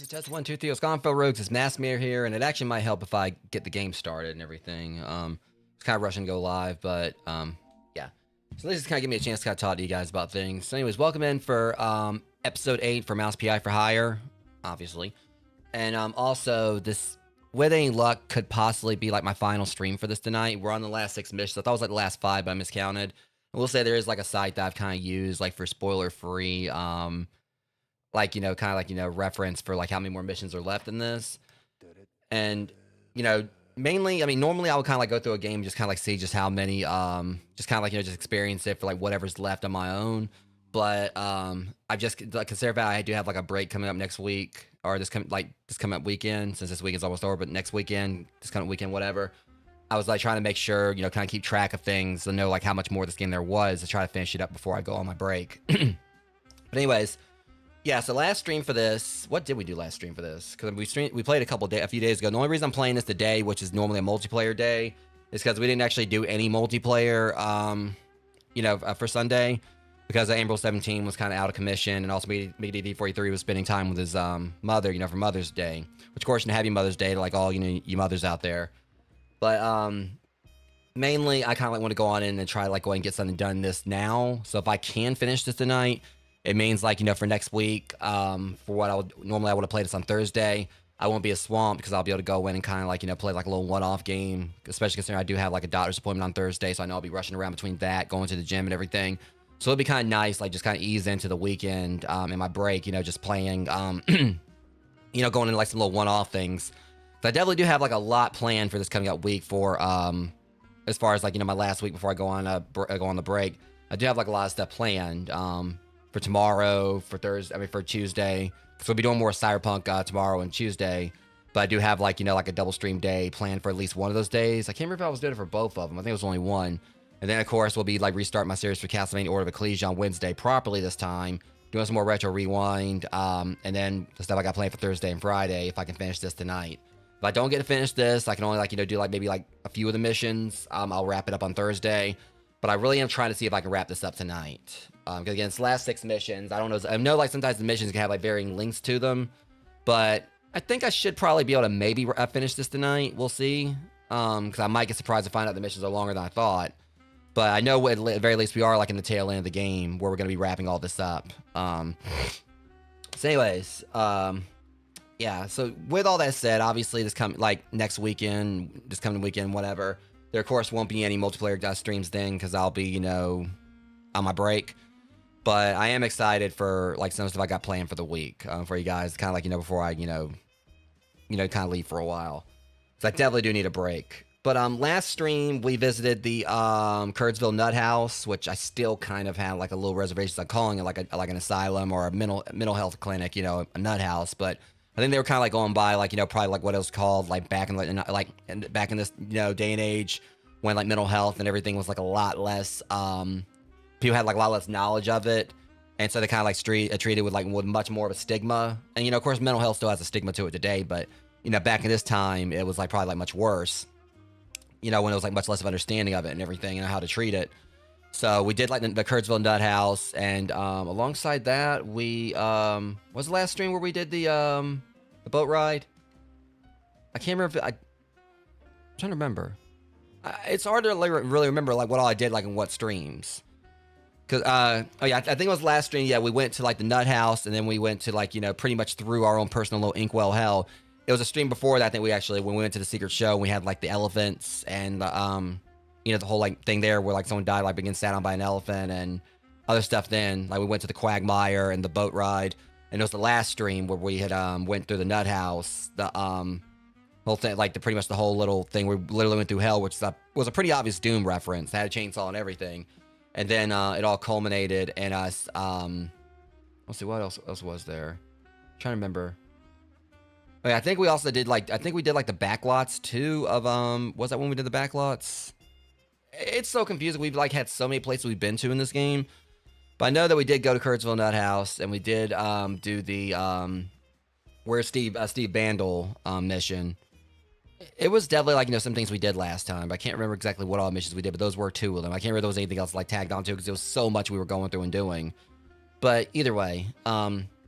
Test 1, 2, 3. It's Gonfo Rogues. It's Massmere here, and it actually might help if I get the game started and everything. It's kind of rushing to go live, but yeah. So this is kind of give me a chance to kind of talk to you guys about things. So, anyways, welcome in for episode 8 for Mouse PI for Hire, obviously, and also this, with any luck, could possibly be like my final stream for this tonight. We're on the last 6 missions. I thought it was like the last 5, but I miscounted. I will say there is like a site that I've kind of used like for spoiler free. Like, you know, kind of like, you know, reference for like how many more missions are left in this. And, you know, mainly, I mean, normally I would kind of like go through a game and just kind of like see just how many, just kind of like, you know, just experience it for like whatever's left on my own. But I've just, like, consider that I do have like a break coming up next week, or this coming up weekend, since this weekend's almost over, but next weekend, this coming weekend, whatever. I was like trying to make sure, you know, kind of keep track of things and know like how much more of this game there was to try to finish it up before I go on my break. But anyways, yeah, so last stream for this, what did we do last stream for this? Because we played a few days ago. The only reason I'm playing this today, which is normally a multiplayer day, is because we didn't actually do any multiplayer, you know, for Sunday, because April 17 was kind of out of commission, and also MD43 was spending time with his mother, you know, for Mother's Day. Which, of course, and happy Mother's Day to like all, you know, you mothers out there. But mainly, I kind of like want to go on in and try to like go ahead and get something done this now. So if I can finish this tonight, it means like, you know, for next week, for what I would have played this on Thursday, I won't be as swamped because I'll be able to go in and kind of like, you know, play like a little one-off game, especially considering I do have like a doctor's appointment on Thursday, so I know I'll be rushing around between that, going to the gym and everything. So it'll be kind of nice, like just kind of ease into the weekend in my break, you know, just playing, you know, going into like some little one-off things. But I definitely do have like a lot planned for this coming up week for, as far as like, you know, my last week before I go on the break. I do have like a lot of stuff planned. For tomorrow, for Thursday, I mean for Tuesday, because we'll be doing more Cyberpunk tomorrow and Tuesday. But I do have like, you know, like a double stream day planned for at least one of those days. I can't remember if I was doing it for both of them. I think it was only one. And then of course we'll be like restarting my series for Castlevania Order of Ecclesia on Wednesday properly this time, doing some more retro rewind, and then the stuff I got planned for Thursday and Friday if I can finish this tonight. If I don't get to finish this, I can only like, you know, do like maybe like a few of the missions. I'll wrap it up on Thursday. But I really am trying to see if I can wrap this up tonight. Because again, it's the last 6 missions. I don't know. I know like sometimes the missions can have like varying links to them. But I think I should probably be able to maybe finish this tonight. We'll see. Because I might get surprised to find out the missions are longer than I thought. But I know at the very least we are like in the tail end of the game where we're going to be wrapping all this up. So anyways, yeah. So with all that said, obviously this coming weekend, whatever. There, of course, won't be any multiplayer streams then because I'll be, you know, on my break. But I am excited for, like, some stuff I got planned for the week for you guys. Kind of like, you know, before I, you know, kind of leave for a while. So I definitely do need a break. But last stream, we visited the Curdsville Nut House, which I still kind of have, like, a little reservations on calling it, like an asylum or a mental health clinic, you know, a nut house. But I think they were kind of like going by, like, you know, probably like what it was called, like back in this, you know, day and age when like mental health and everything was like a lot less, people had like a lot less knowledge of it, and so they kind of like treated with like with much more of a stigma. And of course, mental health still has a stigma to it today, but back in this time, it was like probably like much worse. When it was like much less of understanding of it and everything and how to treat it. So we did like the Kurtzville Nut House, and alongside that, we was the last stream where we did the boat ride. I can't remember. I'm trying to remember. It's hard to like, really remember like what all I did like in what streams. Cause oh yeah, I think it was last stream. Yeah, we went to like the Nut House, and then we went to like pretty much through our own personal little inkwell hell. It was a stream before that. I think when we went to the secret show, we had like the elephants and the whole like thing there where like someone died like being sat on by an elephant and other stuff. Then like we went to the Quagmire and the boat ride, and it was the last stream where we had went through the Nut House, the whole thing, like pretty much the whole little thing. We literally went through hell, which was a pretty obvious Doom reference. It had a chainsaw and everything. And then it all culminated in us. Let's see, what else was there? I'm trying to remember. Oh, yeah, I think we also did like we did like the backlots too. Of was that when we did the backlots? It's so confusing. We've like had so many places we've been to in this game, but I know that we did go to Kurtzville Nut House, and we did do the where Steve Bandle mission. It was definitely like some things we did last time, but I can't remember exactly what all missions we did, but those were 2 of them. I can't remember there was anything else like tagged onto because there was so much we were going through and doing. But either way,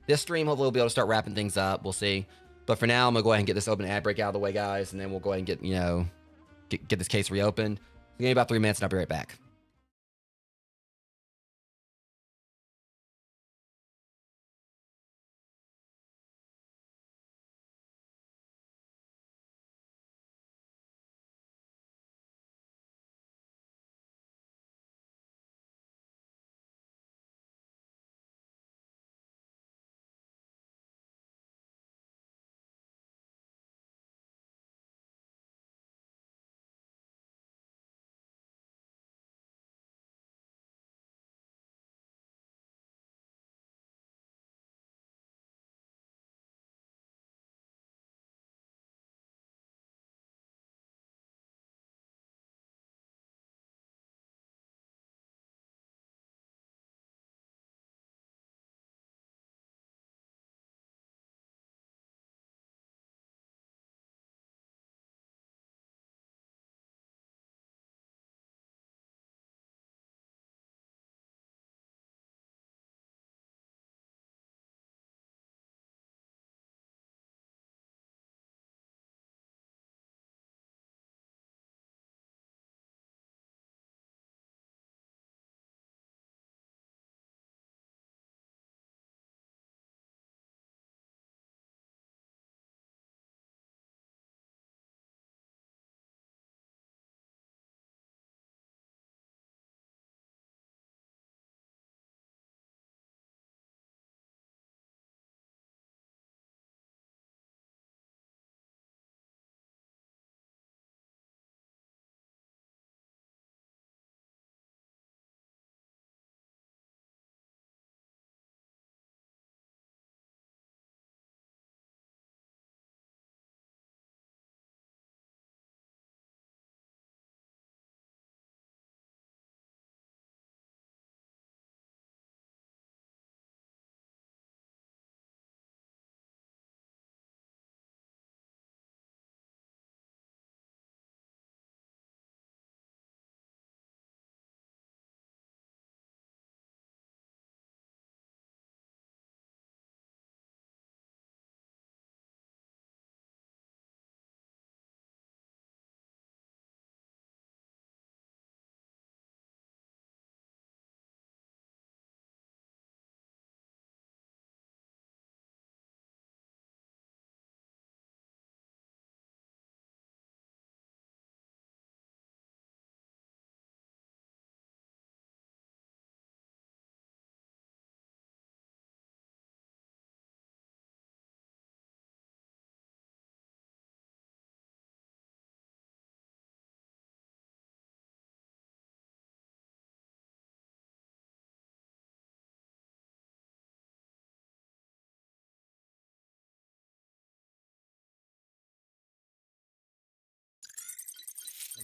this stream hopefully we'll be able to start wrapping things up. We'll see. But for now, I'm gonna go ahead and get this open ad break out of the way, guys, and then we'll go ahead and get this case reopened. Give me about 3 minutes, and I'll be right back.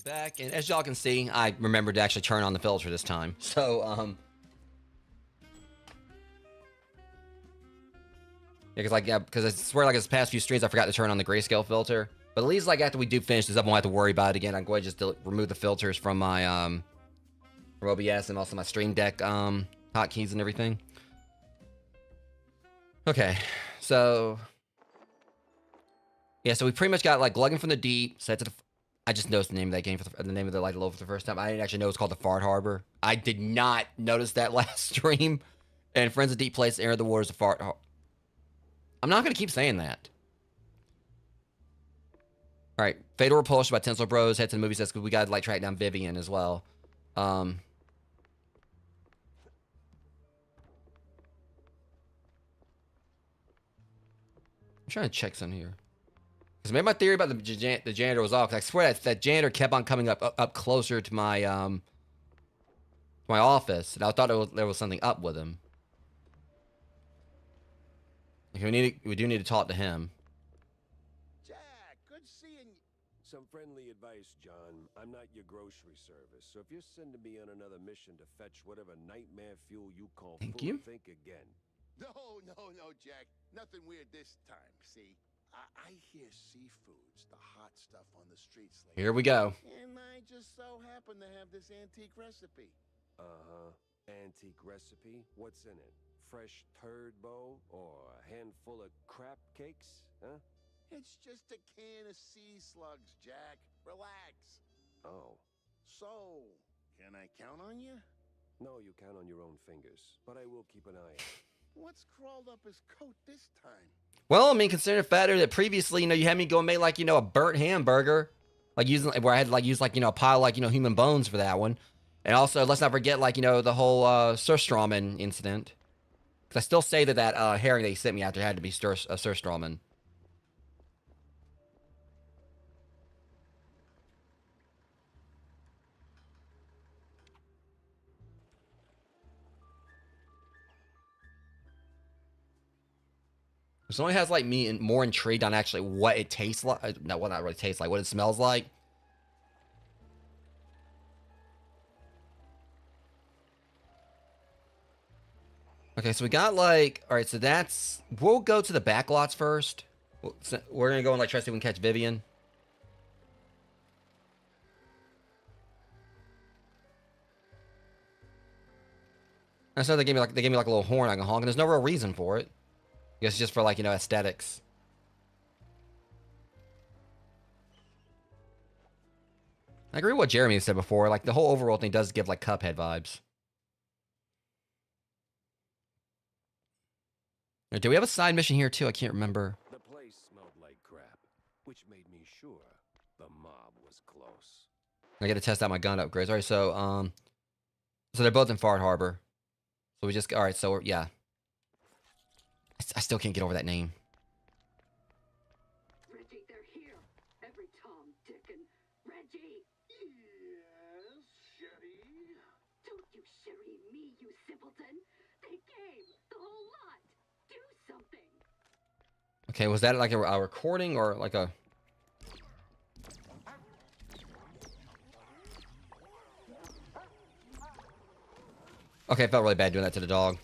Back, and as y'all can see, I remembered to actually turn on the filter this time. So because because I swear like this past few streams I forgot to turn on the grayscale filter. But at least like after we do finish this up, I won't have to worry about it again. I'm going to just remove the filters from my from OBS and also my Stream Deck hotkeys and everything. Okay, so yeah, so we pretty much got like Glugging from the Deep set to the. I just noticed the name of that game for the name of the like level for the first time. I didn't actually know it's called the Fart Harbor. I did not notice that last stream. And Friends of Deep Place Enter the Waters of Fart Harbor. I'm not gonna keep saying that. All right, Fatal Repulsion by Tinsel Bros. Head to the movie sets because we gotta like track down Vivian as well. I'm trying to check something here. Because maybe my theory about the janitor was off. Because I swear that janitor kept on coming up closer to my office, and I thought there was something up with him. Okay, we do need to talk to him. Jack, good seeing you. Some friendly advice, John. I'm not your grocery service, so if you're sending me on another mission to fetch whatever nightmare fuel you call Thank food, you. think again. No, Jack. Nothing weird this time, see? I hear seafood's the hot stuff on the streets lately. Here we go. And I just so happen to have this antique recipe. Uh-huh. Antique recipe? What's in it? Fresh turd bowl or a handful of crap cakes? Huh? It's just a can of sea slugs, Jack. Relax. Oh. So, can I count on you? No, you count on your own fingers, but I will keep an eye out. What's crawled up his coat this time? Well, I mean, considering the fact that previously, you had me go and make like, a burnt hamburger, like where I had like use like, a pile like, human bones for that one. And also, let's not forget like, the whole Surströmming incident. Because I still say that herring that he sent me after had to be Surströmming. This only has like me more intrigued on actually what it tastes like. No, well, not really tastes like. What it smells like. Okay, so we got like, all right. So we'll go to the back lots first. We're gonna go and like try to see if we can catch Vivian. And so they gave me like a little horn I can honk, and there's no real reason for it. I guess it's just for like, aesthetics. I agree with what Jeremy said before. Like, the whole overall thing does give like Cuphead vibes. Do we have a side mission here too? I can't remember. The place smelled like crap, which made me sure the mob was close. I got to test out my gun upgrades. All right, so they're both in Fart Harbor. So we just, all right, so yeah. I still can't get over that name. Reggie, they're here. Every Tom, Dick, and Reggie. Yes, Sherry? Don't you Sherry me, you simpleton. They came, the whole lot. Do something. Okay, was that like a recording or like a... Okay, it felt really bad doing that to the dog.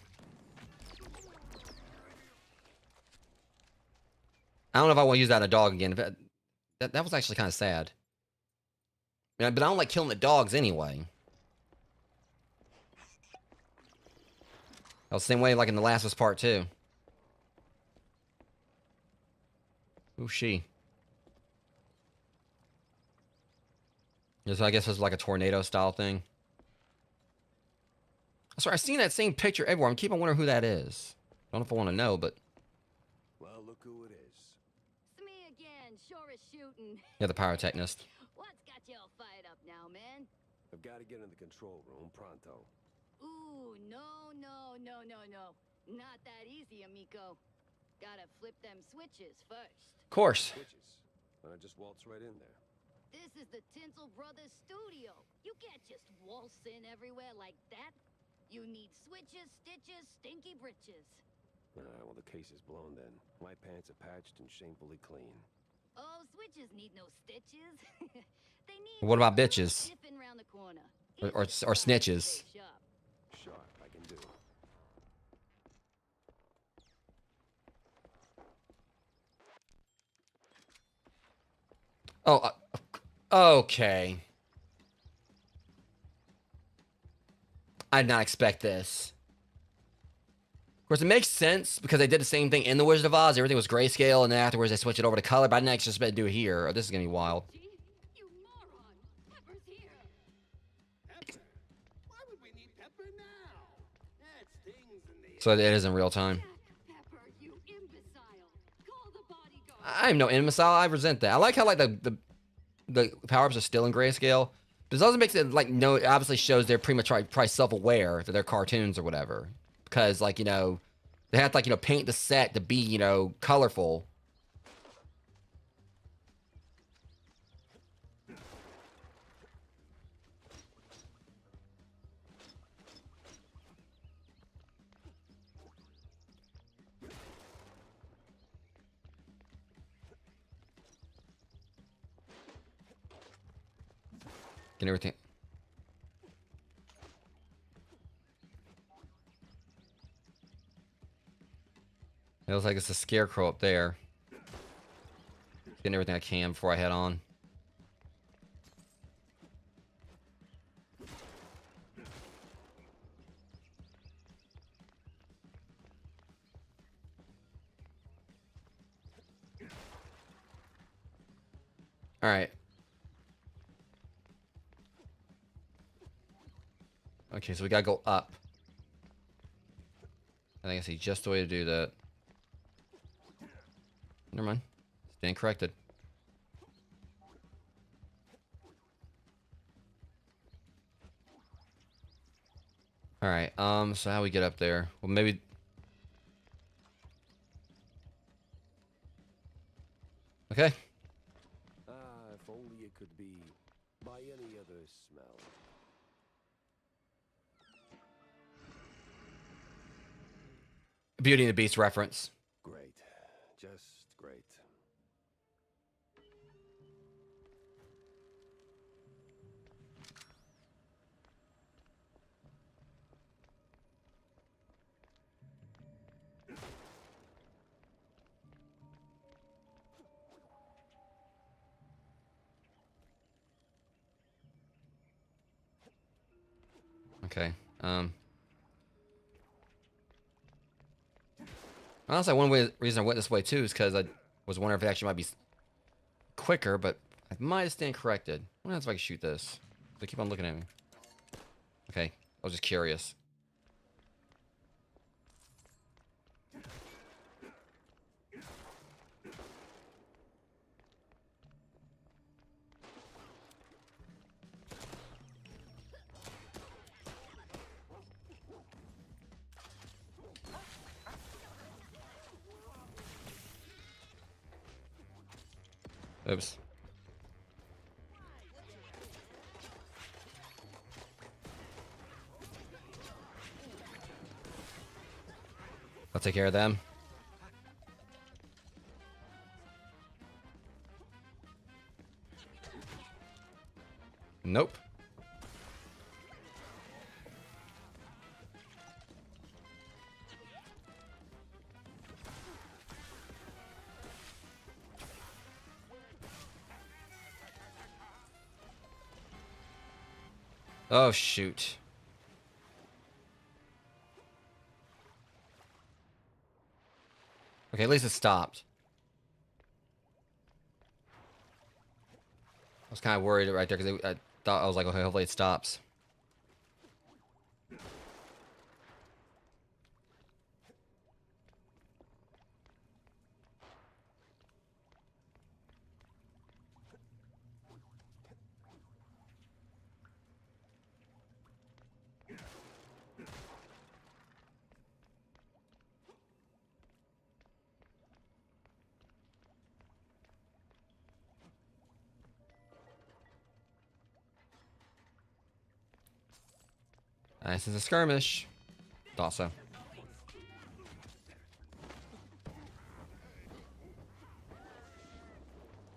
I don't know if I want to use that on a dog again. That was actually kind of sad. Yeah, but I don't like killing the dogs anyway. That was the same way like in The Last of Us Part 2. Who's she? So I guess it was like a tornado style thing. Sorry, I've seen that same picture everywhere. I'm keep on wondering who that is. I don't know if I want to know, but... Well, look who it is. It's me again, sure as shooting. Yeah, the pyrotechnist. What's got you all fired up now, man? I've got to get in the control room pronto. Ooh, no. Not that easy, amigo. Gotta flip them switches first. Of course. Switches. And I just waltz right in there. This is the Tinsel Brothers studio. You can't just waltz in everywhere like that. You need switches, stitches, stinky britches. Well, the case is blown then. My pants are patched and shamefully clean. Oh, switches need no stitches. They need What about bitches? sniffing round the corner. Or snitches? Stay sharp. Sharp, I can do. Oh, okay. I did not expect this. Of course, it makes sense because they did the same thing in The Wizard of Oz. Everything was grayscale, and then afterwards they switched it over to color, but I didn't actually expect to do it here. Oh, this is gonna be wild. Gee, you moron! Pepper's here! Pepper? Why would we need Pepper now? That stings in the So it is in real time. Pepper, you imbecile! Call the bodyguard! I'm no imbecile. I resent that. I like how like the power-ups are still in grayscale. This also makes it like no. It obviously shows they're pretty much probably self-aware that they're cartoons or whatever, because like they have to like paint the set to be colorful. Get everything. It looks like it's a scarecrow up there. Getting everything I can before I head on. All right. Okay, so we gotta go up. I think I see just the way to do that. Never mind. Stand corrected. All right. So how we get up there? Well, maybe. Okay. If only it could be by any other smell. Beauty and the Beast reference. Great. Just great. Okay. Honestly, reason I went this way too is because I was wondering if it actually might be quicker, but I might have stand corrected. I wonder if I can shoot this. They keep on looking at me. Okay, I was just curious. Oops. I'll take care of them. Nope. Oh, shoot. Okay, at least it stopped. I was kind of worried right there because I thought I was like, okay, hopefully it stops. This is a skirmish. Thought so.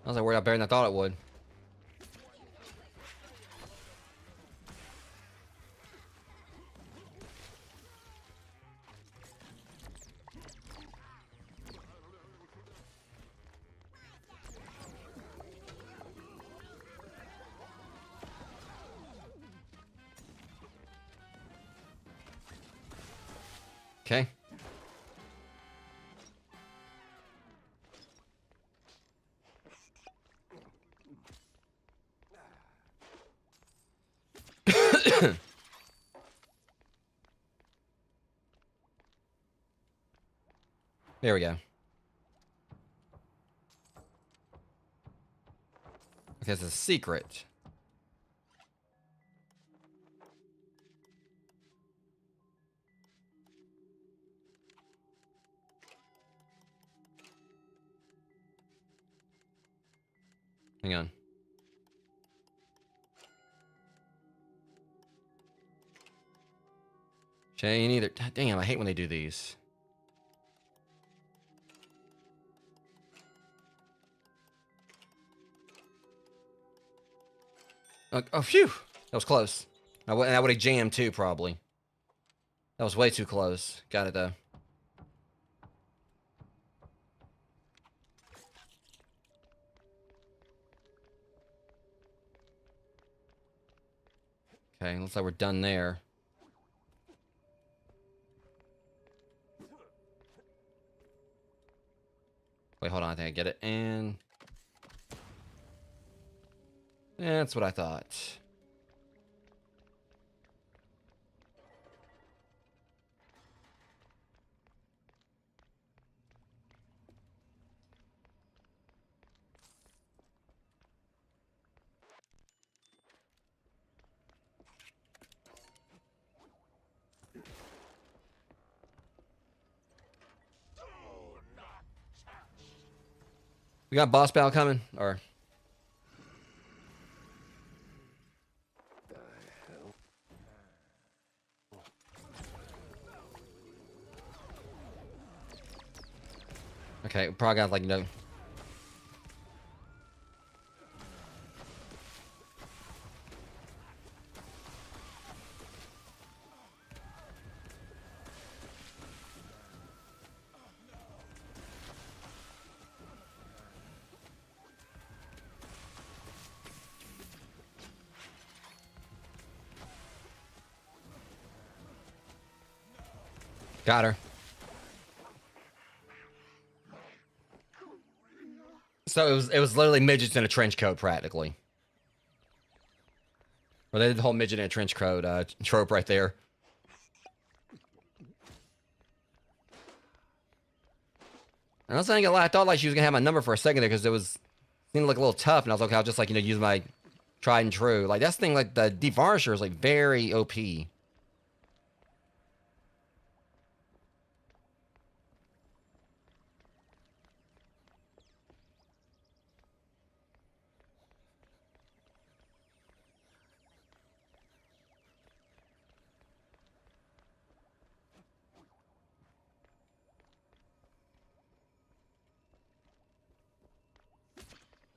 I was like worried out better than I thought it would. Okay. There we go. Okay, it's a secret. Hang on. Chain either. Damn, I hate when they do these. Oh, phew. That was close. I would have jammed too, probably. That was way too close. Got it, though. Okay, looks like we're done there. Wait, hold on. I think I get it. And... yeah, that's what I thought. We got boss battle coming? Or... okay, probably got, like, no... got her. So it was literally midgets in a trench coat, practically. Or they did the whole midget in a trench coat trope right there. And I was saying a lot. I thought like she was gonna have my number for a second there because it was seemed like a little tough, and I was like, I'll just like use my tried and true. Like that's the thing. Like the devarsher is like very OP.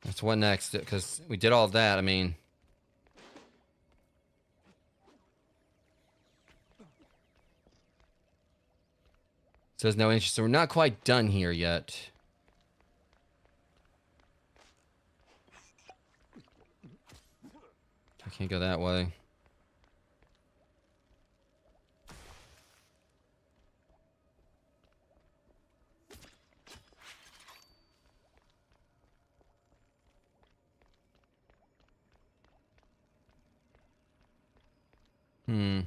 That's what next? Because we did all that. I mean, says no interest. So we're not quite done here yet. I can't go that way. Hmm.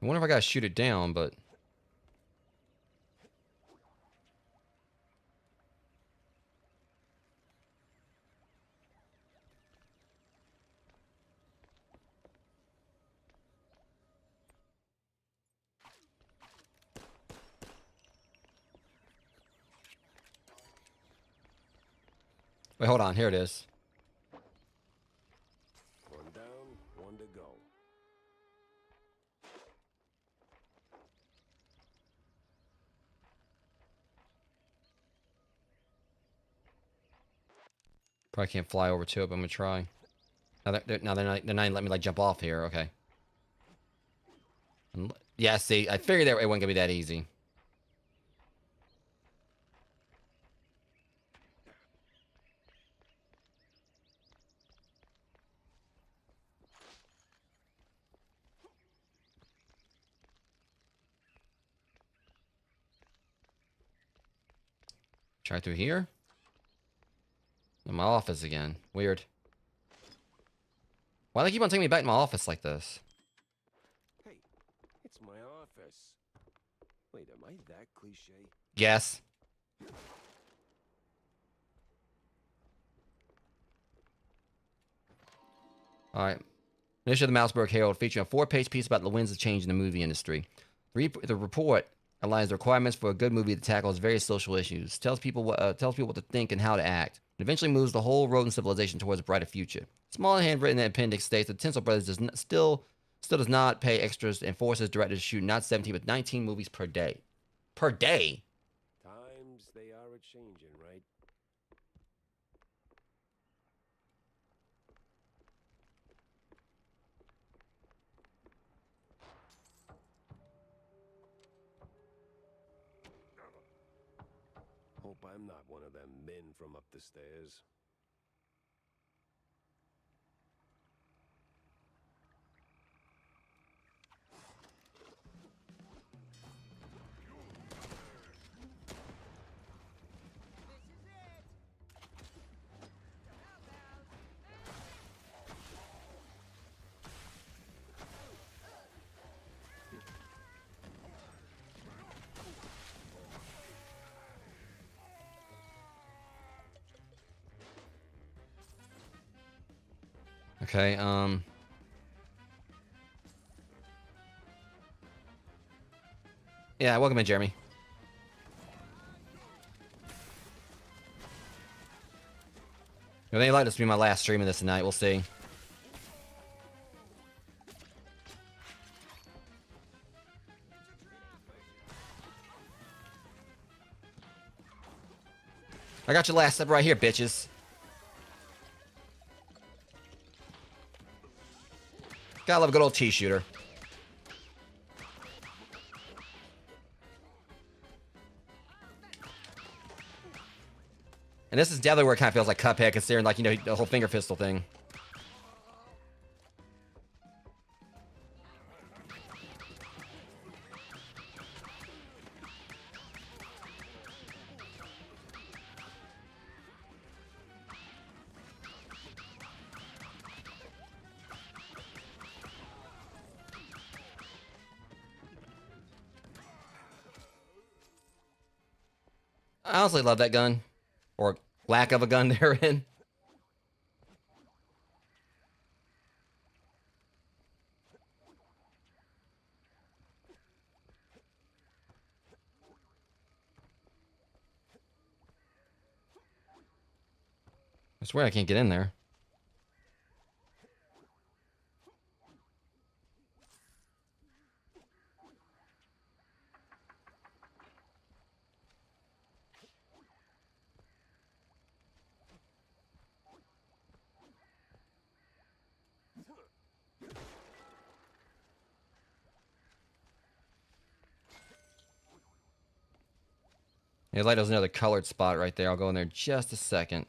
I wonder if I gotta shoot it down, but... wait, hold on. Here it is. One down, one to go. Probably can't fly over to it, but I'm gonna try. Now they're not letting me like jump off here. Okay. Yeah, see, I figured that it wasn't gonna be that easy. Try through here. In my office again. Weird. Why do they keep on taking me back to my office like this? Hey, it's my office. Wait, am I that cliche? Yes. Alright. Initially, the Mouseburg Herald featuring a 4-page piece about the winds of change in the movie industry. The report outlines the requirements for a good movie that tackles various social issues, tells people what to think and how to act, and eventually moves the whole rodent civilization towards a brighter future. Small and handwritten appendix states that Tinsel Brothers still does not pay extras and forces directors to shoot not 17 but 19 movies per day. Per day? Times they are a-changing, right? Hope I'm not one of them men from up the stairs. Okay, yeah, welcome in, Jeremy. Well, they like this to be my last stream of this tonight. We'll see. I got your last step right here, bitches. Gotta love a good old T-shooter. And this is definitely where it kind of feels like Cuphead, considering, like, you know, the whole finger pistol thing. I honestly love that gun. Or lack of a gun therein. I swear I can't get in there. Yeah, like there's another colored spot right there. I'll go in there just a second.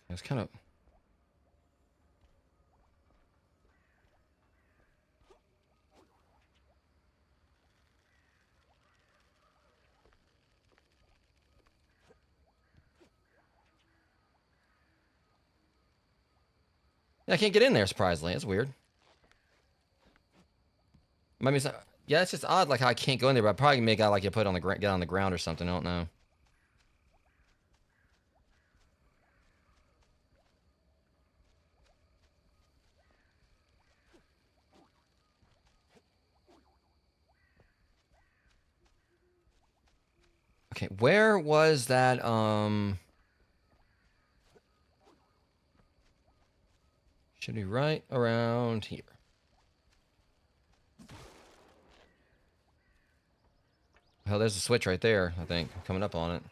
It's kind of... Yeah, I can't get in there, surprisingly. That's weird. I mean, yeah, it's just odd, like, how I can't go in there, but I probably can make out like you put on the get on the ground or something. I don't know. Okay, where was that, should be right around here. Hell, there's a switch right there, I think, coming up on it.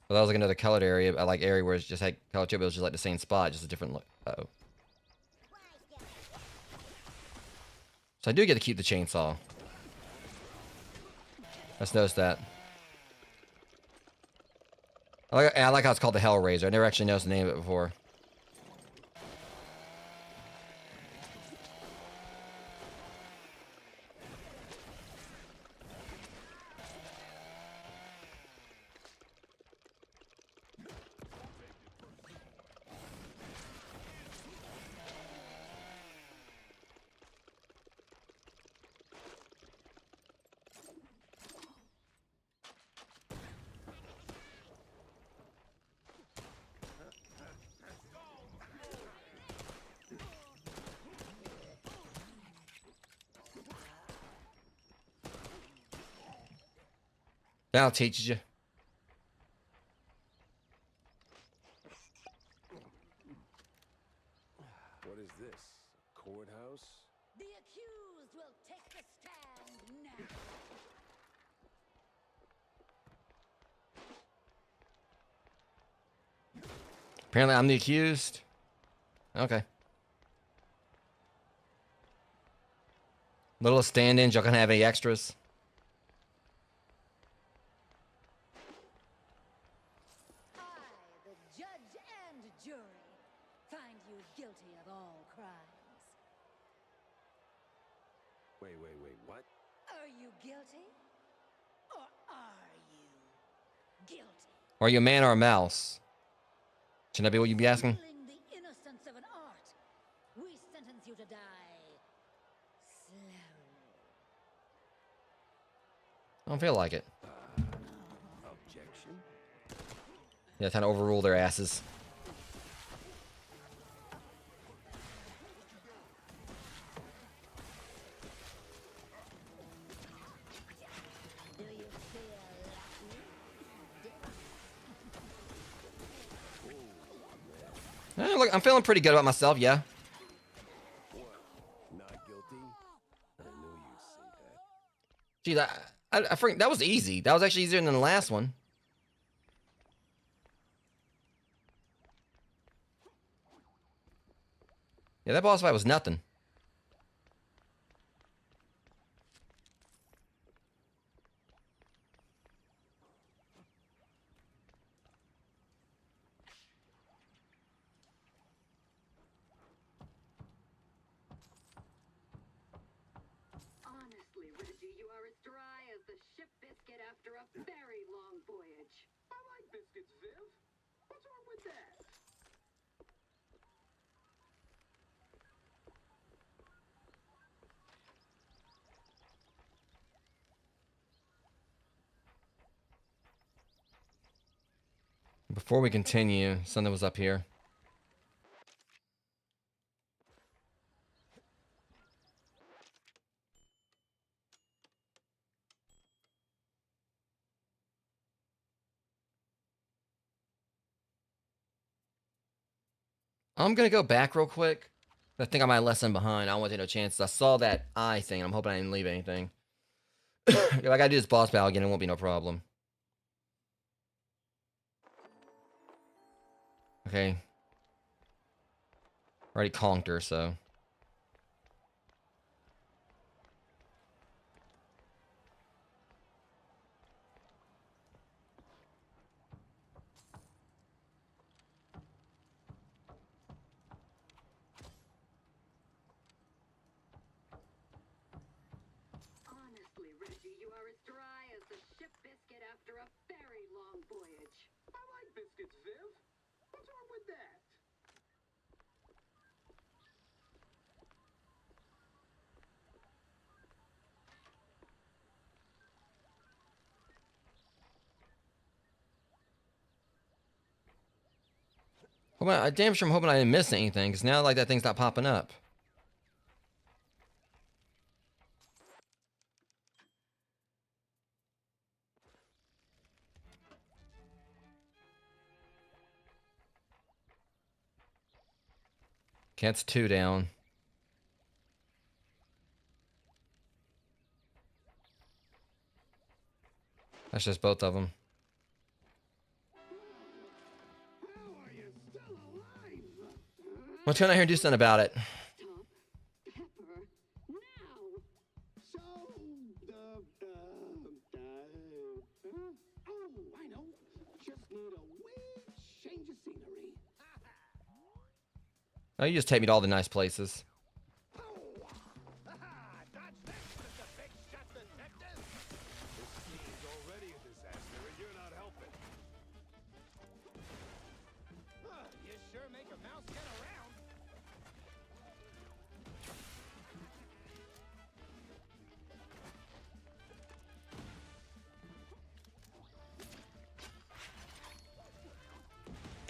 Well, that was like another colored area. I like area where it's just like colored chip, but it was just like the same spot, just a different look. Uh-oh. So I do get to keep the chainsaw. Let's notice that. I like how it's called the Hellraiser. I never actually noticed the name of it before. That'll teach you. What is this? Courthouse? The accused will take the stand now. Apparently I'm the accused. Okay. Little stand-ins. Y'all gonna have any extras? I, the judge and jury, find you guilty of all crimes. Wait, what? Are you guilty? Or are you guilty? Are you a man or a mouse? Shouldn't that be what you'd be asking? Stealing the innocence of an art. We sentence you to die slowly. I don't feel like it. Objection? Yeah, time to overrule their asses. Do you feel lucky? Look, I'm feeling pretty good about myself, yeah. What? Not guilty? I knew you'd say that. Gee, I forget, that was easy. That was actually easier than the last one. Yeah, that boss fight was nothing. Honestly, Reggie, you are as dry as the ship biscuit after a very long voyage. I like biscuits, Viv. What's wrong with that? Before we continue, something was up here. I'm gonna go back real quick. I think I might have left some behind. I don't want to take no chances. I saw that eye thing. I'm hoping I didn't leave anything. If I gotta do this boss battle again, it won't be no problem. Okay. Already conked her, so. Honestly, Reggie, you are as dry as the ship biscuit after a very long voyage. I like biscuits, Viv. What's wrong with that? I damn sure I'm hoping I didn't miss anything, because now like that thing's not popping up. Okay, that's 2 down. That's just both of them. Let's go down here and do something about it. Stop. Pepper. Now. Oh, you just take me to all the nice places. This is already a disaster, and you're not helping. You sure make a mouse get around.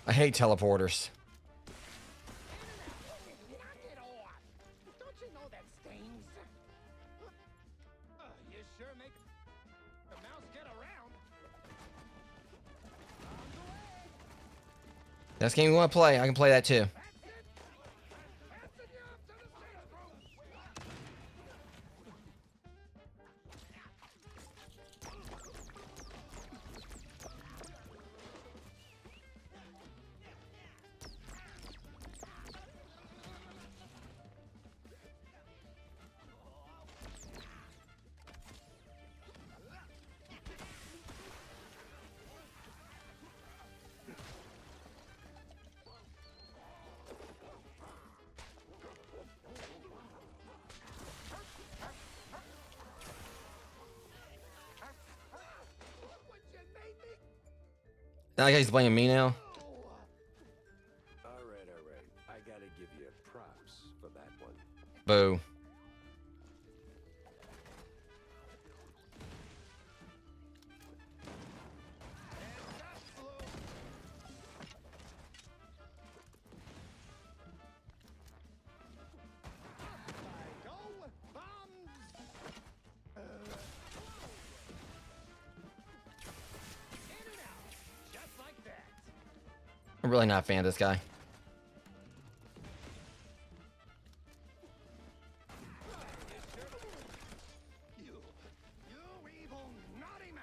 I hate teleporters. Knock it off. Don't you know that stings? You sure make the mouse get around. That's game you want to play. I can play that too. Passing you up to the safe room. That guy's blaming me now. All right. I gotta give you props for that one. Boo. I'm really not a fan of this guy. You evil naughty mouse.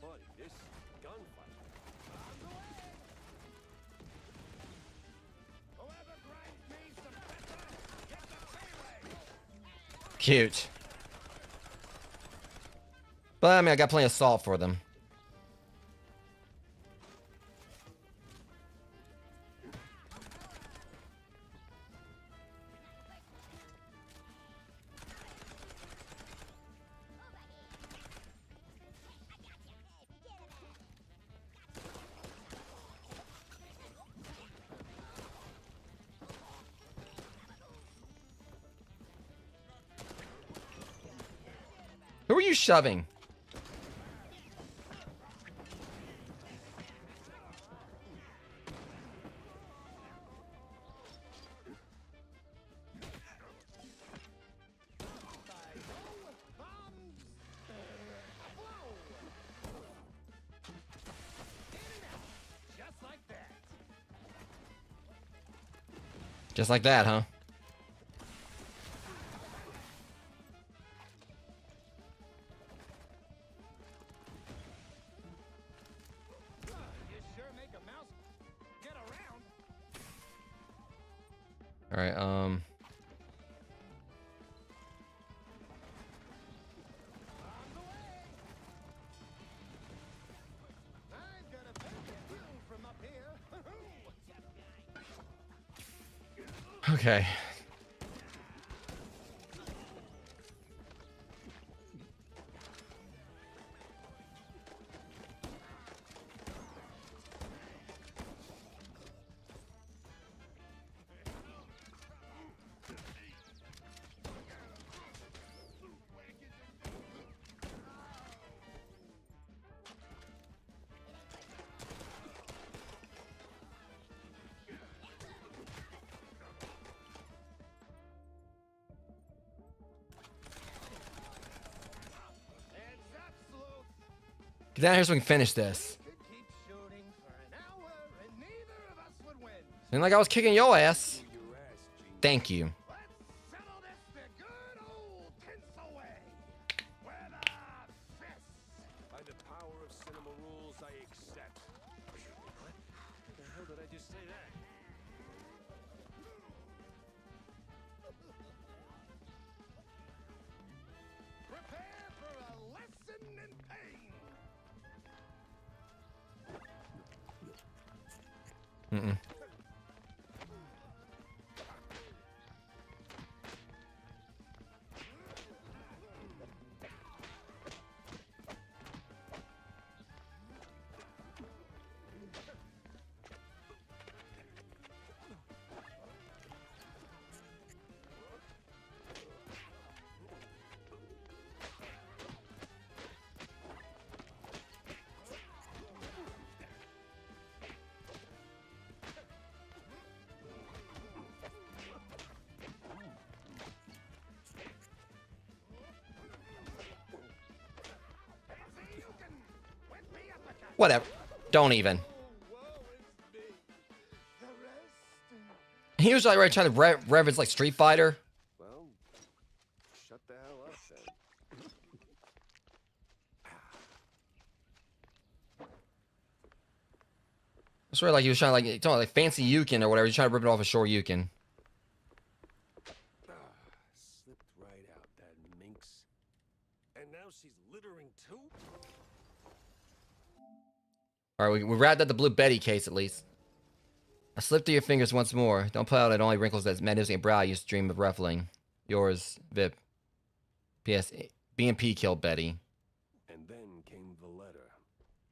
Buddy, this gunfight. Whoever grinds me some pepper gets a pay raise. Cute. But I mean, I got plenty of salt for them. Who are you shoving? Just like that. Just like that, huh? You sure make a mouse get around. All right. I'm gonna take a view from up here. Okay. It's absolute. Get down here so we can finish this. Could keep shooting for an hour and neither of us would win. Seemed like I was kicking your ass. Your ass, Gene. Thank you. Let's settle this the good old tinsel way. With a fist. By the power of cinema rules, I accept. What? The hell did I just say that? Prepare for a lesson in pain. Mm-mm. Whatever. Don't even. He was like right trying to reference like Street Fighter. Well, shut the hell up then. I swear, like he was trying to talking like fancy Yukin or whatever. He's trying to rip it off a Shore Yukin. Slipped right out, that minx. And now she's littering too? All right, we wrapped up the Blue Betty case at least. I slipped through your fingers once more. Don't pull out it only wrinkles that magnificent brow you used to dream of ruffling. Yours, Vip. P.S. B&P killed Betty. And then came the letter.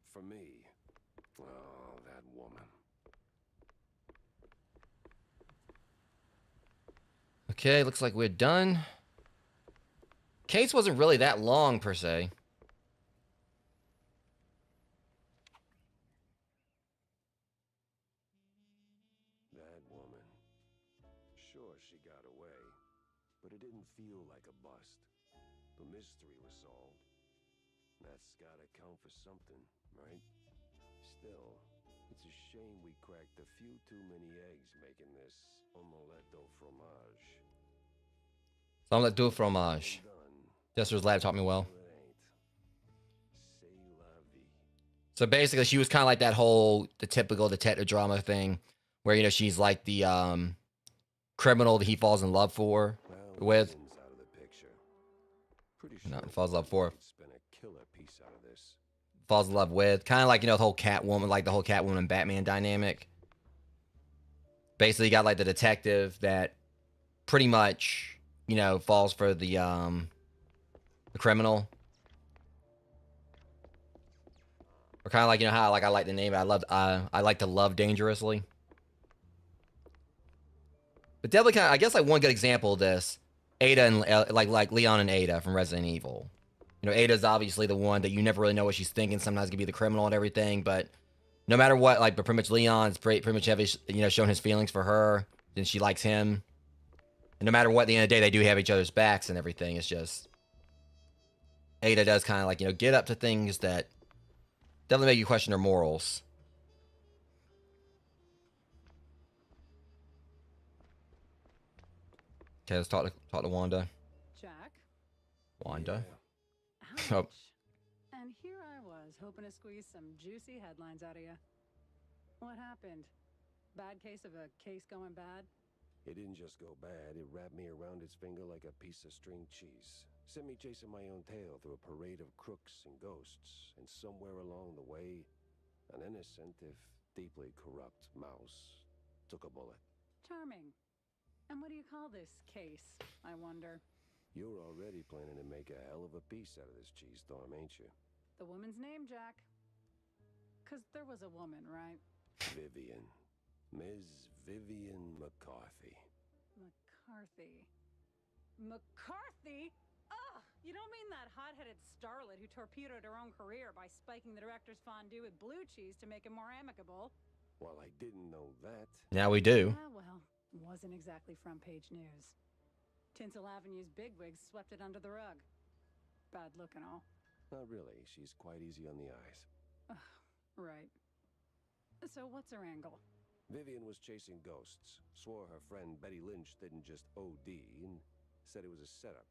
For me. Oh, that woman. Okay, looks like we're done. Case wasn't really that long, per se. That woman. Sure, she got away. But it didn't feel like a bust. The mystery was solved. That's gotta count for something, right? Still, it's a shame we cracked a few too many eggs making this omelette au fromage. Omelette du fromage. Done. Jester's lab taught me well. It ain't. C'est la vie. So basically, she was kind of like that the typical detective drama thing, where, you know, she's like the criminal that he falls in love with. Vivian's out of the picture. Pretty sure Not falls in love for. could spin a killer piece out of this. Falls in love with. Kind of like, you know, the whole Catwoman, like the whole Catwoman and Batman dynamic. Basically, you got like the detective that pretty much, you know, falls for the criminal. Or kind of like, you know, how like I like the name. I like to love dangerously. But definitely kind of, I guess like one good example of this, Ada and like Leon and Ada from Resident Evil. You know, Ada's obviously the one that you never really know what she's thinking. Sometimes could be the criminal and everything, but no matter what, like, but pretty much Leon's pretty much heavy, you know, showing his feelings for her, and she likes him. And no matter what, at the end of the day, they do have each other's backs and everything. It's just Ada does kind of like, you know, get up to things that definitely make you question her morals. Okay, let's talk to Wanda. Jack? Wanda. Ouch. Oh. And here I was, hoping to squeeze some juicy headlines out of you. What happened? Bad case of a case going bad? It didn't just go bad, it wrapped me around its finger like a piece of string cheese. Sent me chasing my own tail through a parade of crooks and ghosts, and somewhere along the way, an innocent, if deeply corrupt mouse took a bullet. Charming. And what do you call this case, I wonder? You're already planning to make a hell of a piece out of this cheese storm, ain't you? The woman's name, Jack. 'Cause there was a woman, right? Vivian. Ms. Vivian McCarthy. McCarthy. McCarthy? Ugh! You don't mean that hot-headed starlet who torpedoed her own career by spiking the director's fondue with blue cheese to make it more amicable? Well, I didn't know that. Now we do. Ah, well, wasn't exactly front-page news. Tinsel Avenue's bigwigs swept it under the rug. Bad look and all. Not really. She's quite easy on the eyes. Right. So what's her angle? Vivian was chasing ghosts. Swore her friend Betty Lynch didn't just OD and said it was a setup.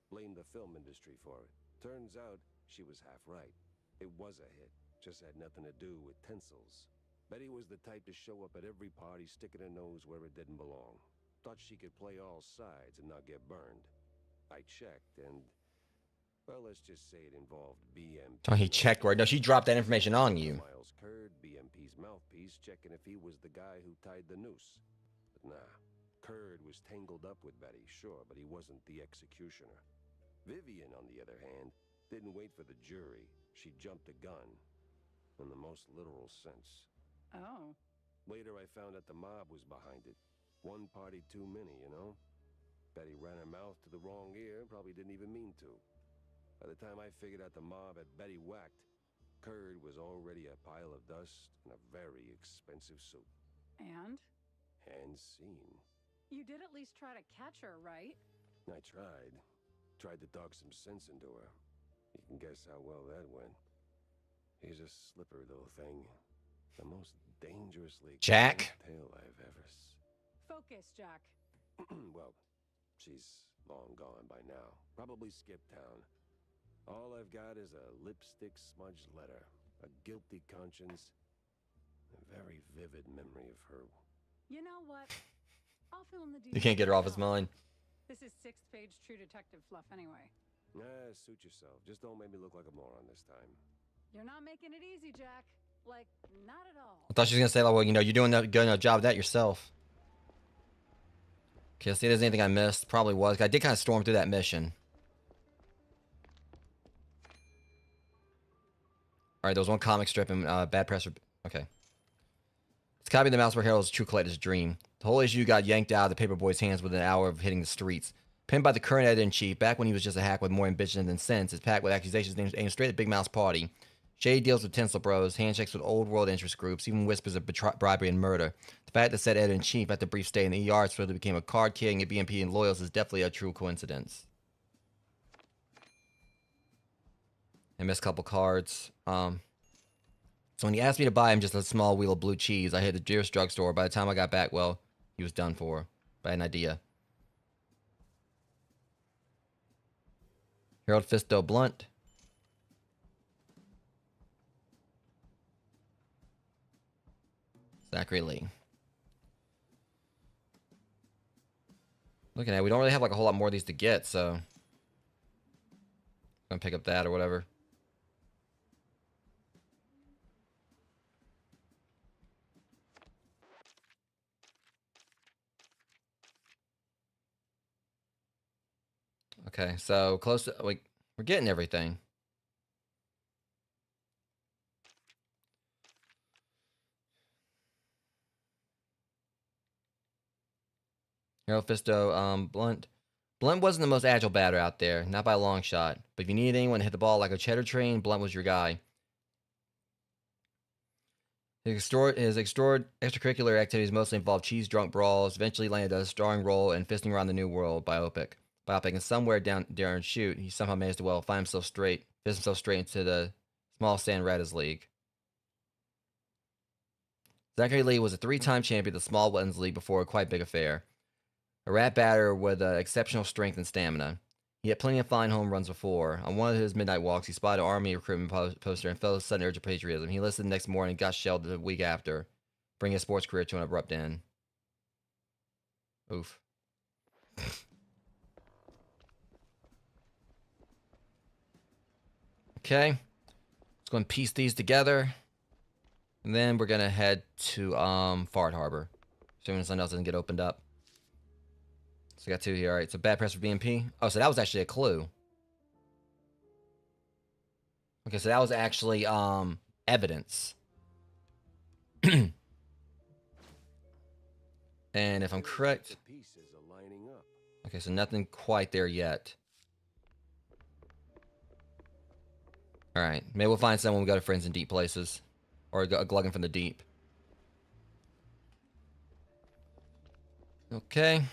Blamed the film industry for it. Turns out she was half right. It was a hit. Just had nothing to do with Tinsel's. Betty was the type to show up at every party sticking her nose where it didn't belong. Thought she could play all sides and not get burned. I checked and, well, let's just say it involved BMP. Oh, he checked where? No, she dropped that information on you. Miles Curd, BMP's mouthpiece, checking if he was the guy who tied the noose. But nah, Curd was tangled up with Betty, sure, but he wasn't the executioner. Vivian, on the other hand, didn't wait for the jury. She jumped the gun, in the most literal sense. Oh. Later, I found out the mob was behind it. One party too many, you know? Betty ran her mouth to the wrong ear, probably didn't even mean to. By the time I figured out the mob had Betty whacked, Curd was already a pile of dust in a very expensive suit. And? And scene. You did at least try to catch her, right? I tried. Tried to talk some sense into her. You can guess how well that went. He's a slippery little thing. The most dangerously Jack? tail I've ever Focus, Jack. Well, she's long gone by now. Probably skipped town. All I've got is a lipstick smudged letter, a guilty conscience, a very vivid memory of her. You know what? I'll fill in the You can't get her off his details. mind. This is 6th-page True Detective fluff anyway. Suit yourself. Just don't make me look like a moron this time. You're not making it easy, Jack. Like, not at all. I thought she was gonna say, like, well, you know, you're doing a good enough job of that yourself. Okay, let's see if there's anything I missed. Probably was. I did kind of storm through that mission. All right, there was one comic strip and bad press. Okay. It's copying the Mouseware Herald's true collector's dream. The whole issue got yanked out of the paperboy's hands within an hour of hitting the streets. Penned by the current editor-in-chief, back when he was just a hack with more ambition than sense, it's packed with accusations aimed straight at Big Mouse Party. Shady deals with Tinsel Bros, handshakes with old world interest groups, even whispers of bribery and murder. The fact that said editor-in-chief, after a brief stay in the ER, swiftly became a card-carrying at BMP and loyals is definitely a true coincidence. I missed a couple cards. So when he asked me to buy him just a small wheel of blue cheese, I hit the nearest drugstore. By the time I got back, well, he was done for. But I had an idea. Harold Fisto Blunt. Zachary Lee. Looking at it, we don't really have like a whole lot more of these to get, so I'm gonna pick up that or whatever. Okay, so close to, like, we're getting everything. Harold Fisto, Blunt. Blunt wasn't the most agile batter out there, not by a long shot. But if you needed anyone to hit the ball like a cheddar train, Blunt was your guy. His extracurricular activities mostly involved cheese-drunk brawls, eventually landed a starring role in Fisting Around the New World biopic. And somewhere down there and shoot, he somehow managed to fist himself straight into the small San Radas League. Zachary Lee was a 3-time champion of the Small Wetlands League before a quite big affair. A rat batter with exceptional strength and stamina. He had plenty of fine home runs before. On one of his midnight walks, he spotted an Army recruitment poster and felt a sudden urge of patriotism. He listened the next morning and got shelled the week after, bringing his sports career to an abrupt end. Oof. Okay. Let's go and piece these together. And then we're going to head to Fart Harbor. Assuming something else doesn't get opened up. So we got 2 here. All right, so bad press for BMP. Oh, so that was actually a clue. Okay, so that was actually evidence. And if I'm correct, The pieces are lining up. okay, so nothing quite there yet. All right, maybe we'll find someone when we go to Friends in Deep Places, or a Glugging from the Deep. Okay.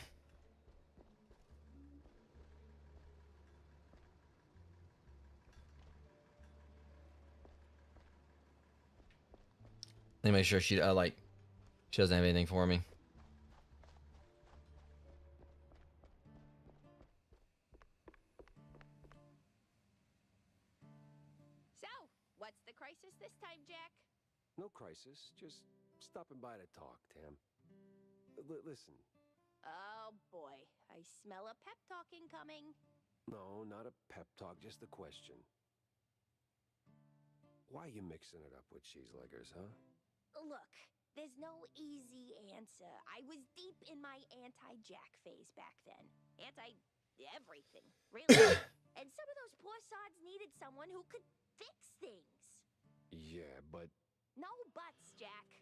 Let me make sure she she doesn't have anything for me. So, what's the crisis this time, Jack? No crisis. Just stopping by to talk, Tam. Listen. Oh boy, I smell a pep talking coming. No, not a pep talk. Just a question. Why you mixing it up with cheeseleggers, huh? Look, there's no easy answer. I was deep in my anti-Jack phase back then. Anti-everything, really. And some of those poor sods needed someone who could fix things. Yeah, but No buts, Jack.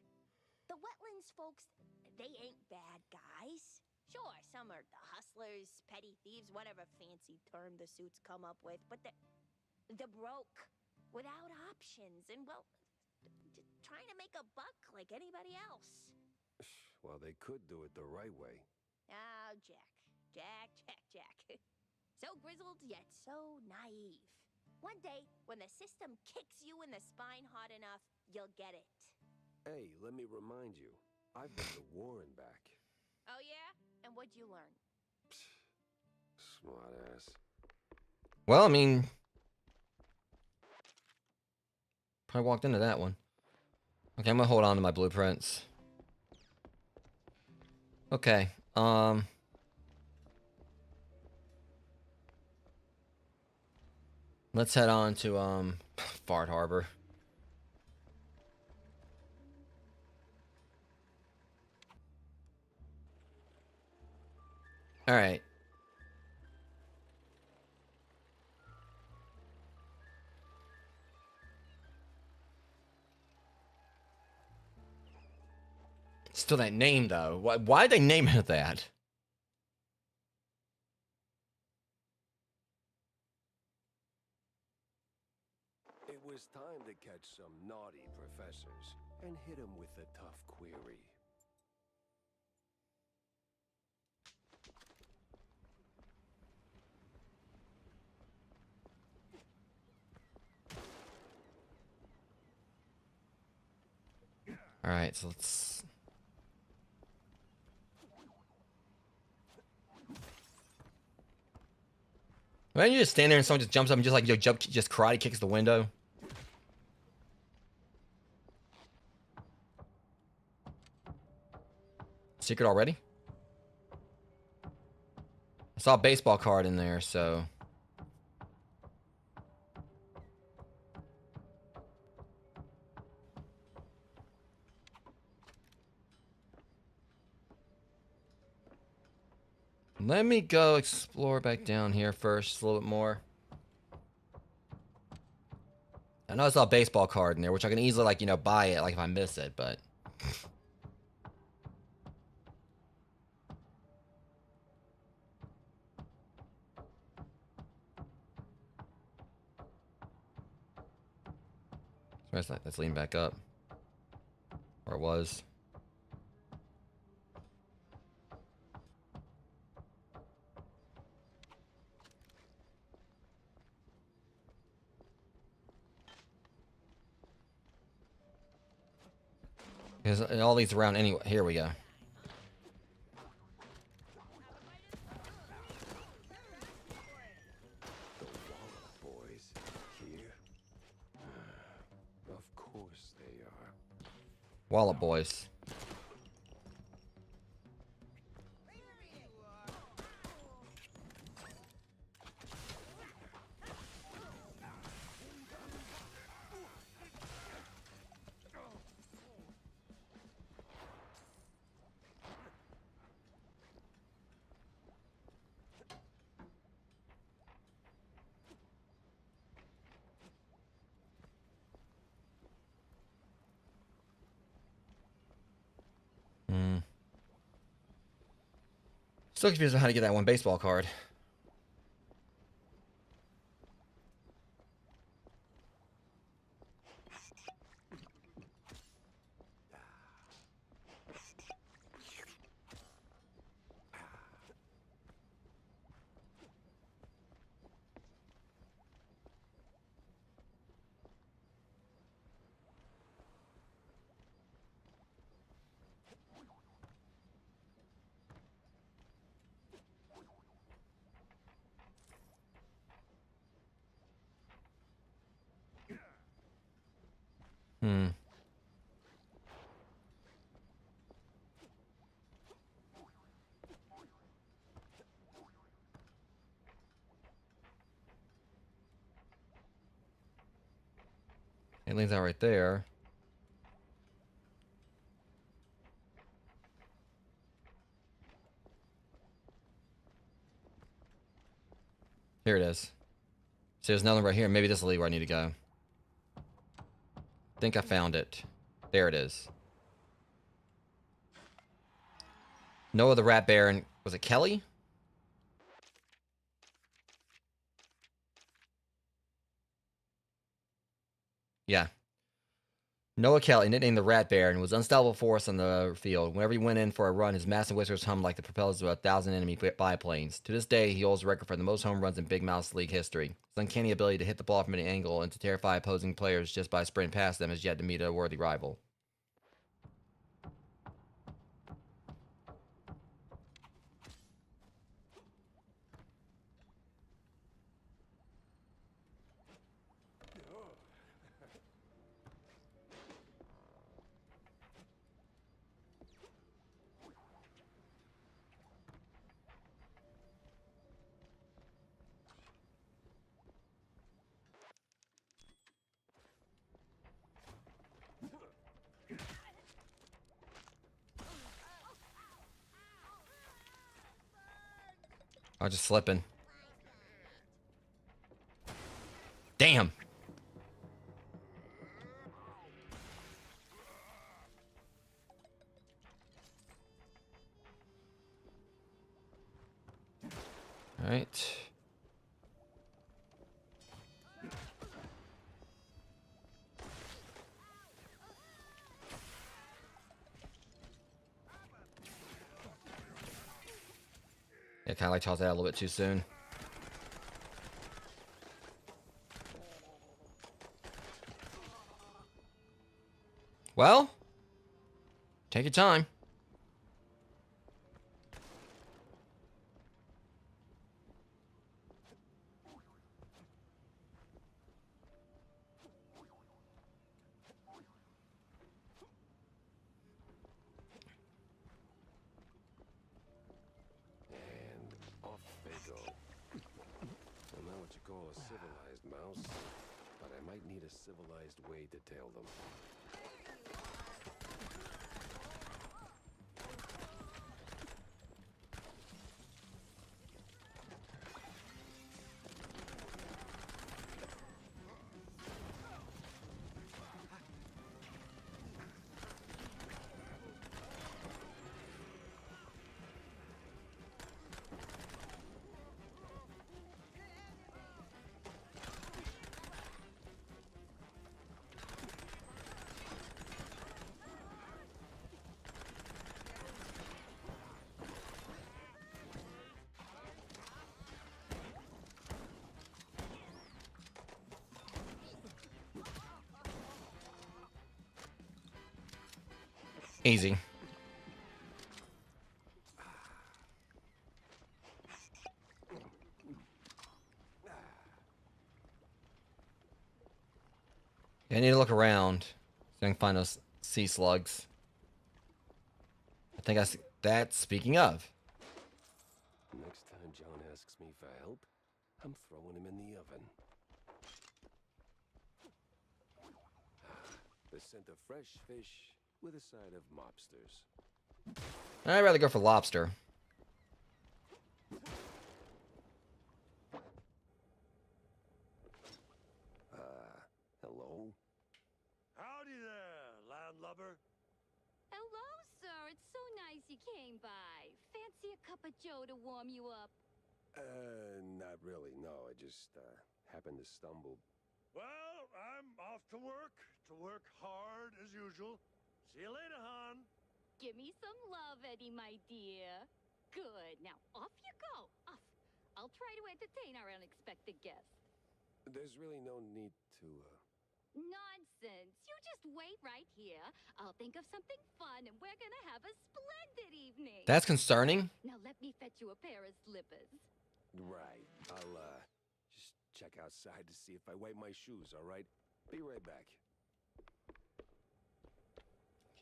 The Wetlands folks, they ain't bad guys. Sure, some are the hustlers, petty thieves, whatever fancy term the suits come up with, but they're broke, without options, and well, just trying to make a buck like anybody else. well, they could do it the right way. Oh, Jack. So grizzled, yet so naive. One day, when the system kicks you in the spine hard enough, you'll get it. Hey, let me remind you, I've been to war and back. Oh yeah? And what'd you learn? Smart ass. Well, I mean, probably walked into that one. Okay, I'm gonna hold on to my blueprints. Okay, let's head on to, Fart Harbor. Alright. Still that name, though. Why did they name it that? It was time to catch some naughty professors and hit them with a tough query. Alright, so let's... Why don't you just stand there and someone just jumps up and just like, yo, just karate kicks the window? Secret already? I saw a baseball card in there, so... Let me go explore back down here first a little bit more. I know I saw a baseball card in there, which I can easily, like, you know, buy it, like, if I miss it, but... That's leaning back up. Or it was. Because all these around anyway. Here we go. The Wallop boys here? Of course they are. Wallop boys. Still confused on how to get that one baseball card. It leans out right there. Here it is. See, there's another right here. Maybe this will lead where I need to go. I think I found it. There it is. Noah the Rat Baron. Was it Kelly? Yeah. Noah Kelly, nicknamed the Rat Baron, was unstoppable force on the field. Whenever he went in for a run, his massive whiskers hummed like the propellers of 1,000 enemy biplanes. To this day, he holds the record for the most home runs in Big Mouth League history. His uncanny ability to hit the ball from any angle and to terrify opposing players just by sprinting past them has yet to meet a worthy rival. I was just slipping. Damn. All right. Yeah, kind of like tossed that out a little bit too soon. Well, take your time. And off they go. I'm not what you call a civilized mouse, but I might need a civilized way to tail them. Easy. Yeah, I need to look around so I can find those sea slugs. I think that's speaking of. Next time John asks me for help, I'm throwing him in the oven. The scent of fresh fish with a side of mobsters. I'd rather go for lobster. Hello? Howdy there, landlubber. Hello, sir. It's so nice you came by. Fancy a cup of joe to warm you up? Not really, no. I just, happened to stumble. Well, I'm off to work hard as usual. See you later, hon. Give me some love, Eddie, my dear. Good. Now, off you go. Off. I'll try to entertain our unexpected guest. There's really no need to, Nonsense. You just wait right here. I'll think of something fun, and we're gonna have a splendid evening. That's concerning. Now let me fetch you a pair of slippers. Right. I'll, just check outside to see if I wipe my shoes, all right? Be right back.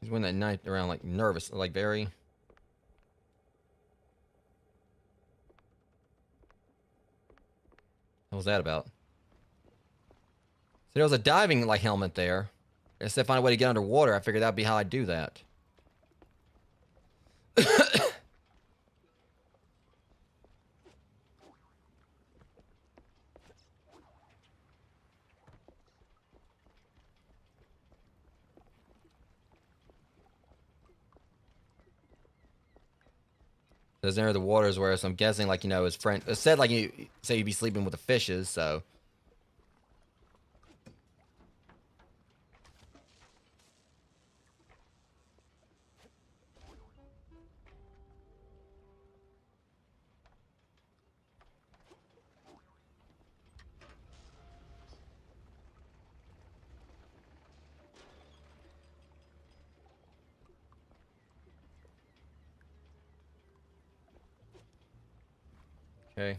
He's winning that night around like nervous, like very. What was that about? So there was a diving like helmet there. I guess if I find a way to get underwater, I figured that'd be how I'd do that. Doesn't enter the waters where, so I'm guessing, like, you know, his friend, it said, like, you say you'd be sleeping with the fishes, so. Okay.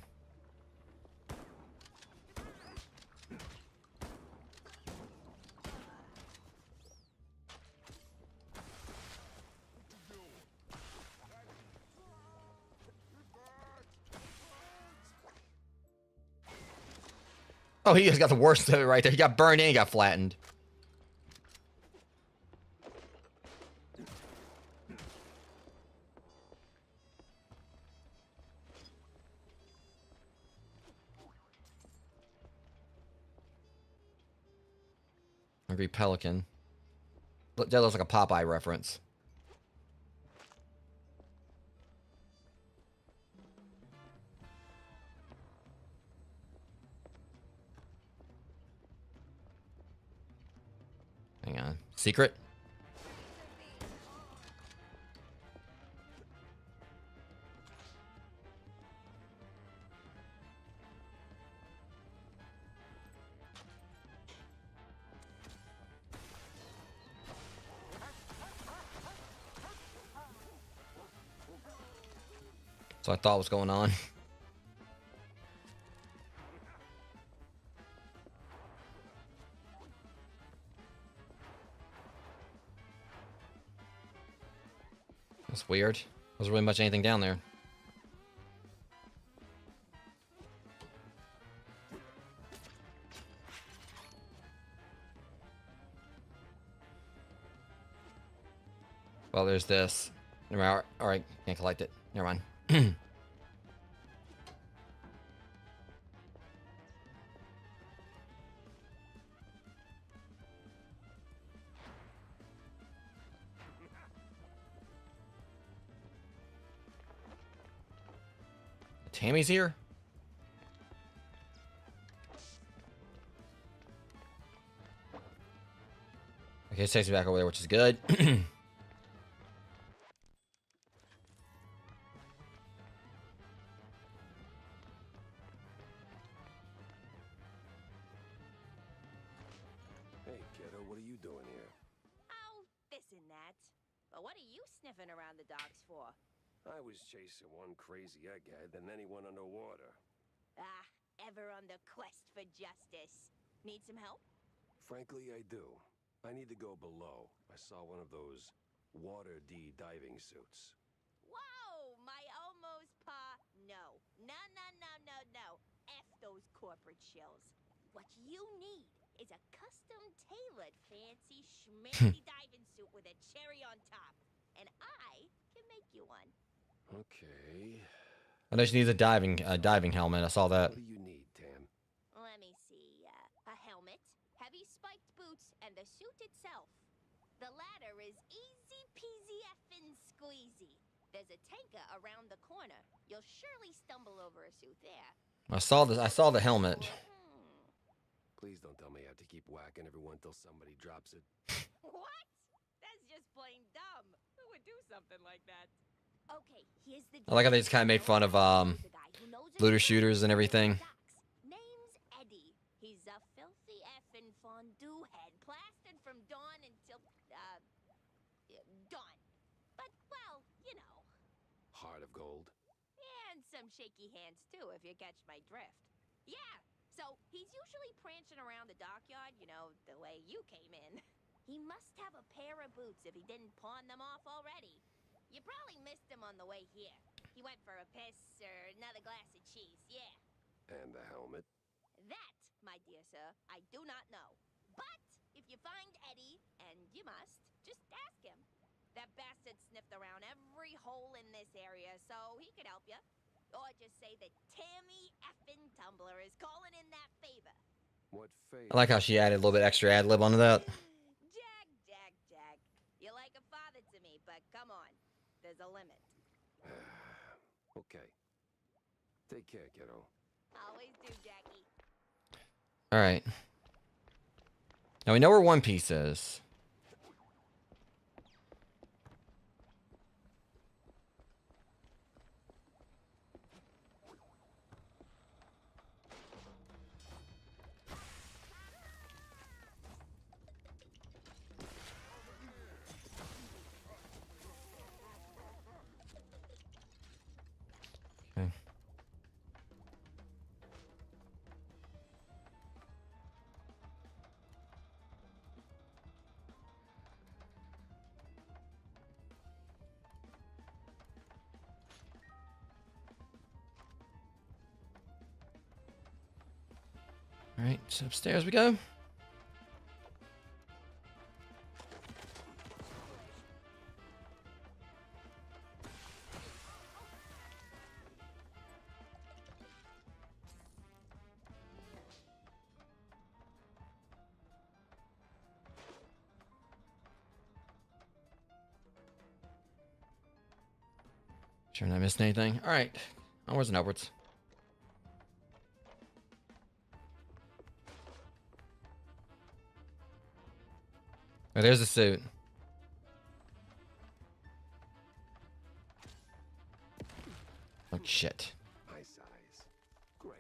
Oh, he just got the worst of it right there. He got burned and he got flattened. Angry Pelican. That looks like a Popeye reference. Hang on. Secret? So I thought was going on. That's weird. Wasn't really much anything down there. Well, there's this. Alright, can't collect it. Never mind. Tammy's here? Okay, it takes me back over there, which is good. Hey, kiddo, what are you doing here? Oh, this and that. But what are you sniffing around the docks for? I was chasing one crazy egghead, and then he went underwater. Ah, ever on the quest for justice. Need some help? Frankly, I do. I need to go below. I saw one of those water D diving suits. Whoa, my almost pa. No. No, no, no, no, no. F those corporate shills. What you need is a custom-tailored fancy schmancy diving suit with a cherry on top. And I can make you one. Okay. I know she needs a diving helmet. I saw that. What do you need, Tam? Let me see. A helmet, heavy spiked boots, and the suit itself. The latter is easy peasy effing squeezy. There's a tanker around the corner. You'll surely stumble over a suit there. I saw the helmet. Please don't tell me I have to keep whacking everyone till somebody drops it. What? That's just plain dumb. Who would do something like that? Okay, here's the I like how they just kind of made fun of looter shooters and everything. Name's Eddie. He's a filthy effing fondue head, plastered from dawn until dawn. But well, you know. Heart of gold. And some shaky hands too, if you catch my drift. Yeah. So he's usually prancing around the dockyard, you know, the way you came in. He must have a pair of boots if he didn't pawn them off already. You probably missed him on the way here. He went for a piss or another glass of cheese, yeah. And the helmet. That, my dear sir, I do not know. But if you find Eddie, and you must, just ask him. That bastard sniffed around every hole in this area, so he could help you. Or just say that Tammy effing Tumbler is calling in that favor. What favor? I like how she added a little bit extra ad lib onto that. Jack. You're like a father to me, but come on. There's a limit. Okay. Take care, kiddo. Always do, Jackie. All right. Now we know where One Piece is. Okay. All right, so upstairs we go. Sure, I'm not missing anything. All right, onwards and upwards. Oh, there's the suit. Oh shit. My size. Great.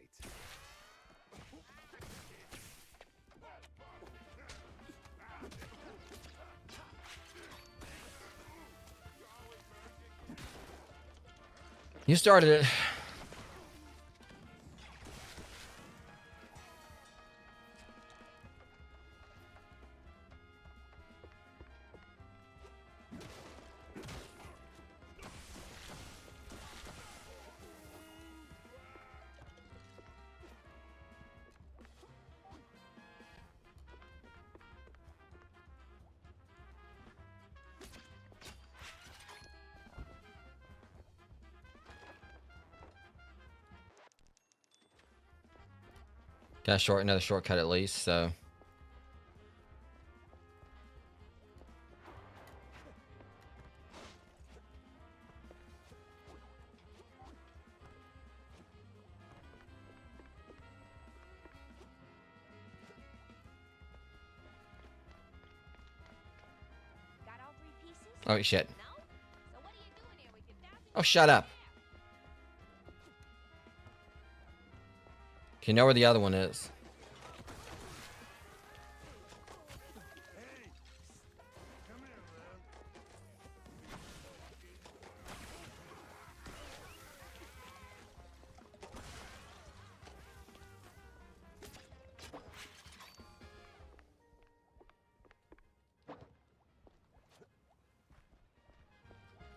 You started it. Got another shortcut at least, so. Got all 3 pieces? Oh shit. No? So what are you doing here with your thousand? Oh, shut up. You know where the other one is. Come here, man.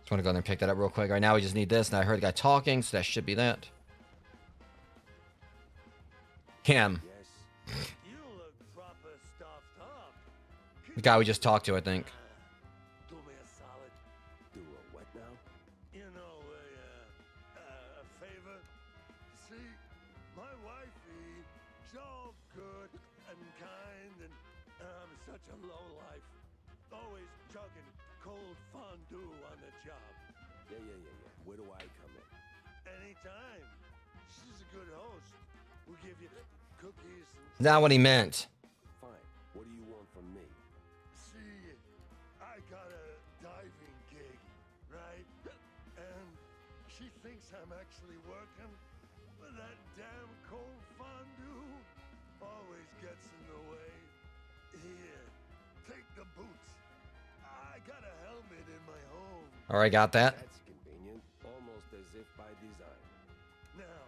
Just want to go in there and pick that up real quick. Right now we just need this, and I heard a guy talking, so that should be that. Him. Yes. You look proper stuffed up. The guy we just talked to, I think. Do me a solid. Do a what now? You know, a favor. See, my wifey, she's all good and kind, and I'm such a low life. Always chugging cold fondue on the job. Yeah. Where do I come in? Anytime. She's a good host. We'll give you cookies and... Not what he meant. Fine. What do you want from me? See, I got a diving gig, right? And she thinks I'm actually working, but that damn cold fondue always gets in the way. Here, take the boots. I got a helmet in my home. Alright, got that. That's convenient. Almost as if by design. Now,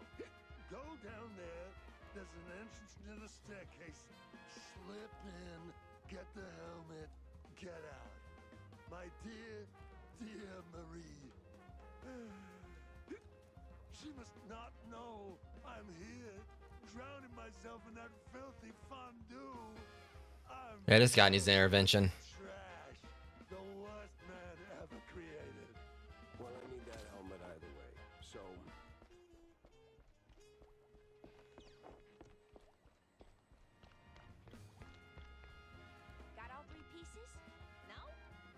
go down there. There's an entrance near the staircase. Slip in, get the helmet, get out. My dear, dear Marie. She must not know I'm here, drowning myself in that filthy fondue. Yeah, this guy needs an intervention. Trash. The worst man ever created. Well, I need that helmet either way. So, Got all 3 pieces? No?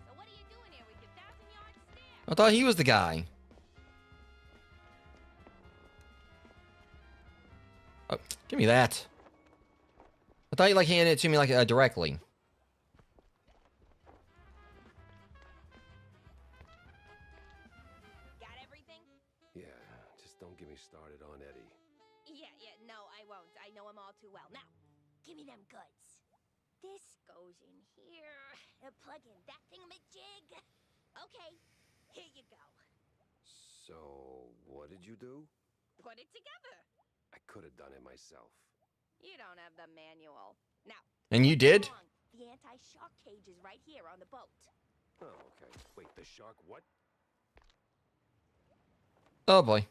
So what are you doing here with your 1,000-yard stare? I thought he was the guy. Oh, give me that. I thought you like handed it to me like directly. Got everything? yeah, just don't get me started on Eddie. Yeah, no, I won't. I know him all too well. Now, give me them goods. This goes in here. Plug in that thingamajig. Okay, here you go. So, what did you do? Put it together. I could have done it myself. You don't have the manual. Now, And you did? along. The anti-shock cage is right here on the boat. Oh, okay. Wait, the shark what? Oh boy.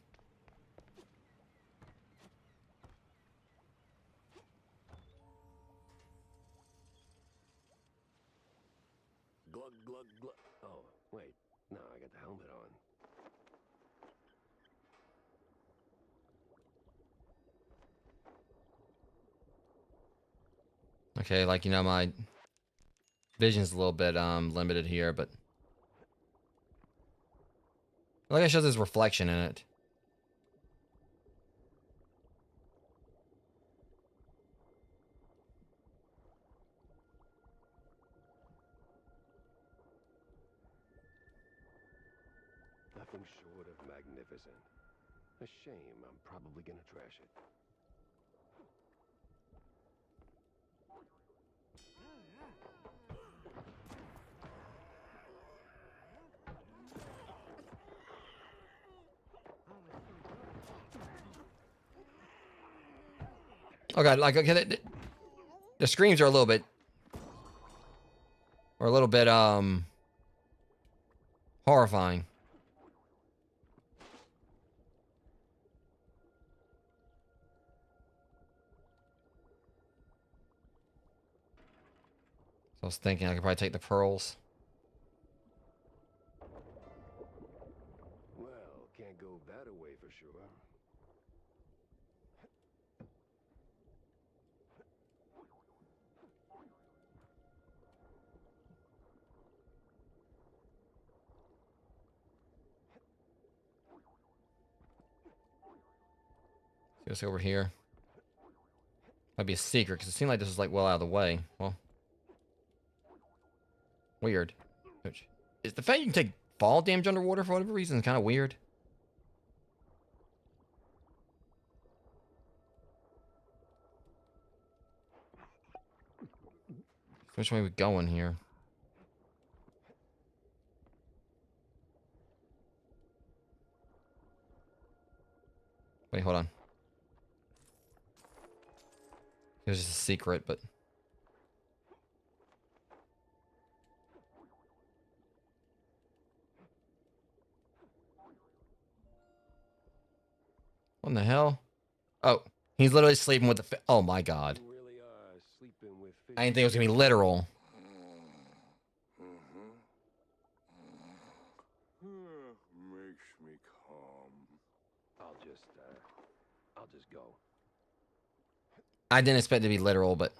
glug, glug, glug. Oh, wait. No, I got the helmet on. Okay, like, you know, my vision's a little bit limited here, but like it shows his reflection in it. Nothing short of magnificent. A shame. I'm probably gonna trash it. Okay, like, okay, the screams are a little bit horrifying. So I was thinking I could probably take the pearls. Well, can't go that away for sure. Just over here. Might be a secret, because it seemed like this was, like, well out of the way. Well. Weird. Is the fact you can take fall damage underwater for whatever reason kind of weird? Which way are we going here? Wait, hold on. It was just a secret, but... What in the hell? Oh, he's literally sleeping with the oh my god. You really are sleeping with fish. I didn't think it was gonna be literal. Makes me calm. I'll just go. I didn't expect it to be literal, but...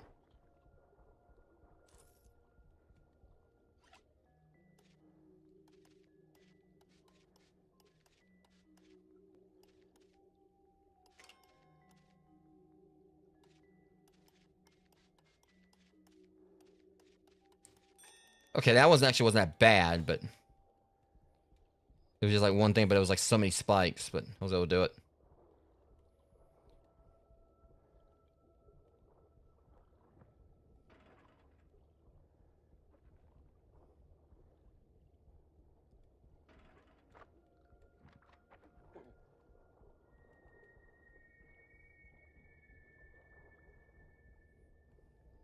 Okay, that wasn't that bad, but... It was just like one thing, but it was like so many spikes, but I was able to do it.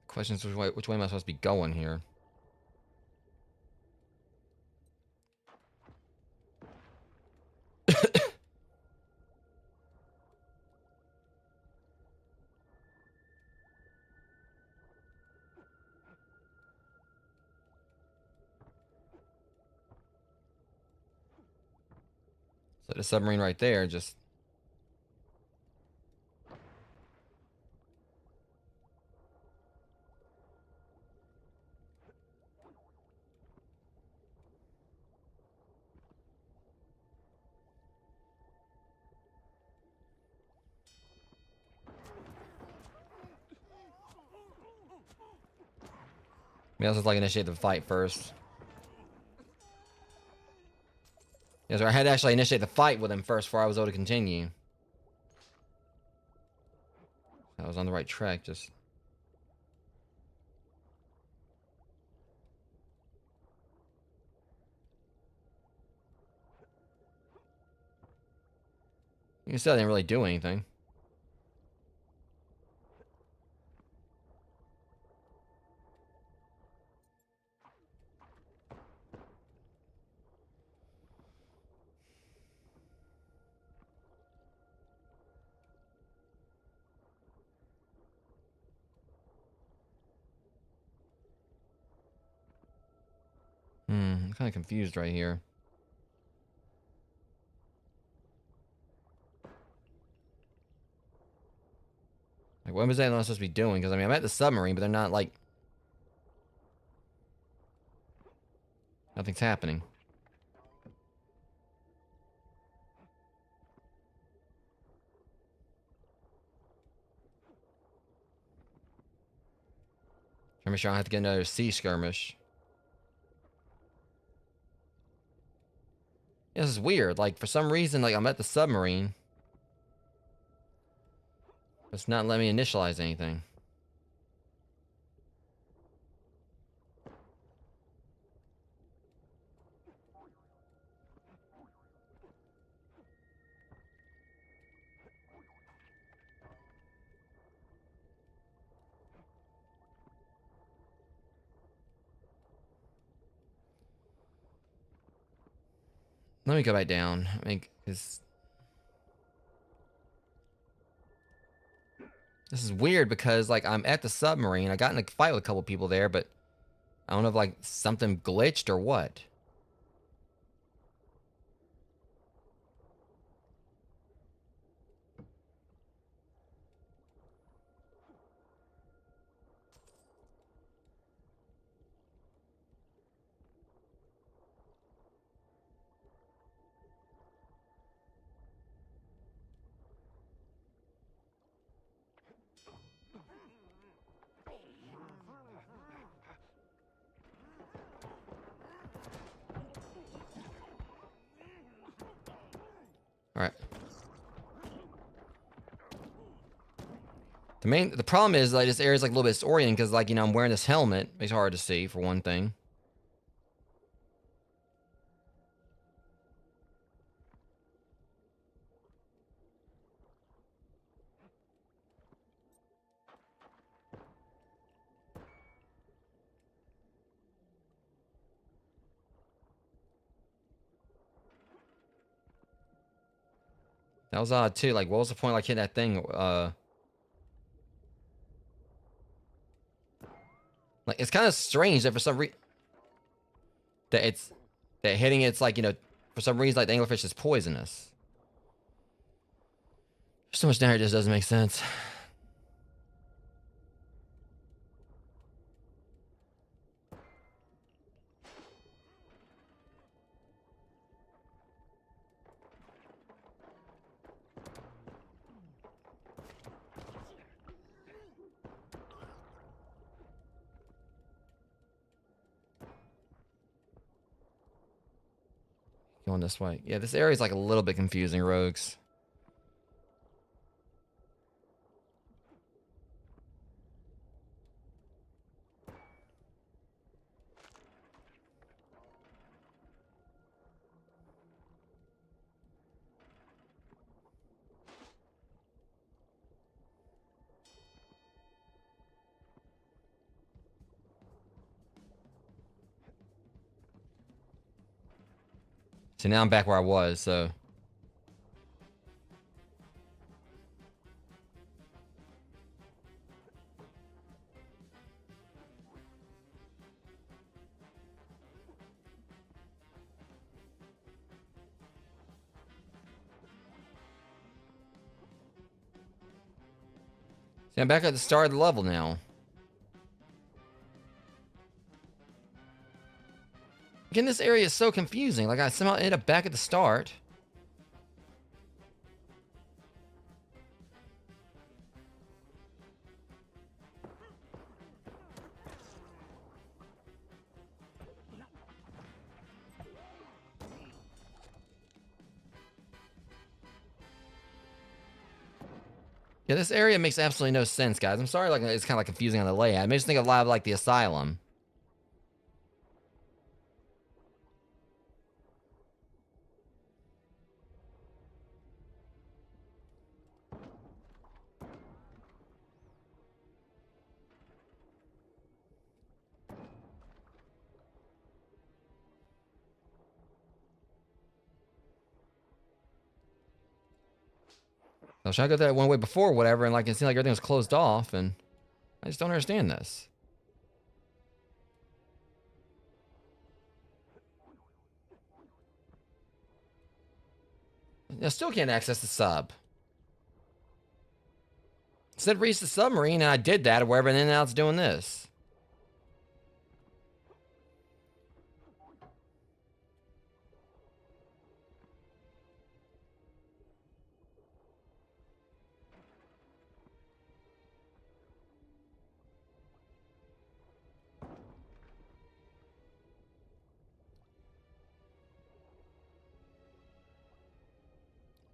Question is, which way am I supposed to be going here? So the submarine right there just... Maybe I'll just like initiate the fight first. Yeah, so I had to actually initiate the fight with him first before I was able to continue. I was on the right track, just... You can still didn't really do anything. I'm kind of confused right here. Like, what was that supposed to be doing? Because, I mean, I'm at the submarine, but they're not, like... Nothing's happening. I'm sure I have to get another sea skirmish. Yeah, this is weird. Like, for some reason, like, I'm at the submarine. It's not letting me initialize anything. Let me go back down. I mean, because this is weird because, like, I'm at the submarine. I got in a fight with a couple people there, but I don't know if, like, something glitched or what. All right. The problem is, like, this area's, like, a little bit disorienting because, like, you know, I'm wearing this helmet. Makes it hard to see, for one thing. That was odd, too. Like, what was the point, like, hitting that thing? Like, it's kind of strange that for some reason... That hitting it's, like, you know, for some reason, like, the anglerfish is poisonous. There's so much down here, it just doesn't make sense. Going this way. Yeah, this area is like a little bit confusing, rogues. So now I'm back where I was, so... See, I'm back at the start of the level now. Again, this area is so confusing. Like, I somehow ended up back at the start. Yeah, this area makes absolutely no sense, guys. I'm sorry, like, it's kind of like confusing on the layout. It makes me think of a lot of, like, the asylum. I was trying to go that one way before, whatever, and like it seemed like everything was closed off, and I just don't understand this. I still can't access the sub. It said reach the submarine, and I did that or wherever, and then now it's doing this.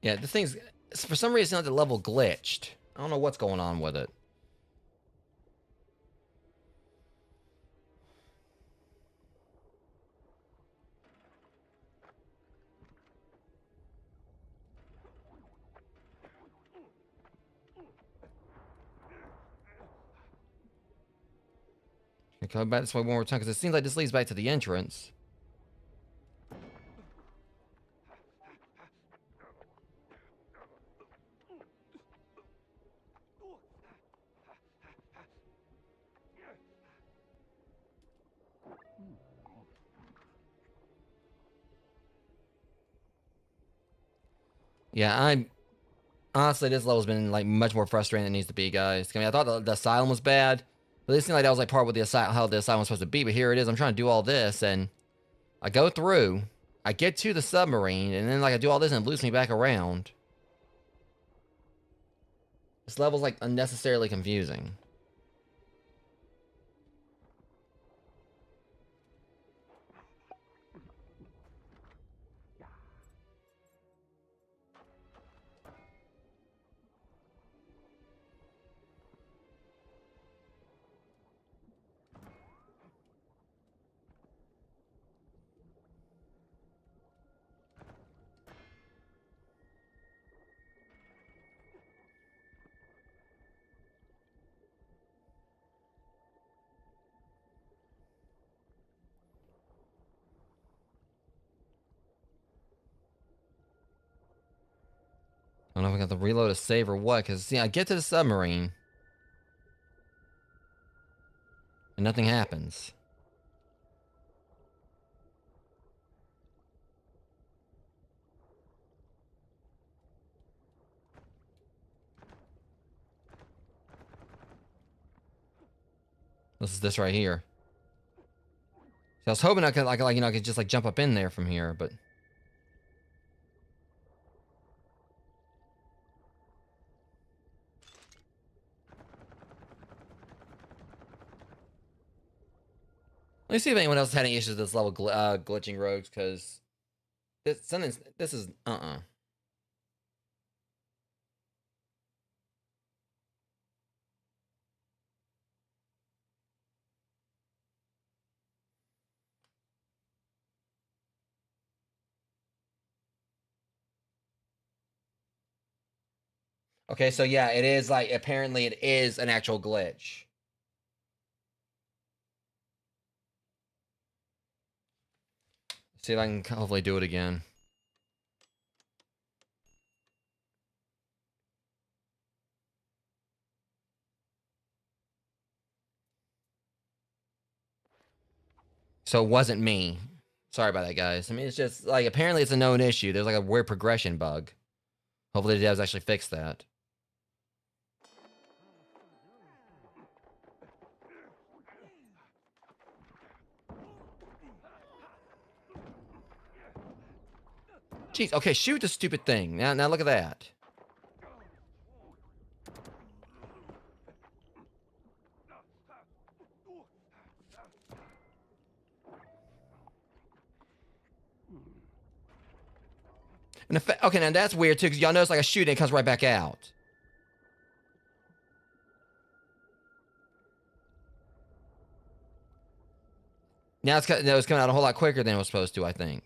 Yeah, the thing's, for some reason, the level glitched. I don't know what's going on with it. Can I come back this way one more time? Because it seems like this leads back to the entrance. Yeah, I'm... Honestly, this level's been, like, much more frustrating than it needs to be, guys. I mean, I thought the asylum was bad. But it seemed like that was, like, part of what the how the asylum was supposed to be. But here it is. I'm trying to do all this, and... I go through. I get to the submarine, and then, like, I do all this, and it loops me back around. This level's, like, unnecessarily confusing. I don't know if I got to reload a save or what, because, see, I get to the submarine. And nothing happens. This is this right here. See, I was hoping I could, like, you know, I could just, like, jump up in there from here, but... Let me see if anyone else had any issues with this level glitching rogues, because... This is... Okay, so yeah, it is, like, apparently it is an actual glitch. See if I can hopefully do it again. So it wasn't me. Sorry about that, guys. I mean, it's just, like, apparently it's a known issue. There's, like, a weird progression bug. Hopefully the devs actually fix that. Jeez, okay, shoot the stupid thing. Now look at that. And okay, now that's weird too, because y'all notice, like, I shoot and it comes right back out. Now it's coming out a whole lot quicker than it was supposed to, I think.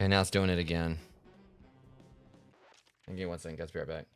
Okay, now it's doing it again. Give me 1 second, guys. Be right back.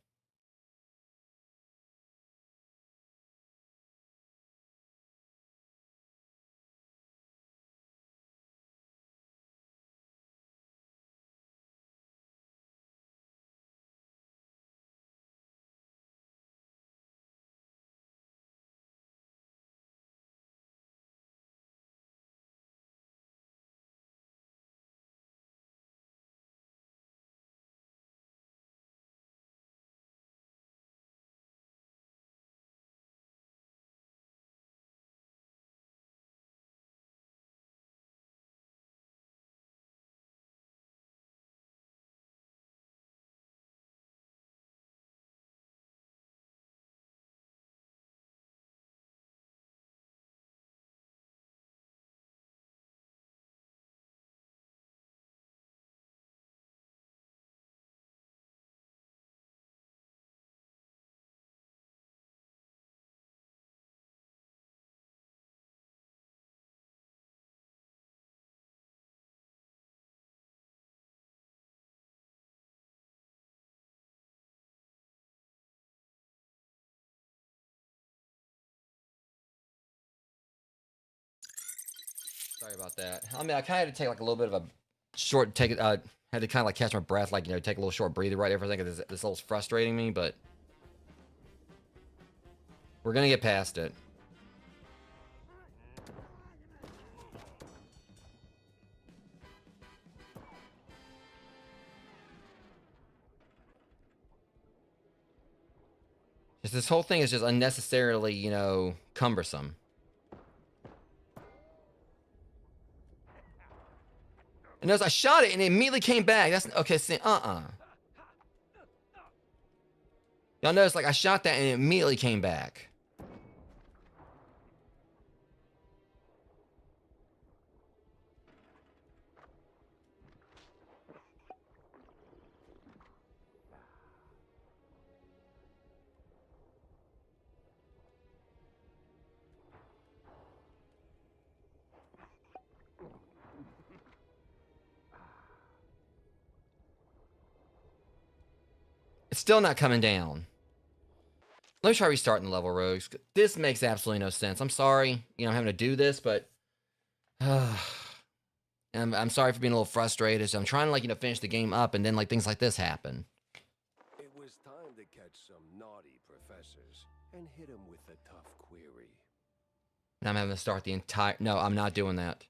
Sorry about that. I mean, I kind of had to take like a little bit of a short take it. Had to kind of like catch my breath, like, you know, take a little short breather right there for a second. This little frustrating me, but we're gonna get past it. Just this whole thing is just unnecessarily, you know, cumbersome. And as I shot it and it immediately came back. That's okay. See, Y'all notice, like, I shot that and it immediately came back. It's still not coming down. Let me try restarting the level, Rogues. This makes absolutely no sense. I'm sorry, you know, I'm having to do this, but I'm sorry for being a little frustrated. So I'm trying to, like, you know, finish the game up, and then, like, things like this happen. It was time to catch some naughty professors and hit them with a tough query. And I'm having to start the entire... No, I'm not doing that.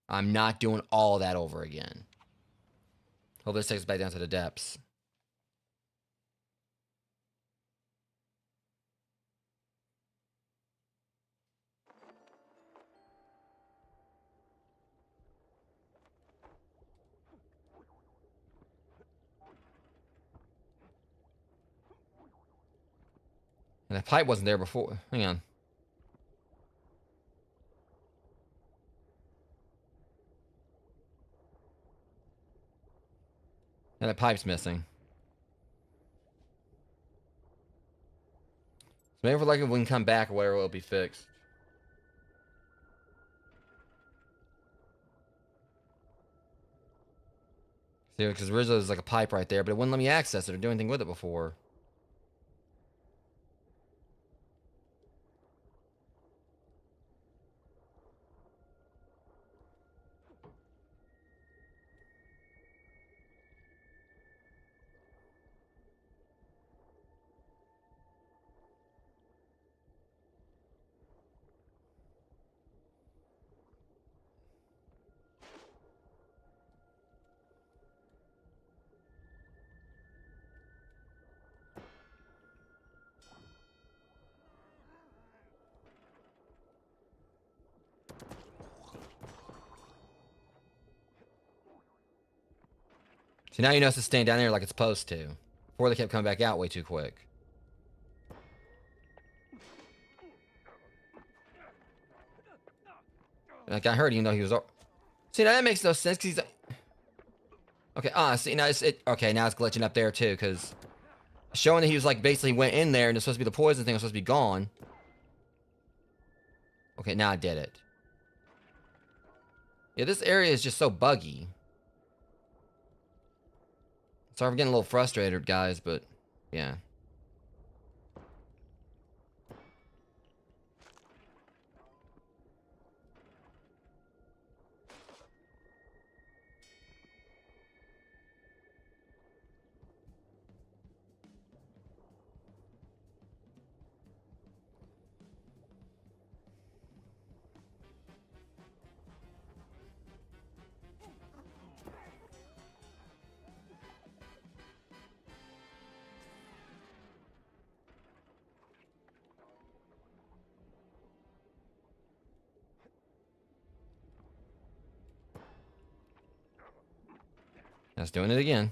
I'm not doing all that over again. Hope this takes us back down to the depths. And the pipe wasn't there before. Hang on. And the pipe's missing. So maybe if we're lucky, we can come back or whatever, it'll be fixed. See, because originally there's like a pipe right there, but it wouldn't let me access it or do anything with it before. See, now you know it's staying down there like it's supposed to. Before they kept coming back out way too quick. Like, I heard, even though he was... See, now that makes no sense, because he's... Okay, see, now it's... Okay, now it's glitching up there, too, because... Showing that he was, like, basically went in there, and it's supposed to be the poison thing was supposed to be gone. Okay, now I did it. Yeah, this area is just so buggy. Sorry for getting a little frustrated, guys, but... Yeah. That's doing it again.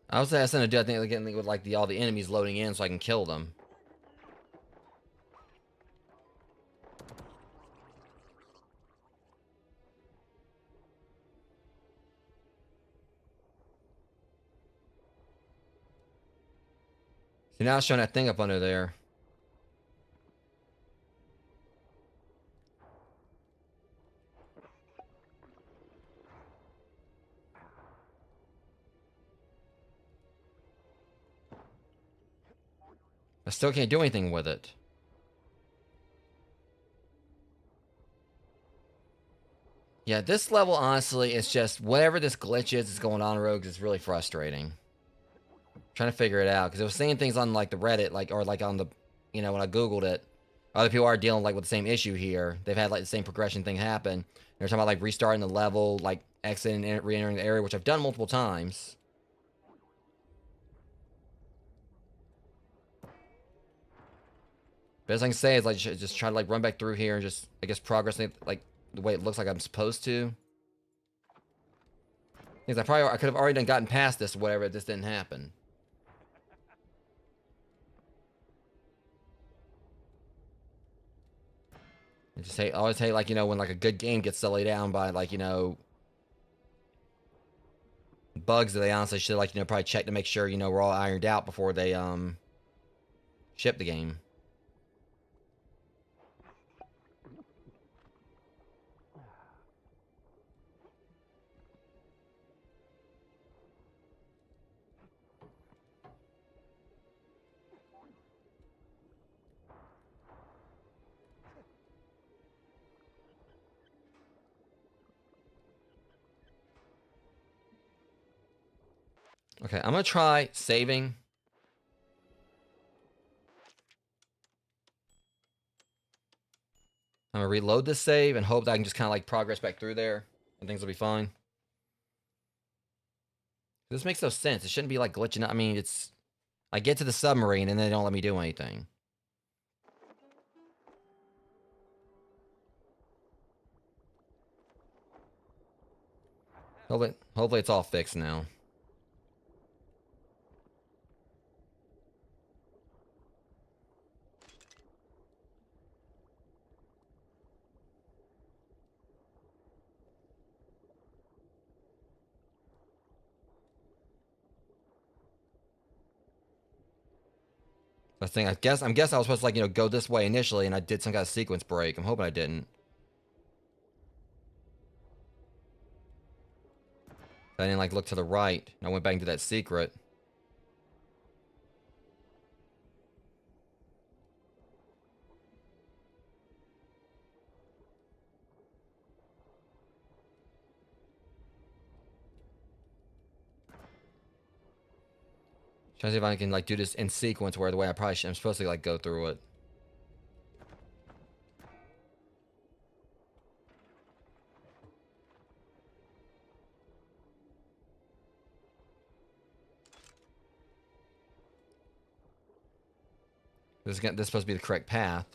I was asking to do, I think, again, with like all the enemies loading in so I can kill them. See, now it's showing that thing up under there. I still can't do anything with it. Yeah, this level, honestly, it's just whatever this glitch is that's going on, Rogues, is really frustrating. Trying to figure it out, because I was seeing things on, like, the Reddit, like, or, like, on the, you know, when I Googled it, other people are dealing, like, with the same issue here. They've had, like, the same progression thing happen. They're talking about, like, restarting the level, like, exiting and re-entering the area, which I've done multiple times. Best I can say is, like, just try to, like, run back through here and just, I guess, progress, like, the way it looks like I'm supposed to. Because I could have already gotten past this or whatever if this didn't happen. I just hate, I always hate, like, you know, when, like, a good game gets laid down by, like, you know, bugs that they honestly should, like, you know, probably check to make sure, you know, we're all ironed out before they, ship the game. Okay, I'm gonna try saving. I'm gonna reload this save and hope that I can just kind of like progress back through there and things will be fine. This makes no sense. It shouldn't be like glitching out. I mean, it's... I get to the submarine and they don't let me do anything. Hopefully it's all fixed now. I guess I was supposed to, like, you know, go this way initially and I did some kind of sequence break. I'm hoping I didn't. I didn't, like, look to the right. And I went back into that secret. Trying to see if I can, like, do this in sequence where the way I'm supposed to, like, go through it. This is supposed to be the correct path.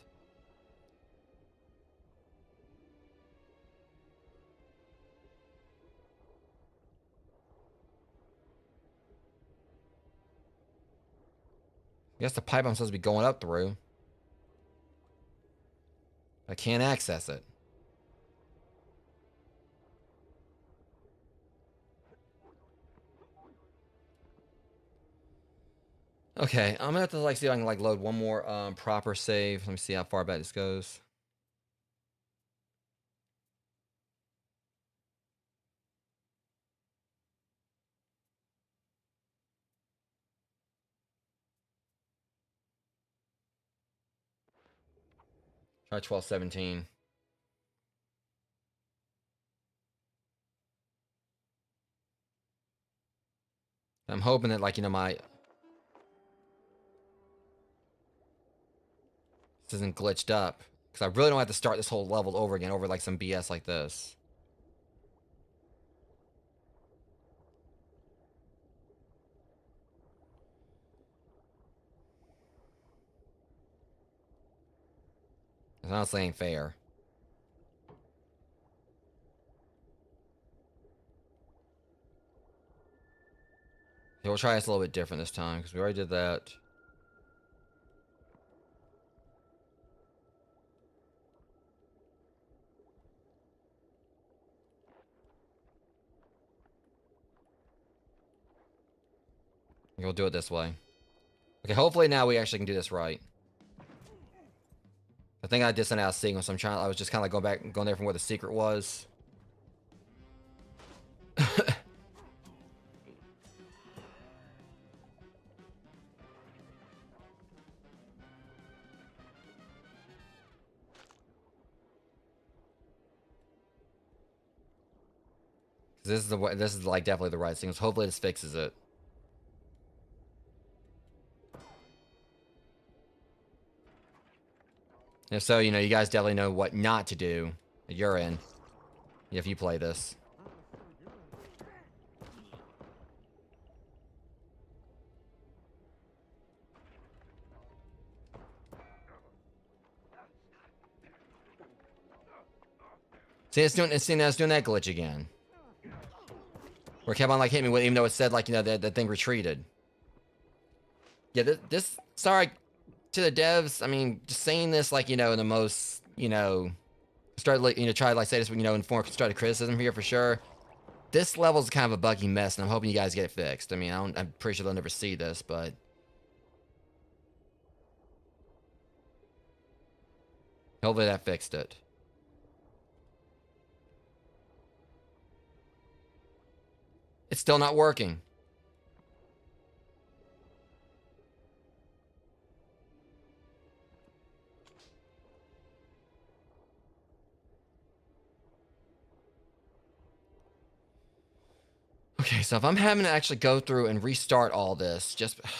I guess the pipe I'm supposed to be going up through. I can't access it. Okay, I'm gonna have to, like, see if I can, like, load one more proper save. Let me see how far back this goes. Try 1217. I'm hoping that, like, you know, this isn't glitched up. Because I really don't have to start this whole level over again over, like, some BS like this. It honestly ain't fair. Okay, we'll try this a little bit different this time, because we already did that. We'll do it this way. Okay, hopefully now we actually can do this right. I think I did something out of sequence, so I was just kind of like going there from where the secret was. This is the way. This is like definitely the right thing. So hopefully this fixes it. If so, you know, you guys definitely know what not to do at your end if you play this. See, it's doing that glitch again. Where it kept on like hitting me with, even though it said like, you know, that thing retreated. Yeah, this sorry to the devs. I mean, just saying this like, you know, in the most, you know, try to like say this, you know, inform constructive criticism here for sure. This level's kind of a buggy mess, and I'm hoping you guys get it fixed. I mean, I'm pretty sure they'll never see this, but hopefully that fixed it. It's still not working. Okay, so if I'm having to actually go through and restart all this, just... I'm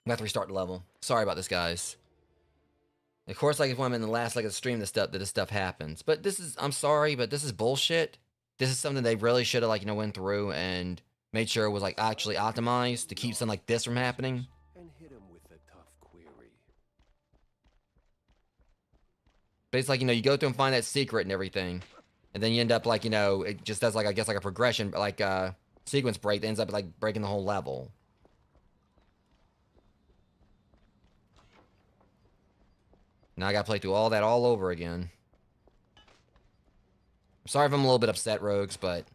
gonna have to restart the level. Sorry about this, guys. Of course, like if I'm in the last leg of the stream, this stuff happens. But this is... I'm sorry, but this is bullshit. This is something they really should have, like, you know, went through and made sure it was, like, actually optimized to keep something like this from happening. And hit him with a tough query. But it's like, you know, you go through and find that secret and everything. And then you end up like, you know, it just does like, I guess like a progression, but like a sequence break that ends up like breaking the whole level. Now I gotta play through all that all over again. I'm sorry if I'm a little bit upset, Rogues, but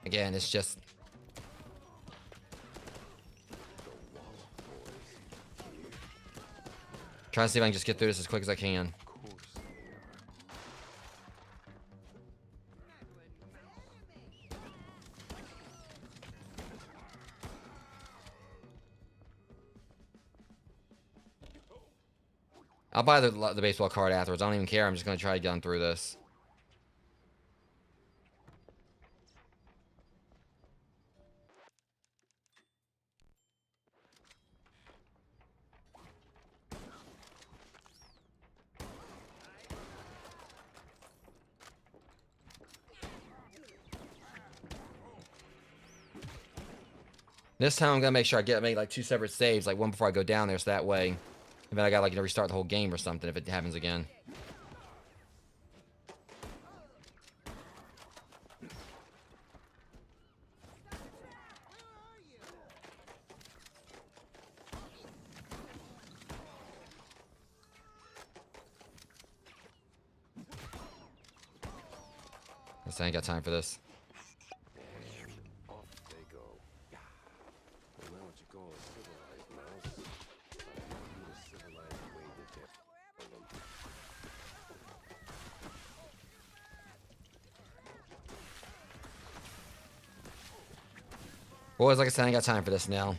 again, it's just... Trying to see if I can just get through this as quick as I can. I'll buy the baseball card afterwards. I don't even care. I'm just going to try to get on through this. This time I'm going to make sure I make like 2 separate saves, like one before I go down there, so that way... And then I gotta like, you know, restart the whole game or something if it happens again. I ain't got time for this. Off they go. Well, now what you call a civilized mouse. The civilized way to get them. Boys, like I said, I ain't got time for this now.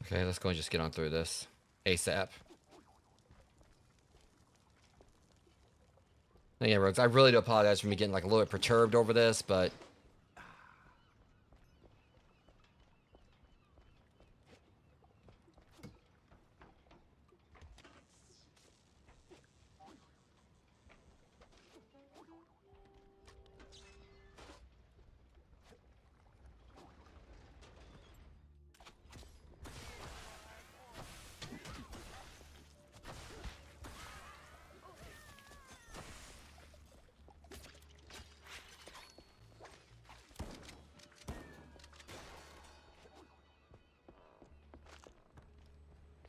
Okay, let's go and just get on through this ASAP. Now, yeah, Rogues, I really do apologize for me getting like a little bit perturbed over this, but...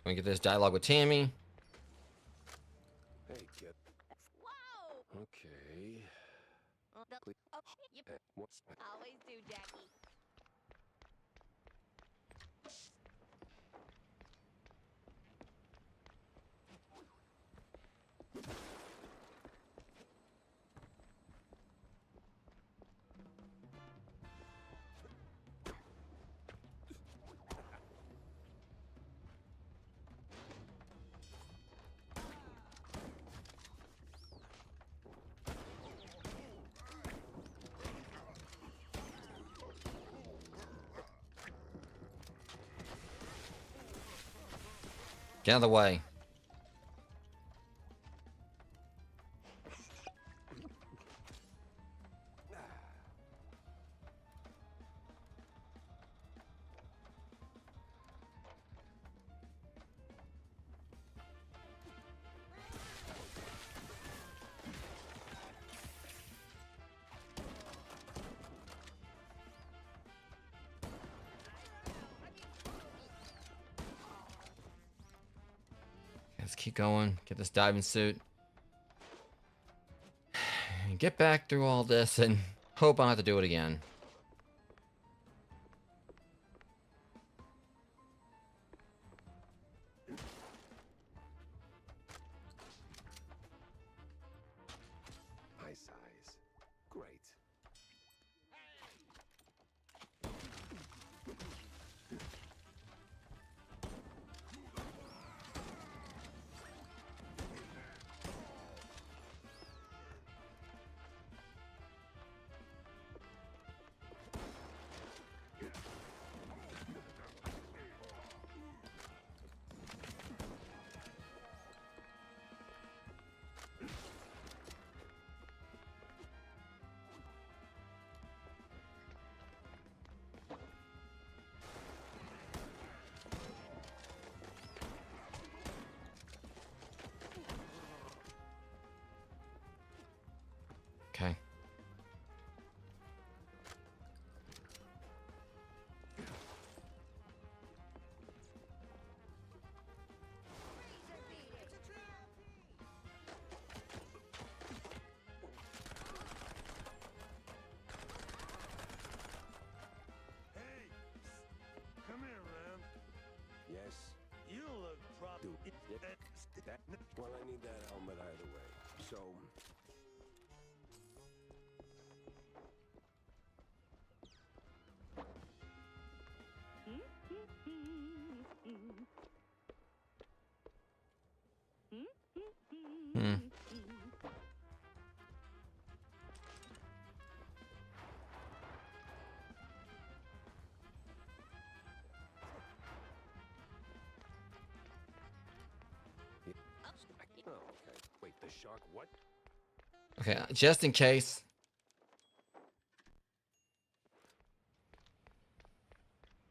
We get this dialogue with Tammy. Hey, kid. Whoa! Okay. Please. You What's always do, Jackie. Get out of the way. Let's keep going. Get this diving suit. Get back through all this and hope I don't have to do it again. my size? Great. Okay. Hey, come here, man. Yes. You look Do that. Well, I need that helmet either way. So. Hmm. Oh, okay. Wait, the shark? What? Okay, just in case.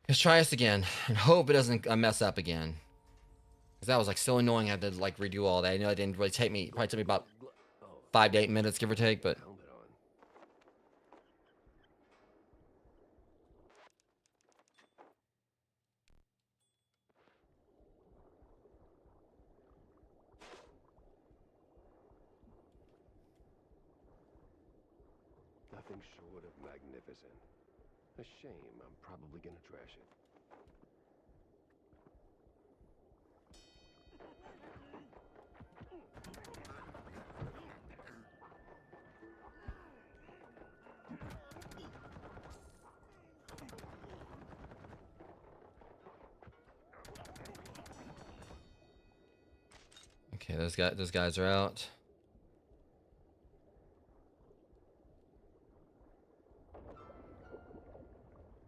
Let's try this again and hope it doesn't mess up again. Cause that was like so annoying. I had to like redo all that. I know it didn't really take me. Probably took me about Oh, 5 to 8 minutes, give or take. But helmet on. Nothing short of magnificent. A shame. I'm probably gonna trash it. okay, those guys are out.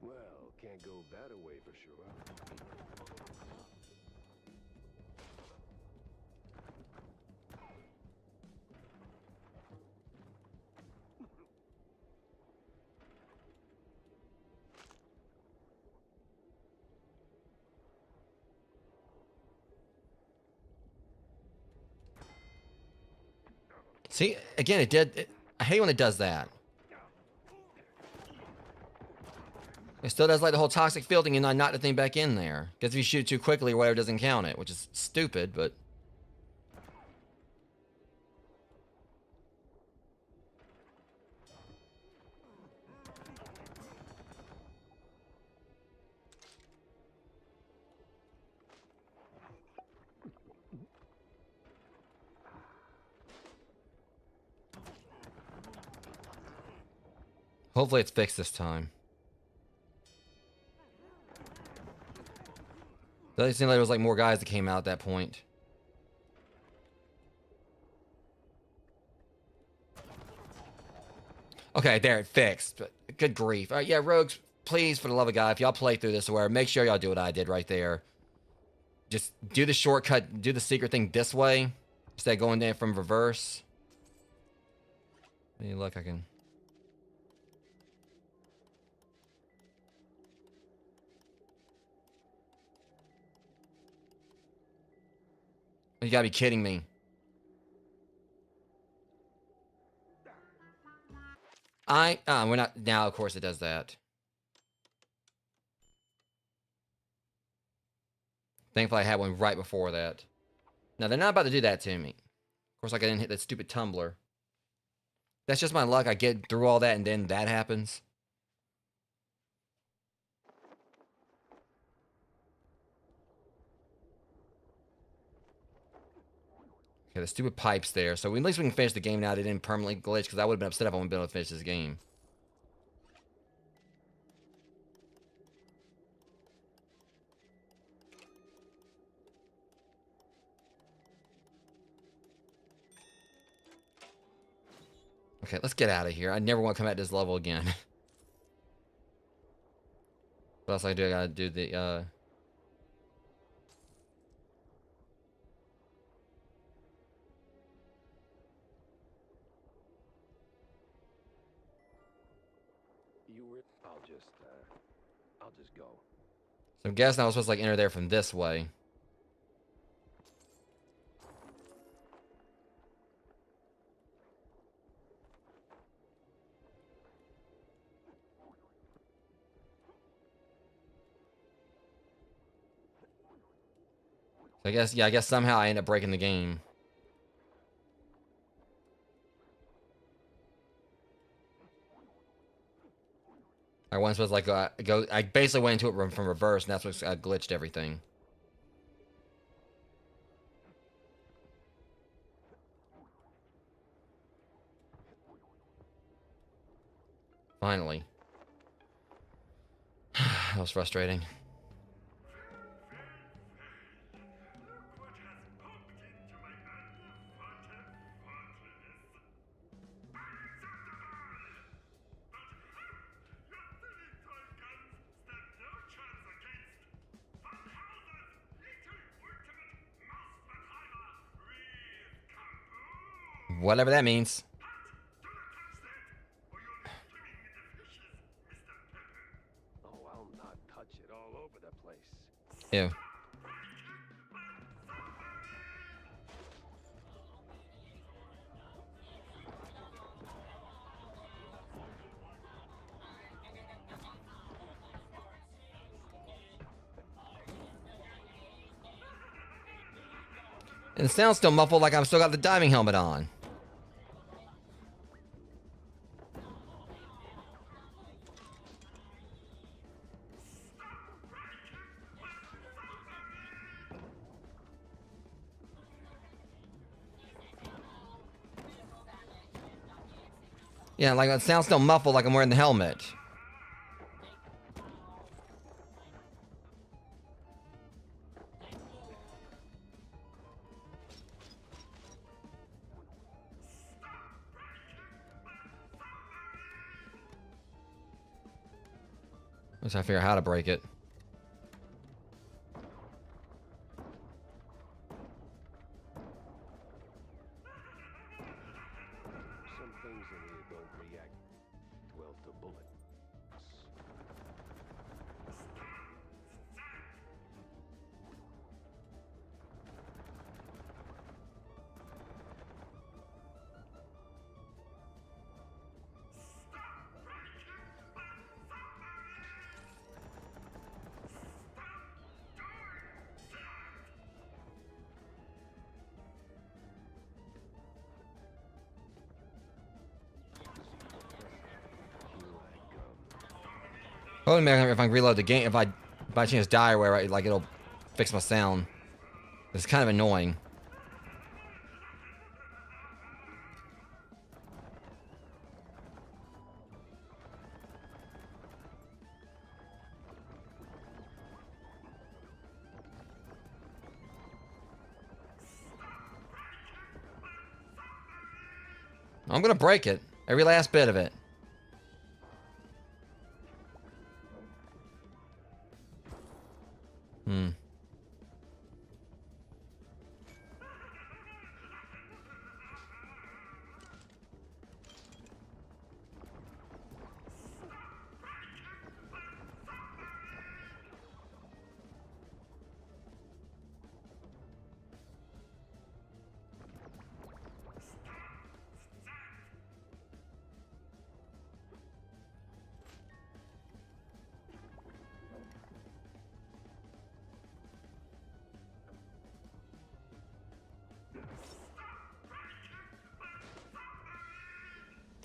Well, can't go that away for sure. See, again, it did. I hate when it does that. It still does like the whole toxic field thing and not knock the thing back in there. Because if you shoot too quickly or whatever, it doesn't count it, which is stupid, but... Hopefully it's fixed this time. It seemed like there was like more guys that came out at that point. Okay, there, it fixed. But good grief. All right, yeah, rogues, please, for the love of God, if y'all play through this or whatever, make sure y'all do what I did right there. Just do the shortcut, do the secret thing this way, instead of going there from reverse. Hey, look, I can... You gotta be kidding me. We're not, now of course it does that. Thankfully I had one right before that. Now they're not about to do that to me. Of course, like I didn't hit that stupid tumbler. That's just my luck. I get through all that and then that happens. Okay, the stupid pipes there. So at least we can finish the game now. They didn't permanently glitch because I would have been upset if I wouldn't been able to finish this game. Okay, let's get out of here. I never want to come at this level again. What else I do? I gotta do the, I'll just go. So I'm guessing I was supposed to like enter there from this way. So I guess, yeah, I guess somehow I end up breaking the game. I once was like, I basically went into it from reverse, and that's what glitched everything. Finally. That was frustrating. Whatever that means. Oh, I'll not touch it all over the place. Ew. And it sounds still muffled like I've still got the diving helmet on. Yeah, like it sounds still muffled like I'm wearing the helmet. I'm trying to figure out how to break it. Some things in here don't react well to bullets. Only matter if I can reload the game. If I by chance die or whatever, like it'll fix my sound. It's kind of annoying. I'm gonna break it. Every last bit of it. Hmm.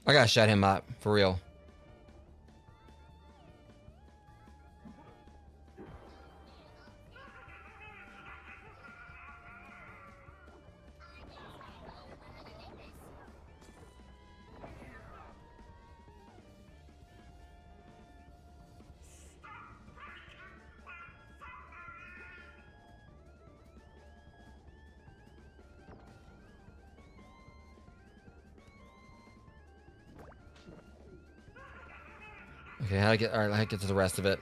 I gotta shut him up, for real. Okay, how to get? All right, how to get to the rest of it?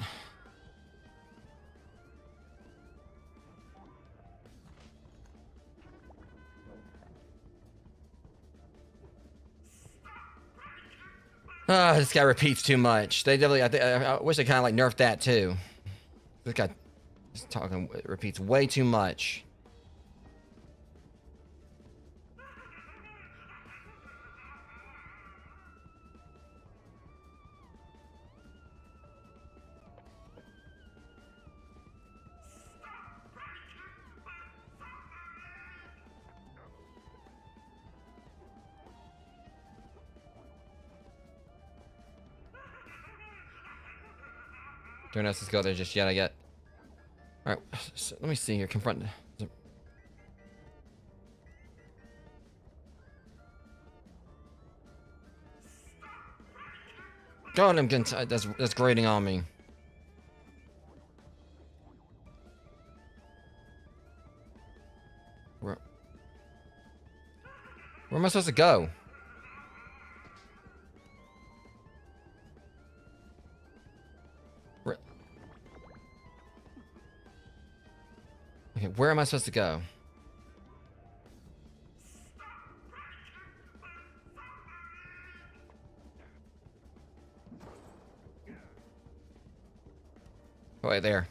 Ah, this guy repeats too much. They definitely. I wish they kind of like nerfed that too. This guy is talking. Repeats way too much. Don't have to go there just yet. I get. All right, so let me see here. Confront. God, I'm getting. That's grating on me. Where am I supposed to go? Okay, where am I supposed to go? Oh, wait, there.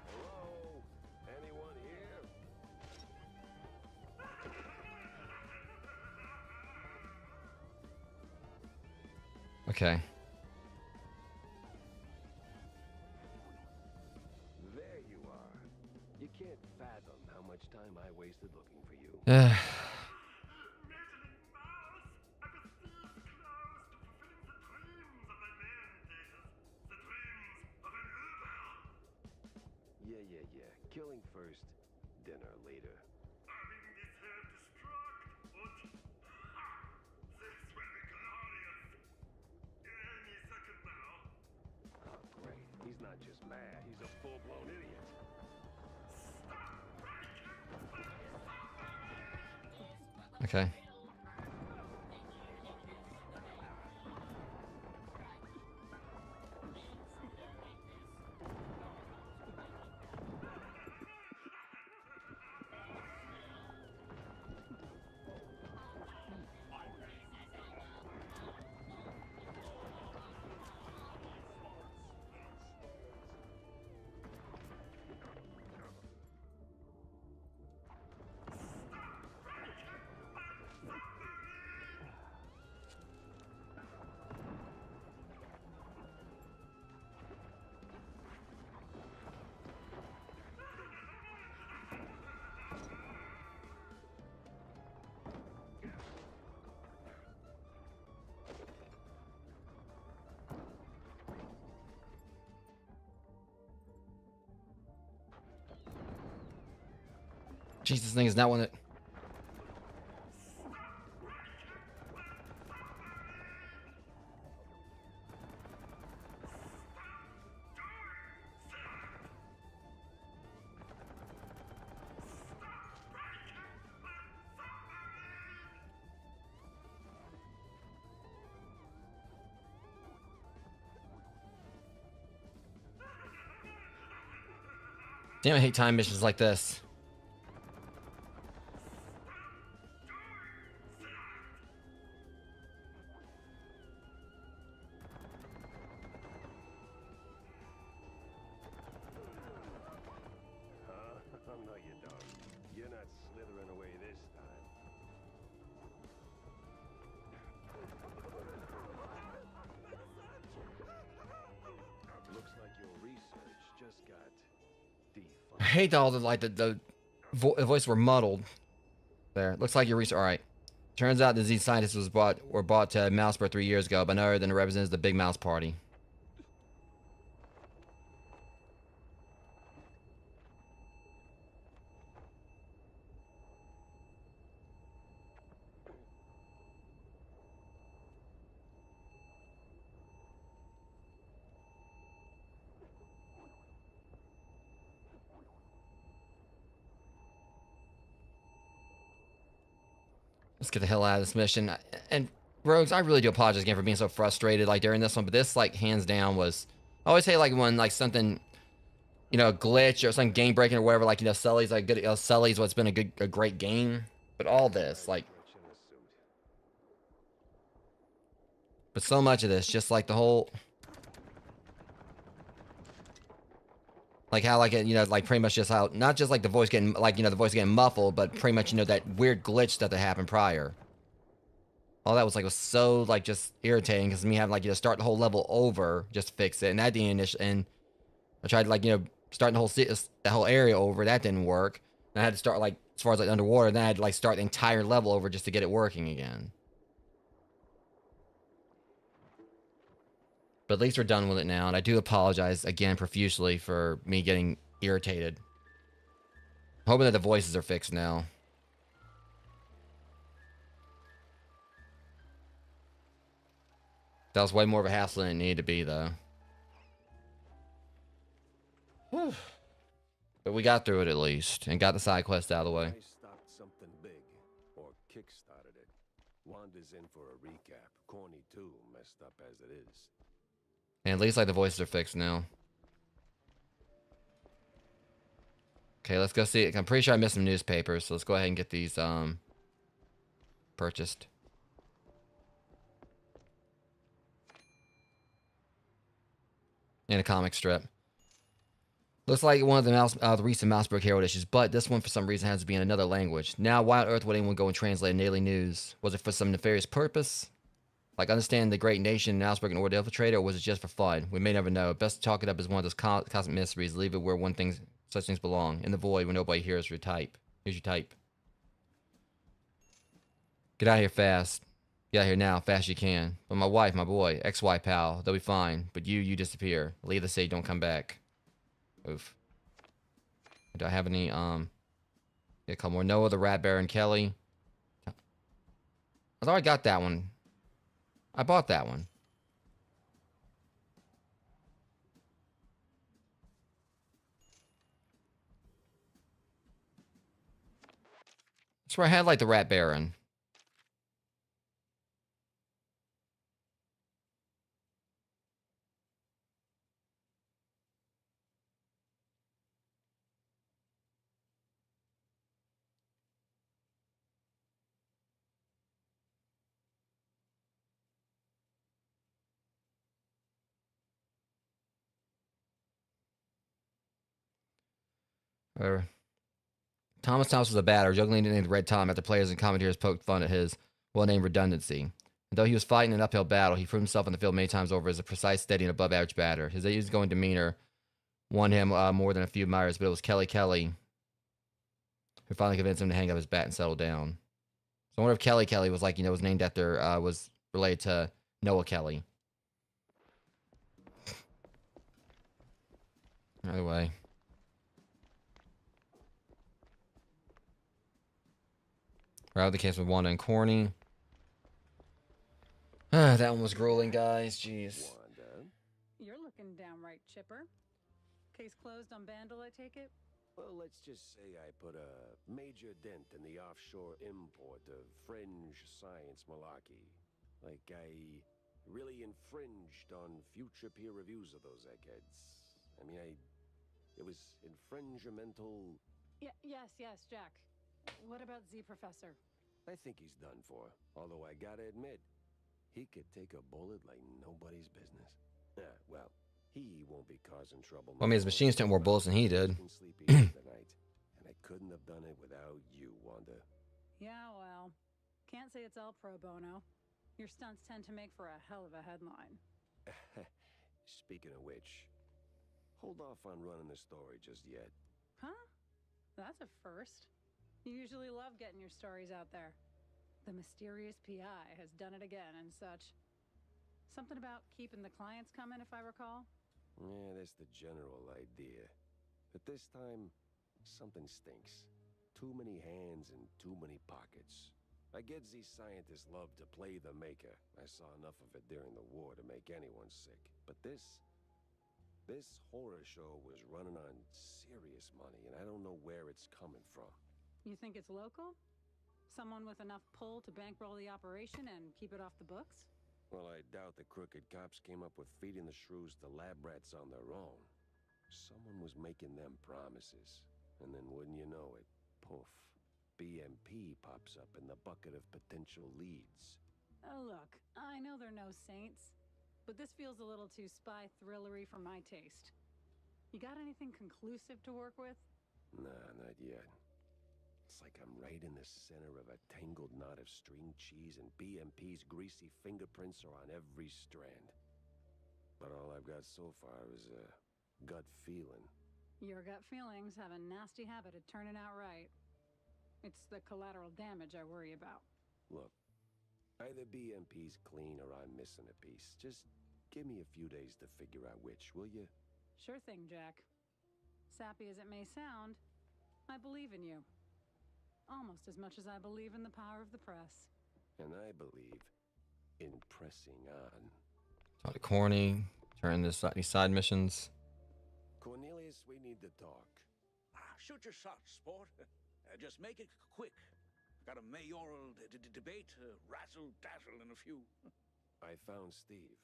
Hello? Anyone here? Okay. There you are. You can't fathom how much time I wasted looking for you. Yeah. Killing first, dinner later. Oh, great. He's not just mad, he's a full-blown idiot. Okay. Jeez, this thing is not one that. Damn, I hate time missions like this. Oh, no, you don't. You're not slithering away this time. Looks like your research just got I defunct. hate all the like the voices were muddled. There, looks like your research. All right. Turns out the Z scientists were bought to Mousebird 3 years ago, but none other than it represents the Big Mouse Party. Let's get the hell out of this mission. And Rogues, I really do apologize again for being so frustrated like during this one, but this like hands down was. I always say like when like something, you know, glitch or something game breaking or whatever, like, you know, Sully's like good. Sully's what's been a great game, but all this like, Glitch in the suit. but so much of this, just like the whole. Like how, like, you know, like pretty much just how, not just like the voice getting, like, you know, the voice getting muffled, but pretty much, you know, that weird glitch that happened prior. All that was like, was so like just irritating because me having like, you know, start the whole level over just to fix it. And that didn't, and I tried like, you know, starting the whole area over. That didn't work. And I had to start like, as far as like underwater, then I had to like start the entire level over just to get it working again. But at least we're done with it now, and I do apologize again profusely for me getting irritated. Hoping that the voices are fixed now. That was way more of a hassle than it needed to be, though. Whew. But we got through it at least, and got the side quest out of the way. I stopped something big, or kick-started it. Wanda's in for a recap. Corny too, messed up as it is. And at least like the voices are fixed now. Okay, let's go see it. I'm pretty sure I missed some newspapers, so let's go ahead and get these purchased. And a comic strip. Looks like one of the recent Mousebrook Herald issues, but this one for some reason has to be in another language. Now, why on earth would anyone go and translate daily news? Was it for some nefarious purpose? Like understand the great nation, Mousebrook, and order infiltrator, or was it just for fun? We may never know. Best to chalk it up as one of those cosmic mysteries. Leave it where such things belong. In the void where nobody hears your type. Here's your type. Get out of here fast. Get out of here now, fast as you can. But my wife, my boy, ex-wife pal, they'll be fine. But you disappear. Leave the city, don't come back. Oof. Do I have any, yeah, a couple more. Noah, the Rat Baron, Kelly. I thought I got that one. I bought that one. That's where I had, like, the Rat Baron. Whatever. Thomas Thompson was a batter, juggling named Red Tom after players and commentators poked fun at his well-named redundancy. And though he was fighting an uphill battle, he proved himself on the field many times over as a precise, steady, and above-average batter. His easygoing demeanor won him more than a few admirers, but it was Kelly who finally convinced him to hang up his bat and settle down. So I wonder if Kelly was like, you know, was named after, was related to Noah Kelly. Either way. Rather the case with Wanda and Corny. That one was grueling, guys. Jeez. Wanda? You're looking downright chipper. Case closed on Bandle, I take it? Well, let's just say I put a major dent in the offshore import of fringe science malarkey. Like, I really infringed on future peer reviews of those eggheads. I mean, it was infringimental. Yes, Jack. What about Z Professor? I think he's done for. Although I gotta admit, he could take a bullet like nobody's business. Well, he won't be causing trouble. Well, I mean, his machine sent more bullets than he did. Can sleep easy tonight, and I couldn't have done it without you, Wanda. Yeah, well, can't say it's all pro bono. Your stunts tend to make for a hell of a headline. Speaking of which, hold off on running the story just yet. Huh? That's a first. You usually love getting your stories out there. The mysterious PI has done it again and such. Something about keeping the clients coming, if I recall? Yeah, that's the general idea. But this time, something stinks. Too many hands and too many pockets. I get these scientists love to play the maker. I saw enough of it during the war to make anyone sick. But this horror show was running on serious money, and I don't know where it's coming from. You think it's local? Someone with enough pull to bankroll the operation and keep it off the books? Well, I doubt the crooked cops came up with feeding the shrews to lab rats on their own. Someone was making them promises. And then wouldn't you know it, poof, BMP pops up in the bucket of potential leads. Oh, look, I know they're no saints, but this feels a little too spy thrillery for my taste. You got anything conclusive to work with? Nah, not yet. It's like I'm right in the center of a tangled knot of string cheese, and BMP's greasy fingerprints are on every strand. But all I've got so far is a gut feeling. Your gut feelings have a nasty habit of turning out right. It's the collateral damage I worry about. Look, either BMP's clean or I'm missing a piece. Just give me a few days to figure out which, will you? Sure thing, Jack. Sappy as it may sound, I believe in you. Almost as much as I believe in the power of the press. And I believe in pressing on. Talk to Corny. Turn these side missions. Cornelius, we need to talk. Shoot your shot, sport. Just make it quick. Got a mayoral debate, razzle-dazzle in a few. I found Steve.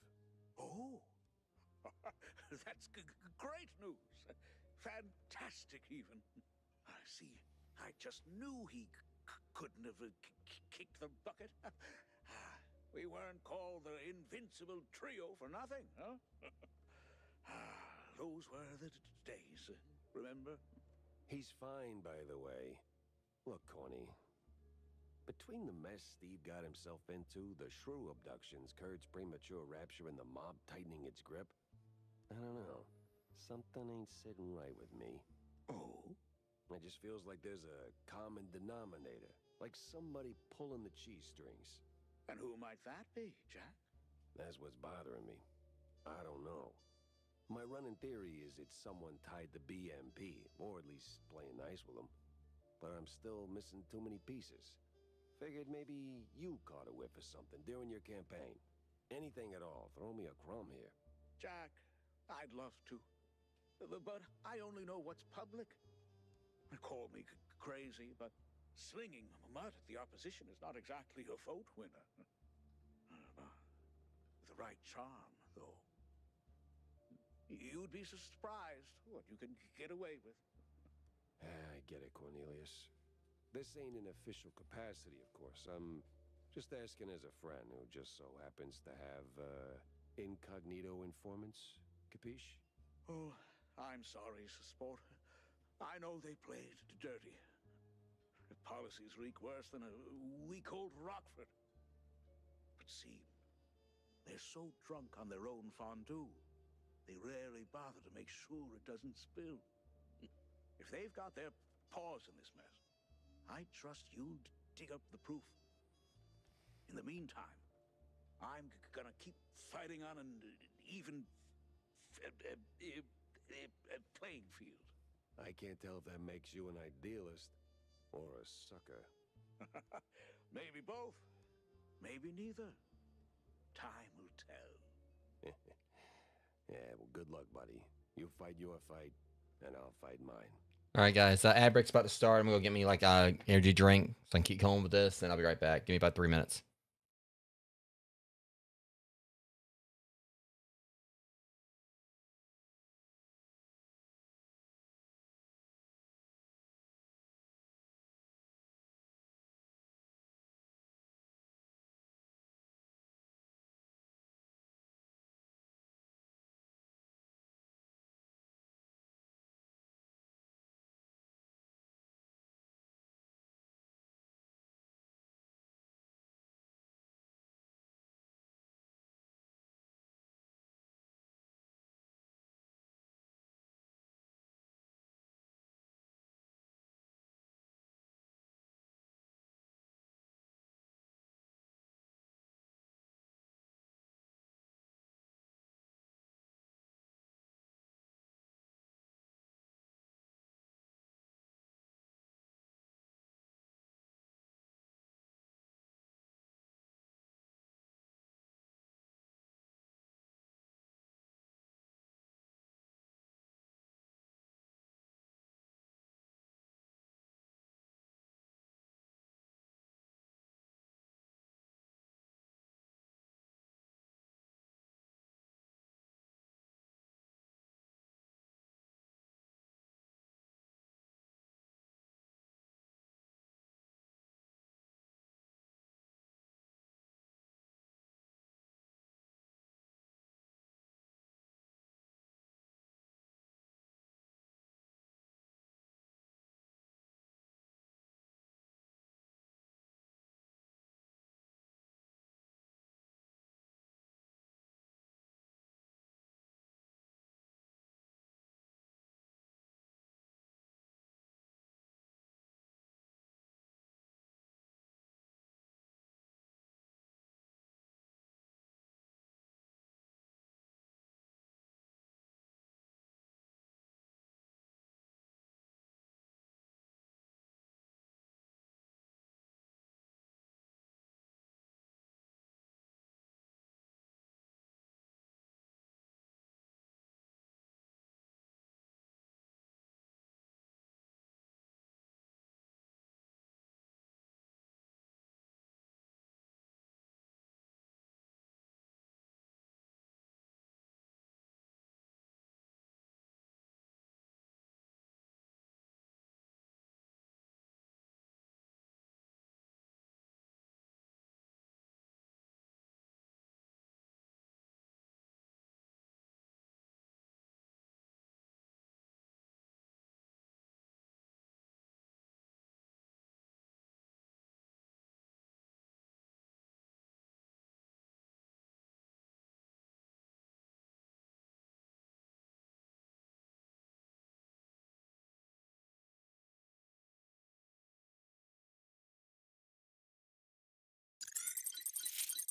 Oh, that's great news. Fantastic, even. I see. I just knew he couldn't have kicked the bucket. We weren't called the Invincible Trio for nothing, huh? Those were the days, remember? He's fine, by the way. Look, Corny. Between the mess Steve got himself into, the shrew abductions, Kurt's premature rapture, and the mob tightening its grip, I don't know. Something ain't sitting right with me. Oh? It just feels like there's a common denominator. Like somebody pulling the cheese strings. And who might that be, Jack? That's what's bothering me. I don't know. My running theory is it's someone tied to BMP, or at least playing nice with them. But I'm still missing too many pieces. Figured maybe you caught a whiff of something during your campaign. Anything at all, throw me a crumb here. Jack, I'd love to. But I only know what's public. Call me crazy, but slinging mud at the opposition is not exactly a vote winner. The right charm, though. You'd be surprised what you can get away with. I get it, Cornelius. This ain't an official capacity, of course. I'm just asking as a friend who just so happens to have, incognito informants. Capiche? Oh, I'm sorry, sport. I know they played dirty. The policies reek worse than a week-old Rockford. But see, they're so drunk on their own fondue, they rarely bother to make sure it doesn't spill. If they've got their paws in this mess, I trust you to dig up the proof. In the meantime, I'm gonna keep fighting on an even playing field. I can't tell if that makes you an idealist or a sucker. Maybe both. Maybe neither. Time will tell. Yeah, well, good luck, buddy. You fight your fight, and I'll fight mine. All right, guys. Ad break's about to start. I'm gonna go get me like a energy drink so I can keep going with this, and I'll be right back. Give me about 3 minutes.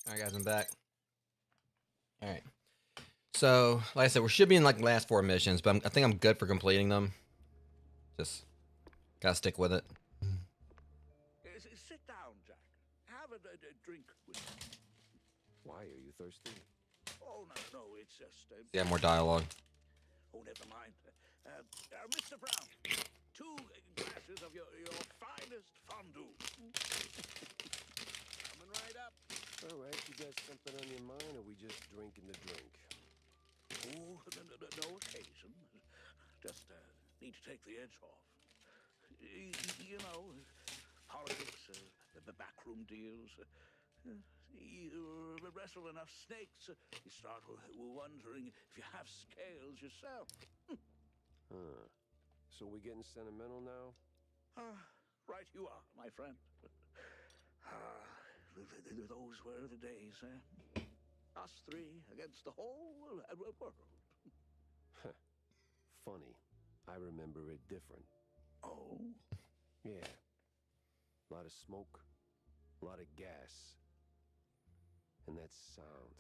All right, guys, I'm back. All right. So, like I said, we should be in like the last 4 missions, but I think I'm good for completing them. Just gotta stick with it. Sit down, Jack. Have a drink with me. Why, are you thirsty? Oh, no, it's just... Yeah, more dialogue. Oh, never mind. Mr. Brown, 2 glasses of your finest fondue. Coming right up. All right, you got something on your mind, or we just drinking the drink? Oh, no occasion. Just need to take the edge off. You know, politics, the backroom deals. You wrestle enough snakes, you start wondering if you have scales yourself. Huh. So we getting sentimental now? Right you are, my friend. Those were the days, eh? Us 3 against the whole world. Funny. I remember it different. Oh? Yeah. A lot of smoke, a lot of gas. And that sound.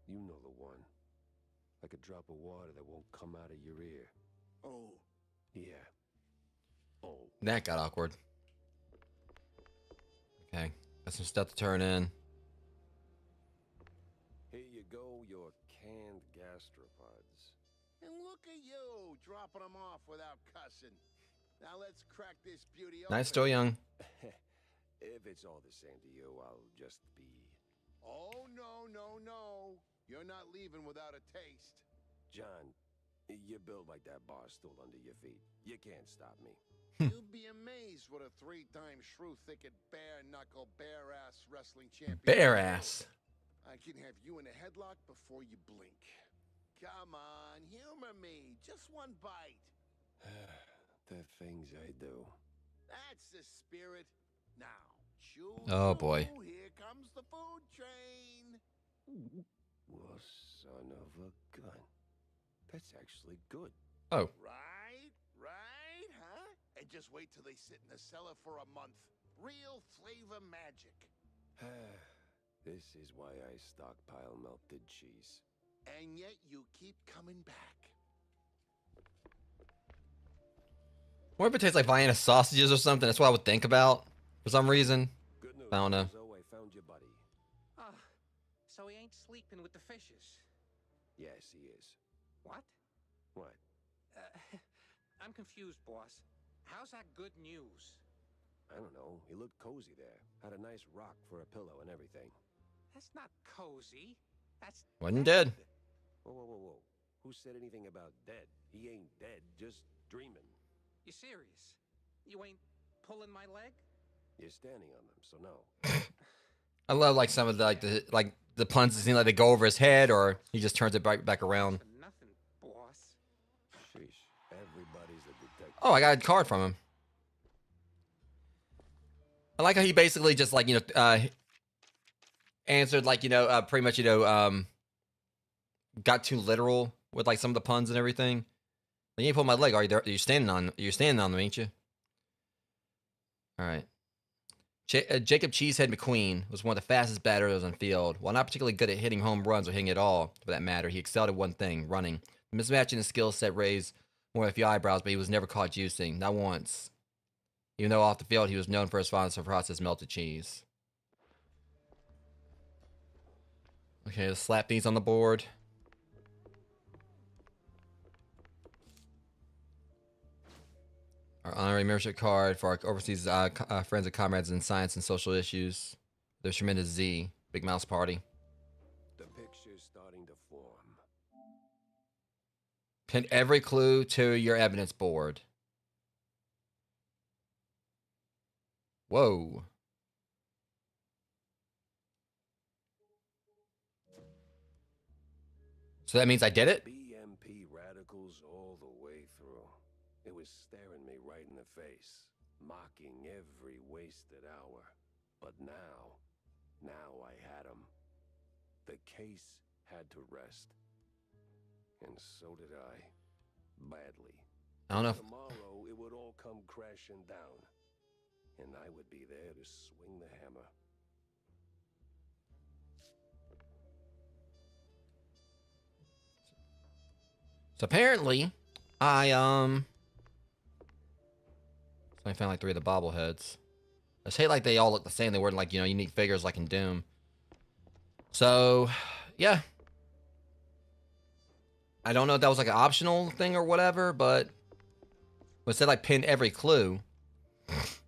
You know the one. Like a drop of water that won't come out of your ear. Oh. Yeah. Oh. That got awkward. Got some stuff to turn in. Here you go, your canned gastropods. And look at you, dropping them off without cussing. Now let's crack this beauty open. Night's still young. If it's all the same to you, I'll just be... Oh, no, no, no. You're not leaving without a taste. John, you're built like that bar stool under your feet. You can't stop me. You'll be amazed what a 3-time shrew-thicket, bare-knuckle, bare-ass wrestling champion... Bare ass. I can have you in a headlock before you blink. Come on, humor me. Just one bite. The things I do. That's the spirit. Now, chew. Oh, boy. Here comes the food train. Well, son of a gun. That's actually good. Oh. Right? Right? Huh? And just wait till they sit in the cellar for a month. Real flavor magic. This is why I stockpile melted cheese. And yet you keep coming back. What if it tastes like Vienna sausages or something? That's what I would think about for some reason. Good news, I don't know. So I found your buddy. Ah, so he ain't sleeping with the fishes. Yes, he is. What? What? I'm confused, boss. How's that good news? I don't know. He looked cozy there. Had a nice rock for a pillow and everything. That's not cozy. That's Wasn't dead. Whoa, whoa, whoa, whoa. Who said anything about dead? He ain't dead, just dreaming. You serious? You ain't pulling my leg? You're standing on them, so no. I love like some of the the puns. It seem like they go over his head, or he just turns it back around. For nothing, boss. Sheesh. Everybody's a detective. Oh, I got a card from him. I like how he basically just like answered like pretty much got too literal with like some of the puns and everything. Like, you ain't pulling my leg, are you? You're standing on them, ain't you? All right. Jacob Cheesehead McQueen was one of the fastest batters on the field. While not particularly good at hitting home runs or hitting at all, for that matter, he excelled at one thing: running. The mismatch in his skill set raised more of a few eyebrows, but he was never caught juicing, not once. Even though off the field, he was known for his fondness for processed melted cheese. Okay, let's slap these on the board. Our honorary membership card for our overseas friends and comrades in science and social issues. There's tremendous Z. Big Mouse Party. The picture's starting to form. Pin every clue to your evidence board. Whoa. So that means I did it? BMP radicals all the way through. It was staring me right in the face, mocking every wasted hour. But now I had him. The case had to rest. And so did I. Badly. I don't know. Tomorrow it would all come crashing down. And I would be there to swing the hammer. So apparently, I found like 3 of the bobbleheads. I just hate like they all look the same. They weren't like, unique figures like in Doom. So, yeah. I don't know if that was like an optional thing or whatever, but it said like pin every clue. After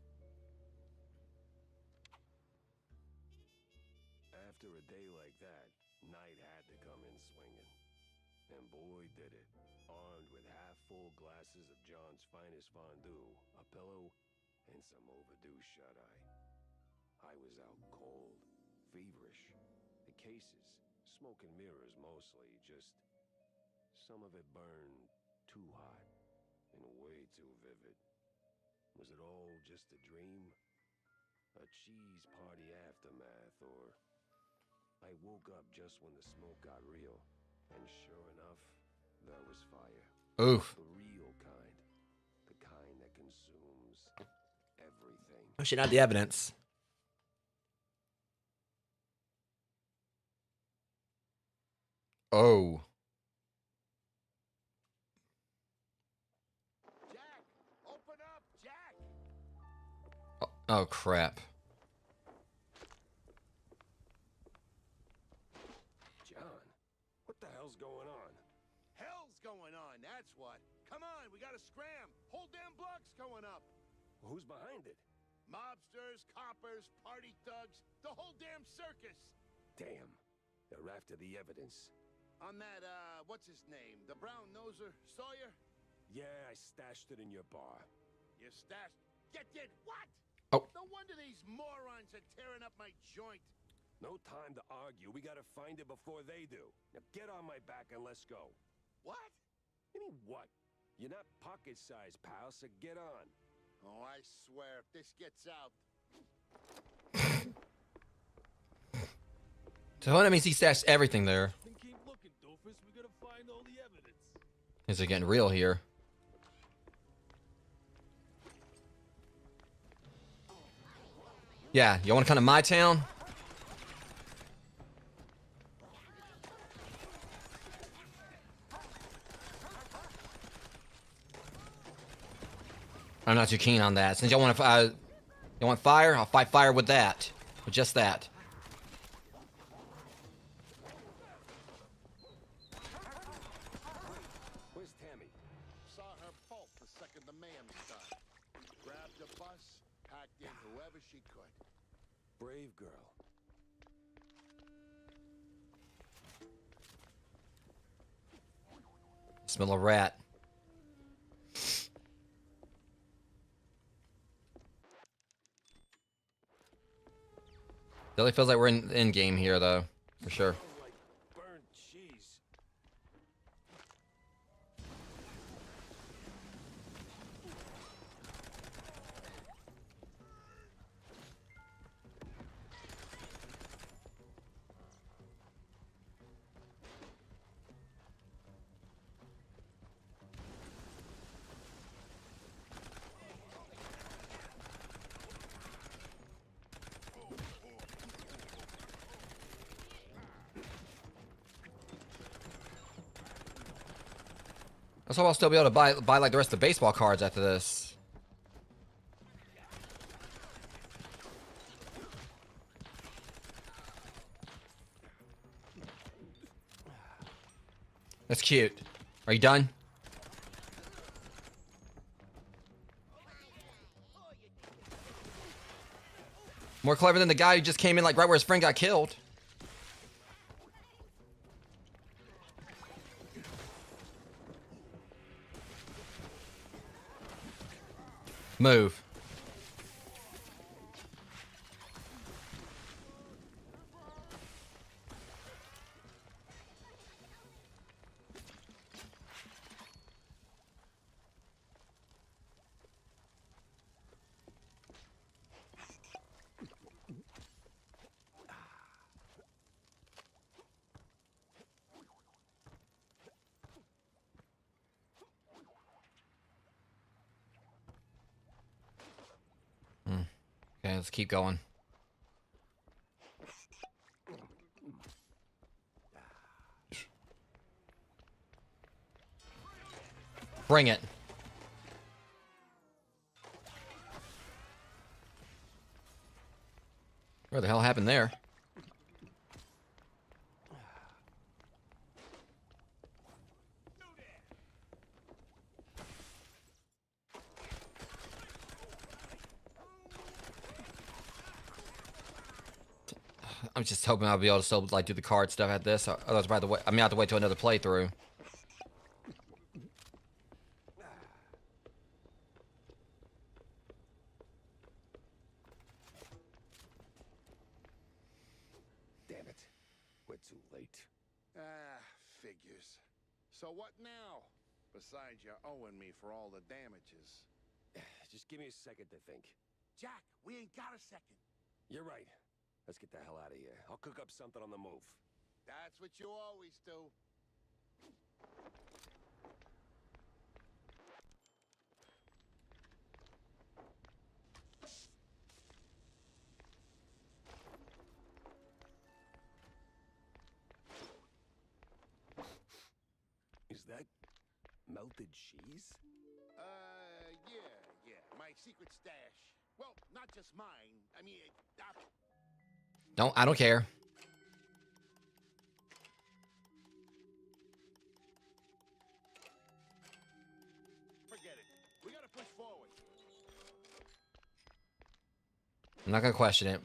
a day like that, night had to come in swinging. And boy did it. Armed with half-full glasses of John's finest fondue, a pillow, and some overdue shut-eye. I was out cold, feverish. The cases, smoke and mirrors mostly, just some of it burned too hot and way too vivid. Was it all just a dream? A cheese party aftermath, or I woke up just when the smoke got real, and sure enough, there was fire. Oof. The real kind. The kind that consumes everything. Oh shit, not the evidence. Oh. Jack! Open up, Jack! Oh crap. hell's going on? Hell's going on, that's what. Come on, we gotta scram. Whole damn block's going up. Who's behind it? Mobsters, coppers, party thugs, the whole damn circus. Damn. They're after the evidence. On that, what's his name? The brown noser, Sawyer? Yeah, I stashed it in your bar. You stashed... Get what? Oh. No wonder these morons are tearing up my joint. No time to argue. We gotta find it before they do. Now get on my back and let's go. What? I mean, what? You're not pocket-sized, pal, so get on. Oh, I swear, if this gets out... So that means he stashed everything there. Keep looking, doofus. We gotta find all the evidence. Things are getting real here. Yeah, you want to come to my town? I'm not too keen on that. Since y'all want to, you want fire? I'll fight fire with that. With just that. Where's Tammy? Saw her bolt the second the mayhem started. Grabbed a bus, packed in whoever she could. Brave girl. Smell a rat. Definitely feels like we're in game here, though, for sure. Smells like burnt cheese. That's why I'll still be able to buy like the rest of the baseball cards after this. That's cute. Are you done? More clever than the guy who just came in like right where his friend got killed. Move. Okay, let's keep going. Bring it. What the hell happened there? I'm just hoping I'll be able to still like do the card stuff at this. Otherwise, by the way, I may have to wait till another playthrough. Damn it. We're too late. Ah, figures. So what now? Besides, you're owing me for all the damages. Just give me a second to think. Jack, we ain't got a second. You're right. Let's get the hell out of here. I'll cook up something on the move. That's what you always do. Is that melted cheese? Yeah. My secret stash. Well, not just mine. I mean, I don't care. I'm not gonna question it.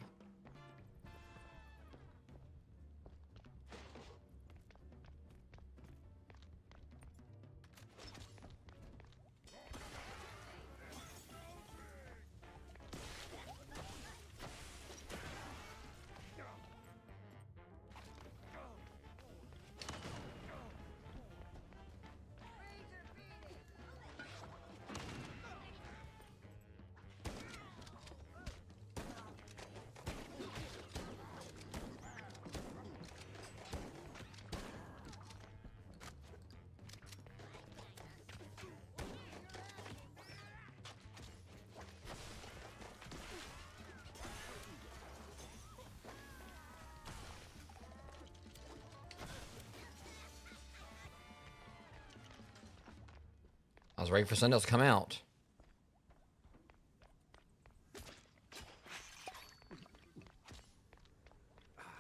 I was ready for something else to come out.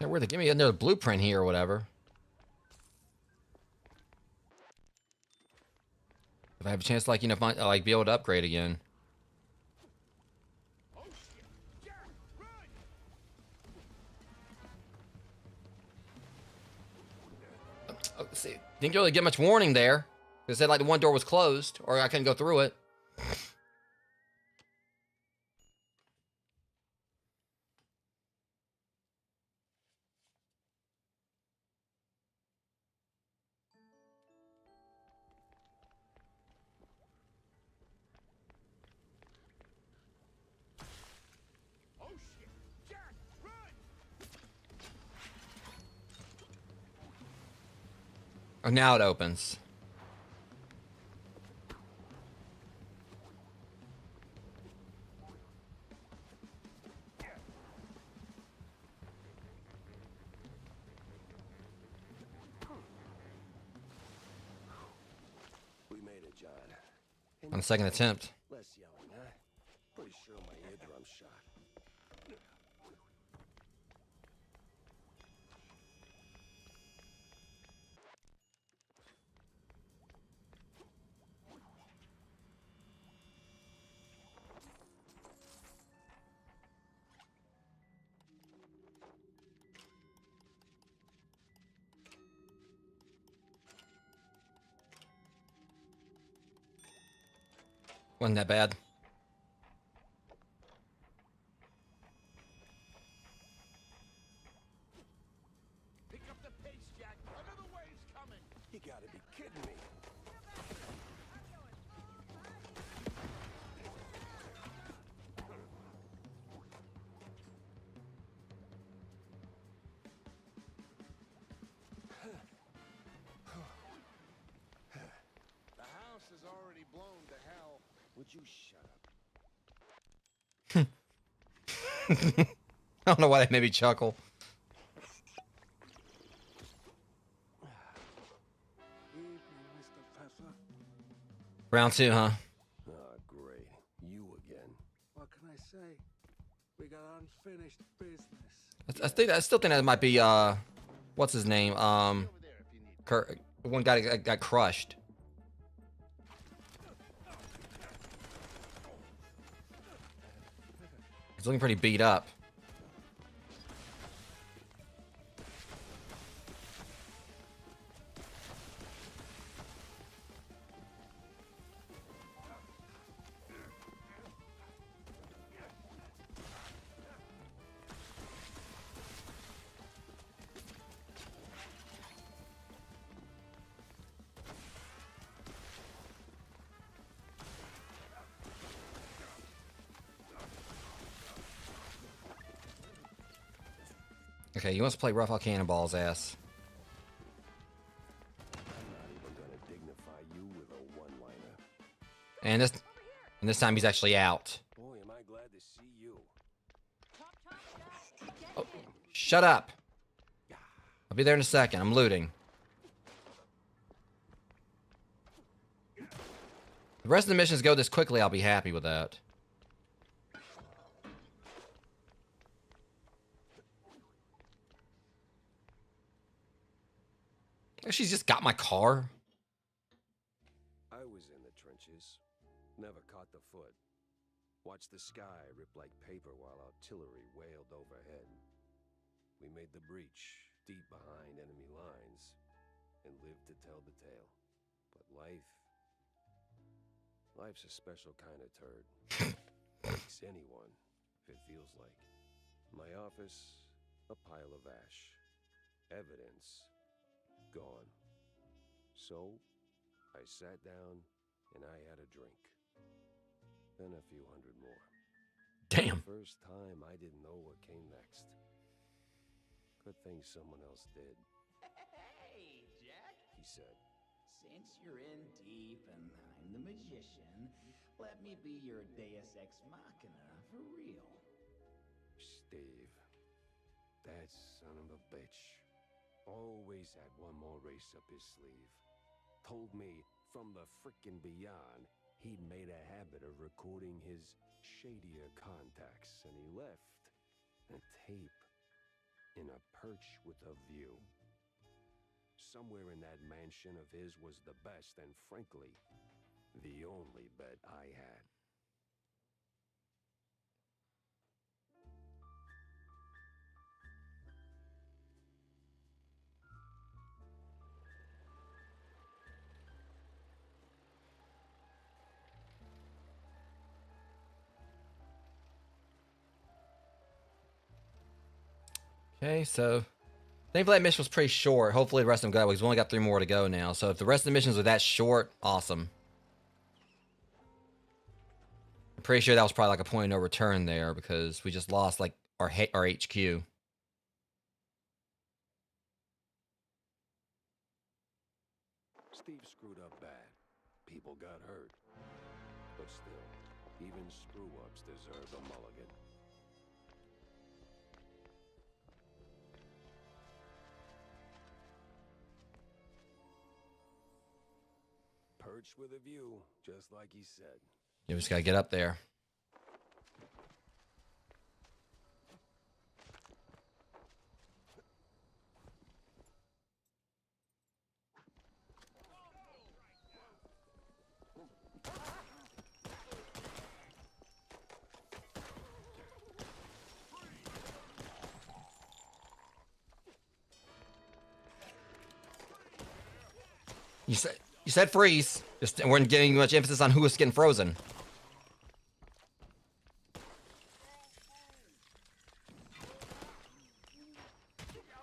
Yeah, where they give me another blueprint here or whatever. If I have a chance, like, you know, find, like, be able to upgrade again. Oh, see, didn't really get much warning there. It said like the one door was closed, or I couldn't go through it. Oh, now it opens. We made it, John. On the second attempt. Less yelling, huh? Pretty sure my eardrum's shot. Wasn't that bad. Pick up the pace, Jack. Another wave's coming. You gotta be kidding me. The house is already blown to hell. Would you shut up? I don't know why that made me chuckle. Evening, Mr. Pfeffer. Round two, huh? Oh, great. You again. What can I say? We got unfinished business. I still think that might be what's his name? Kurt, one guy that got crushed. He's looking pretty beat up. Okay, he wants to play rough out Cannonball's ass. I'm not even gonna dignify you with a one-liner. And this time he's actually out. Boy, am I glad to see you. Oh, shut up. I'll be there in a second. I'm looting. The rest of the missions go this quickly, I'll be happy with that. She's just got my car. I was in the trenches. Never caught the foot. Watched the sky rip like paper while artillery wailed overhead. We made the breach, deep behind enemy lines, and lived to tell the tale. But life's a special kind of turd. Takes anyone, if it feels like. My office, a pile of ash. Evidence, gone. So, I sat down and I had a drink. Then a few hundred more. Damn. First time I didn't know what came next. Good thing someone else did. Hey, Jack. He said. Since you're in deep and I'm the magician, let me be your Deus Ex Machina for real. Steve. That son of a bitch. Always had one more race up his sleeve. Told me from the frickin' beyond he'd made a habit of recording his shadier contacts, and he left a tape in a perch with a view. Somewhere in that mansion of his was the best and, frankly, the only bet I had. Okay, so thankfully that mission was pretty short. Hopefully the rest of them go. We've only got 3 more to go now. So if the rest of the missions are that short, awesome. I'm pretty sure that was probably like a point of no return there because we just lost like our HQ. Steve screwed up bad. People got hurt. But still, even screw-ups deserve a mulligan. Perch with a view, just like he said. You just gotta get up there. You said freeze. Just weren't getting much emphasis on who was getting frozen.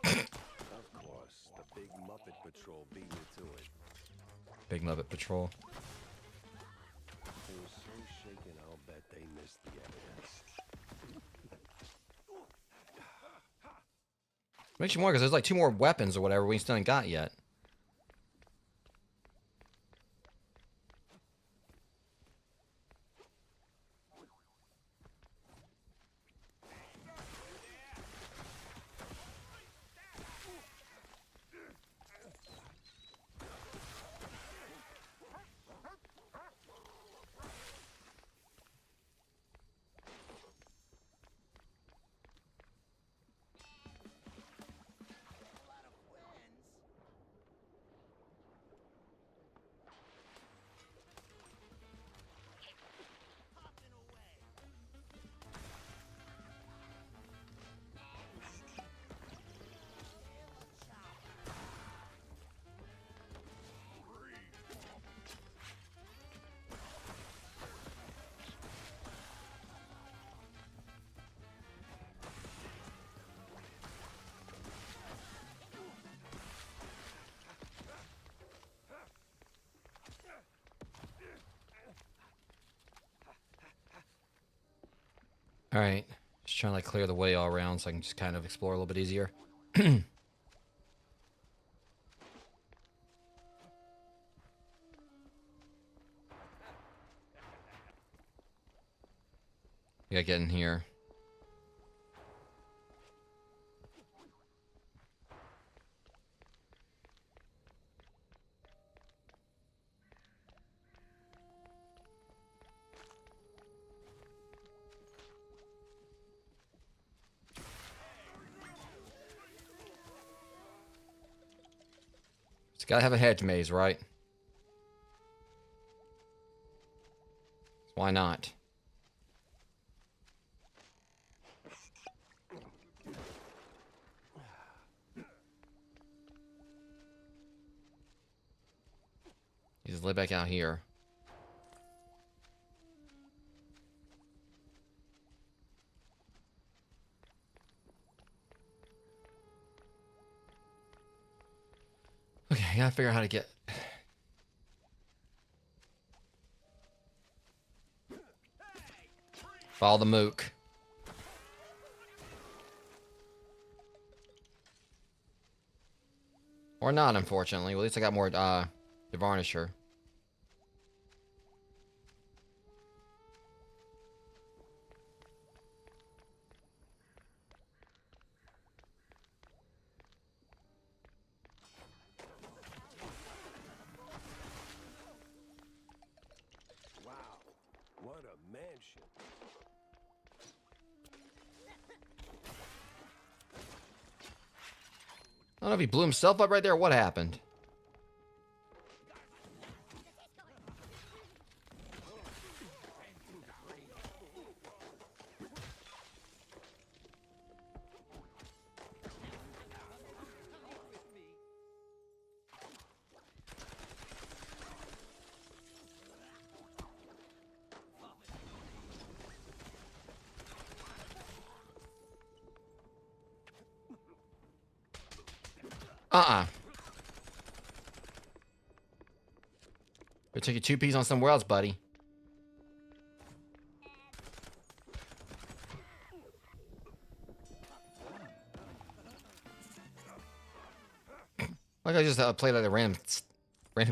Of course, the Big Muppet Patrol beat me to it. Big Muppet Patrol. They were so shaken, I'll bet they missed the evidence. Makes you wonder because there's like 2 more weapons or whatever we still ain't got yet. All right, just trying to like clear the way all around so I can just kind of explore a little bit easier. We gotta get in here. It's gotta have a hedge maze, right? Why not? He's laid back out here. Okay, I gotta figure out how to get. Follow the mook. Or not, unfortunately. Well, at least I got more the varnisher. Wow, what a mansion. I don't know if he blew himself up right there or what happened. We'll take you 2 Ps on somewhere else, buddy. Like I just played like a random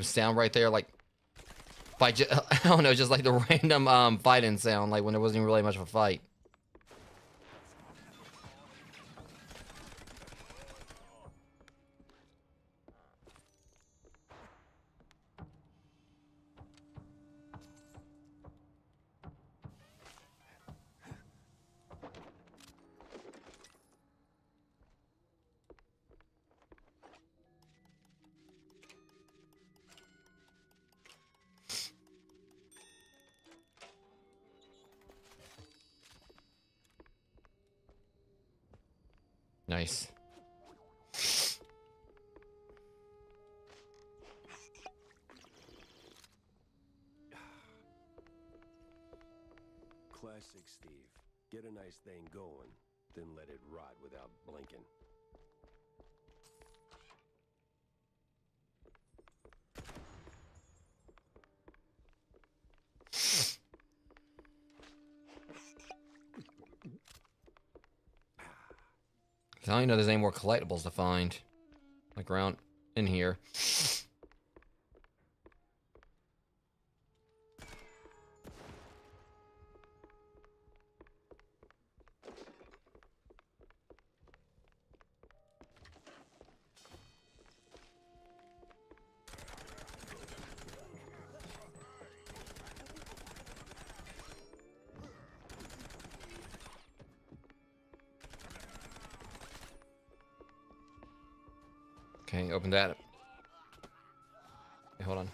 sound right there, like I don't know, just like the random fighting sound, like when there wasn't even really much of a fight. Nice. Classic Steve. Get a nice thing going, then let it rot without blinking. I don't even know there's any more collectibles to find. Like around in here. Okay, open that. Okay, hold on.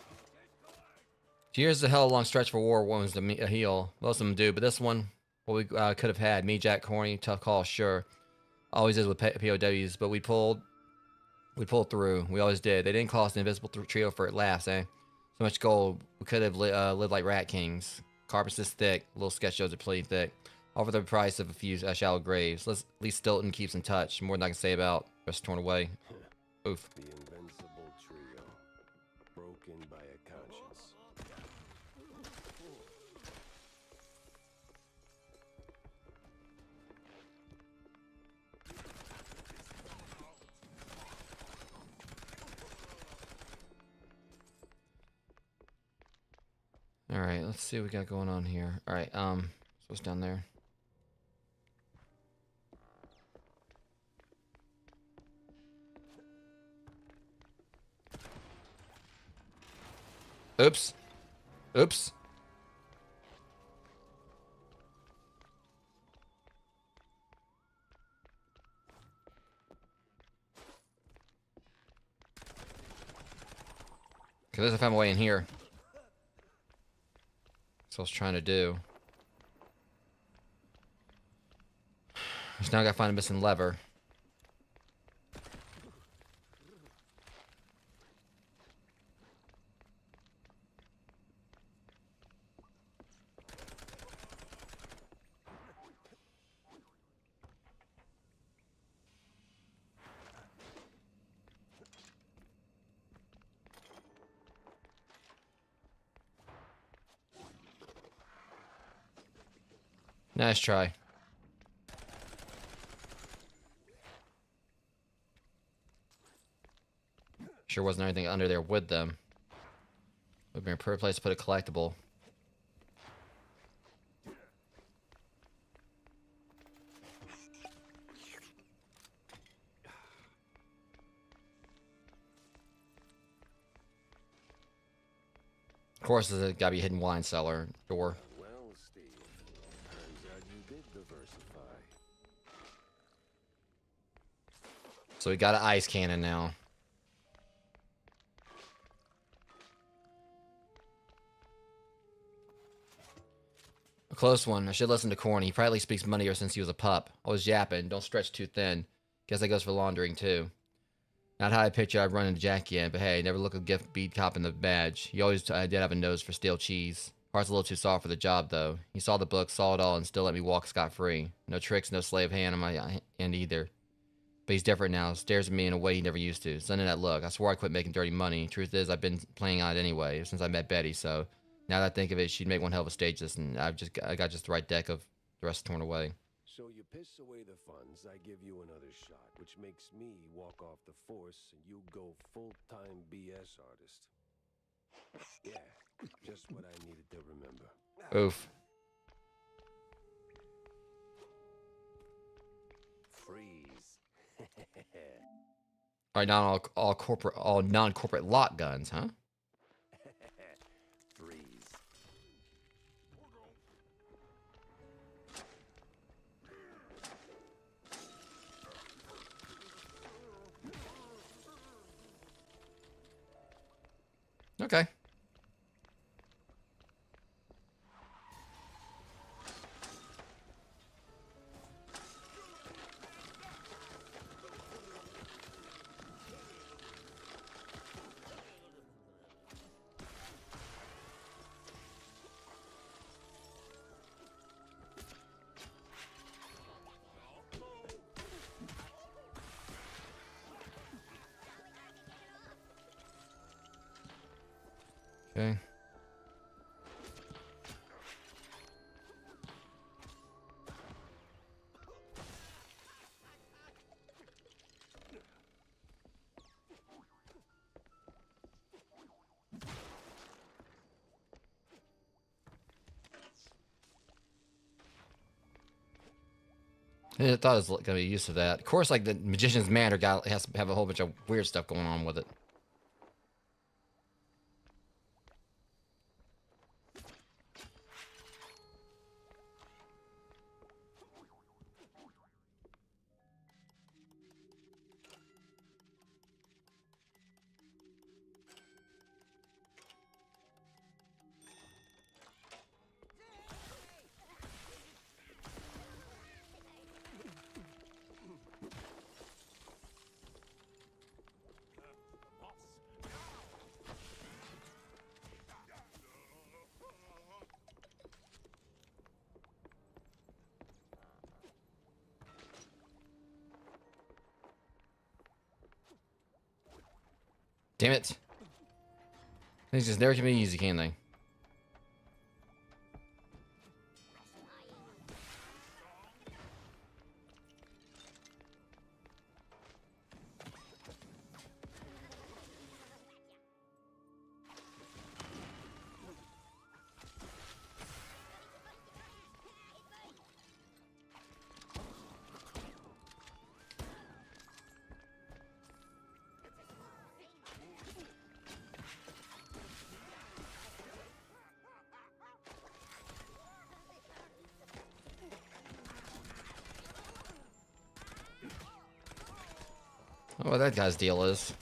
Here's the hell long stretch for war wounds to heal. Most of them do, but this one, what we could have had. Me, Jack, Corny, tough call, sure. Always is with POWs, but we pulled through. We always did. They didn't call us the invisible trio for it laughs, eh? So much gold. We could have lived like rat kings. Carpets this thick. Little sketch shows are pretty thick. All for the price of a few shallow graves. At least Stilton keeps in touch. More than I can say about rest torn away. Oof. The invincible trio. Broken by a conscience. Alright, let's see what we got going on here. Alright, so what's down there? Oops. Oops. Okay, there's if I found a way in here. That's what I was trying to do. Just now I gotta find a missing lever. Nice try. Sure wasn't anything under there with them. Would have been a perfect place to put a collectible. Of course, there's gotta be a hidden wine cellar door. Well, Steve, turns out you did diversify. So we got an ice cannon now. A close one. I should listen to Corny. He probably speaks money ever since he was a pup. Always yapping. Don't stretch too thin. Guess that goes for laundering too. Not how I picture I'd run into Jack yet, but hey, never look a gift beat cop in the badge. He always did have a nose for stale cheese. Heart's a little too soft for the job though. He saw the book, saw it all, and still let me walk scot-free. No tricks, no slave hand on my end either. But he's different now. Stares at me in a way he never used to. Sending that look. I swore I quit making dirty money. Truth is, I've been playing on it anyway since I met Betty. So now that I think of it, she'd make one hell of a stage list, and I got just the right deck of the rest torn away. So you piss away the funds, I give you another shot, which makes me walk off the force and you go full-time BS artist. Yeah, just what I needed to remember. Oof. Freeze. All right, now all non-corporate lock guns, huh? Freeze. Okay. Okay. I thought it was gonna be used to that. Of course, like the Magician's Manor has to have a whole bunch of weird stuff going on with it. Damn it. Things just never can be easy, can they? Oh, what that guy's deal is.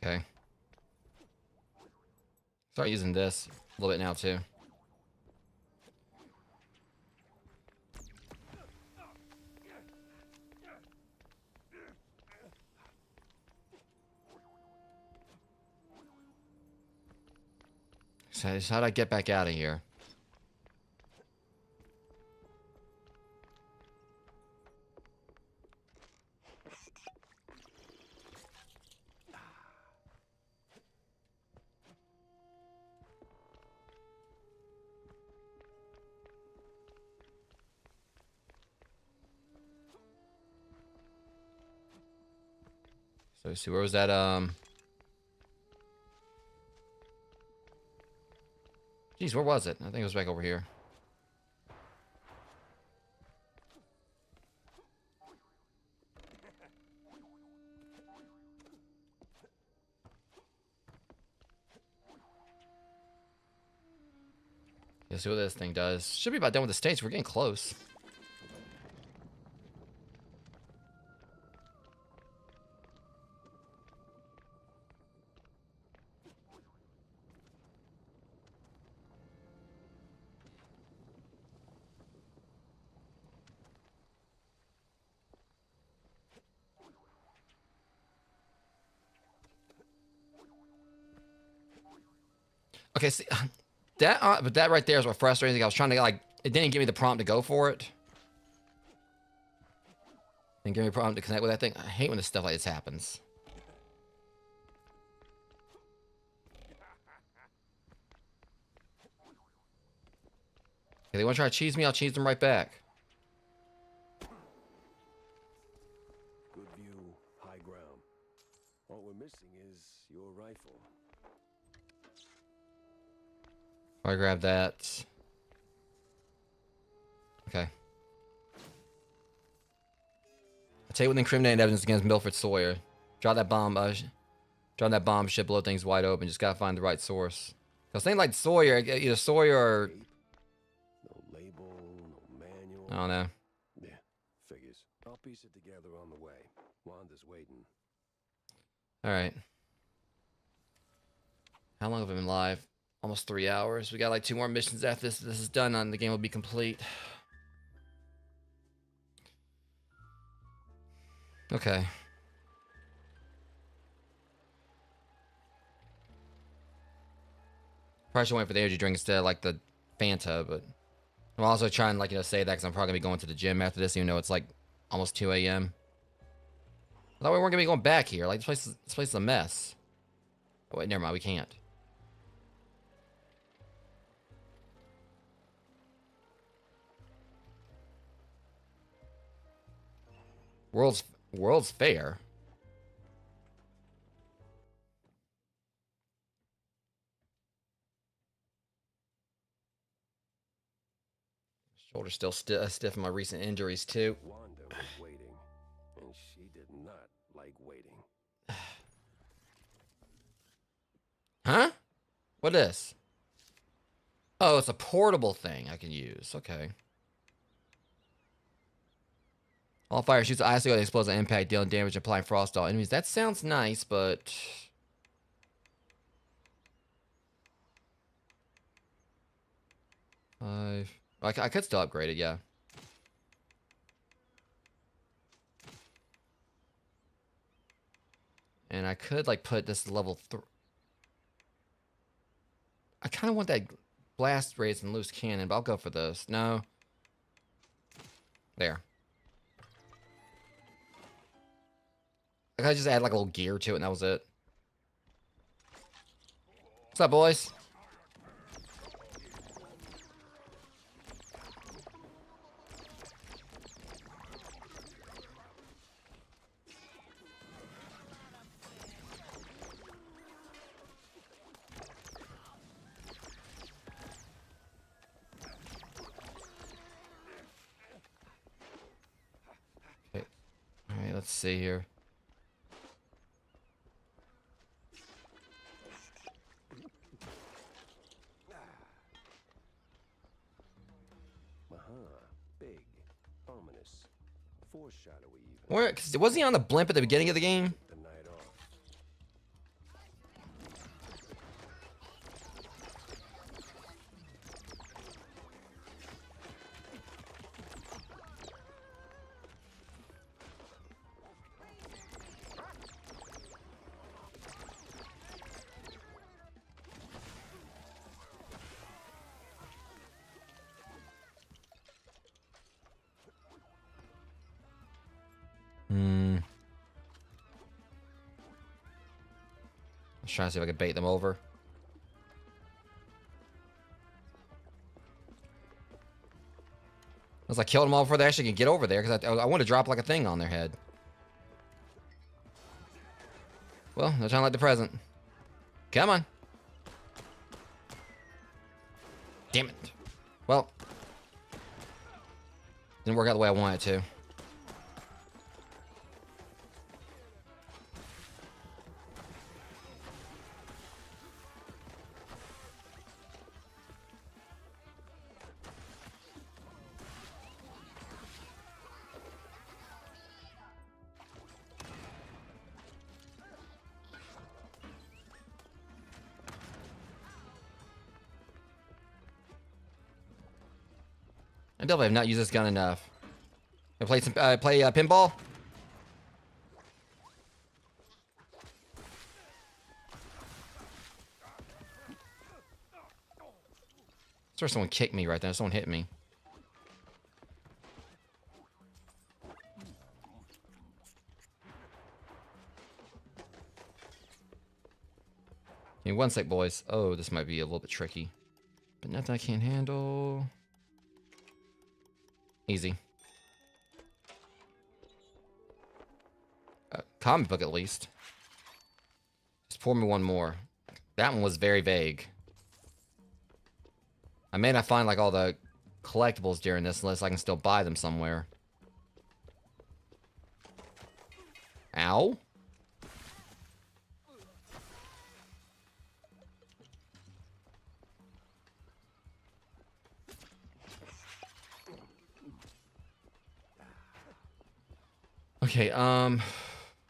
Okay. Start using this a little bit now too. So how do I get back out of here? So let's see, where was that? Jeez, where was it? I think it was back over here. Let's see what this thing does. Should be about done with the stage. We're getting close. Okay, see, but that right there is what frustrating. I was trying to like, it didn't give me the prompt to go for it. Didn't give me a prompt to connect with that thing. I hate when this stuff like this happens. If they want to try to cheese me, I'll cheese them right back. Good view, high ground. All we're missing is your rifle. I grab that. Okay. I'll tell you what the incriminating evidence against Milford Sawyer. Drop that bomb. Drop that bomb. Shit, blow things wide open. Just gotta find the right source. Cause things like Sawyer, either Sawyer or No label, no manual. I don't know. Yeah, figures. I'll piece it together on the way. Wanda's waiting. All right. How long have I been live? Almost 3 hours. We got like 2 more missions after this. This is done, and the game will be complete. Okay. Probably should wait for the energy drink instead of like the Fanta, but I'm also trying like save that because I'm probably gonna be going to the gym after this, even though it's like almost 2 a.m. I thought we weren't gonna be going back here. Like this place is a mess. Oh wait, never mind. We can't. World's Fair. Shoulder's still stiff from my recent injuries too. Wanda was waiting, and she did not like waiting. Huh? What is? Oh, it's a portable thing I can use. Okay. All fire shoots icicle that explodes on impact, dealing damage, applying frost to all enemies. That sounds nice, but 5. I could still upgrade it, yeah. And I could like put this level 3. I kind of want that blast rays and loose cannon, but I'll go for this. No. There. I just add like a little gear to it, and that was it. What's up, boys? Okay. All right, let's see here. Big, ominous, foreshadowy even. Where? Cause wasn't he on the blimp at the beginning of the game? The night off. Just trying to see if I can bait them over. I was like, killing them all before they actually can get over there, because I want to drop like a thing on their head. Well, no time like the present. Come on. Damn it. Well, didn't work out the way I wanted to. I definitely have not used this gun enough. I play pinball. I swear someone kicked me right there. Someone hit me. Give me one sec, boys. Oh, this might be a little bit tricky. But nothing I can't handle. Easy. Comic book, at least. Just pour me one more. That one was very vague. I may not find, like, all the collectibles during this unless I can still buy them somewhere. Ow. Okay,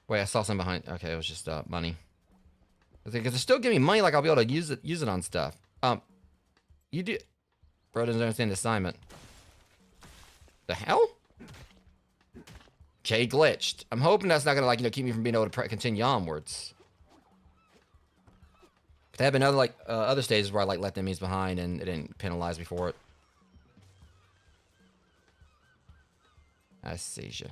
wait, I saw something behind. Okay, it was just money. Because they're still giving me money, like I'll be able to use it on stuff. You do. Bro doesn't understand the assignment. The hell? Okay, glitched. I'm hoping that's not gonna, like, keep me from being able to continue onwards. But there have been other, like, other stages where I, like, let enemies behind and it didn't penalize me for it. I see you.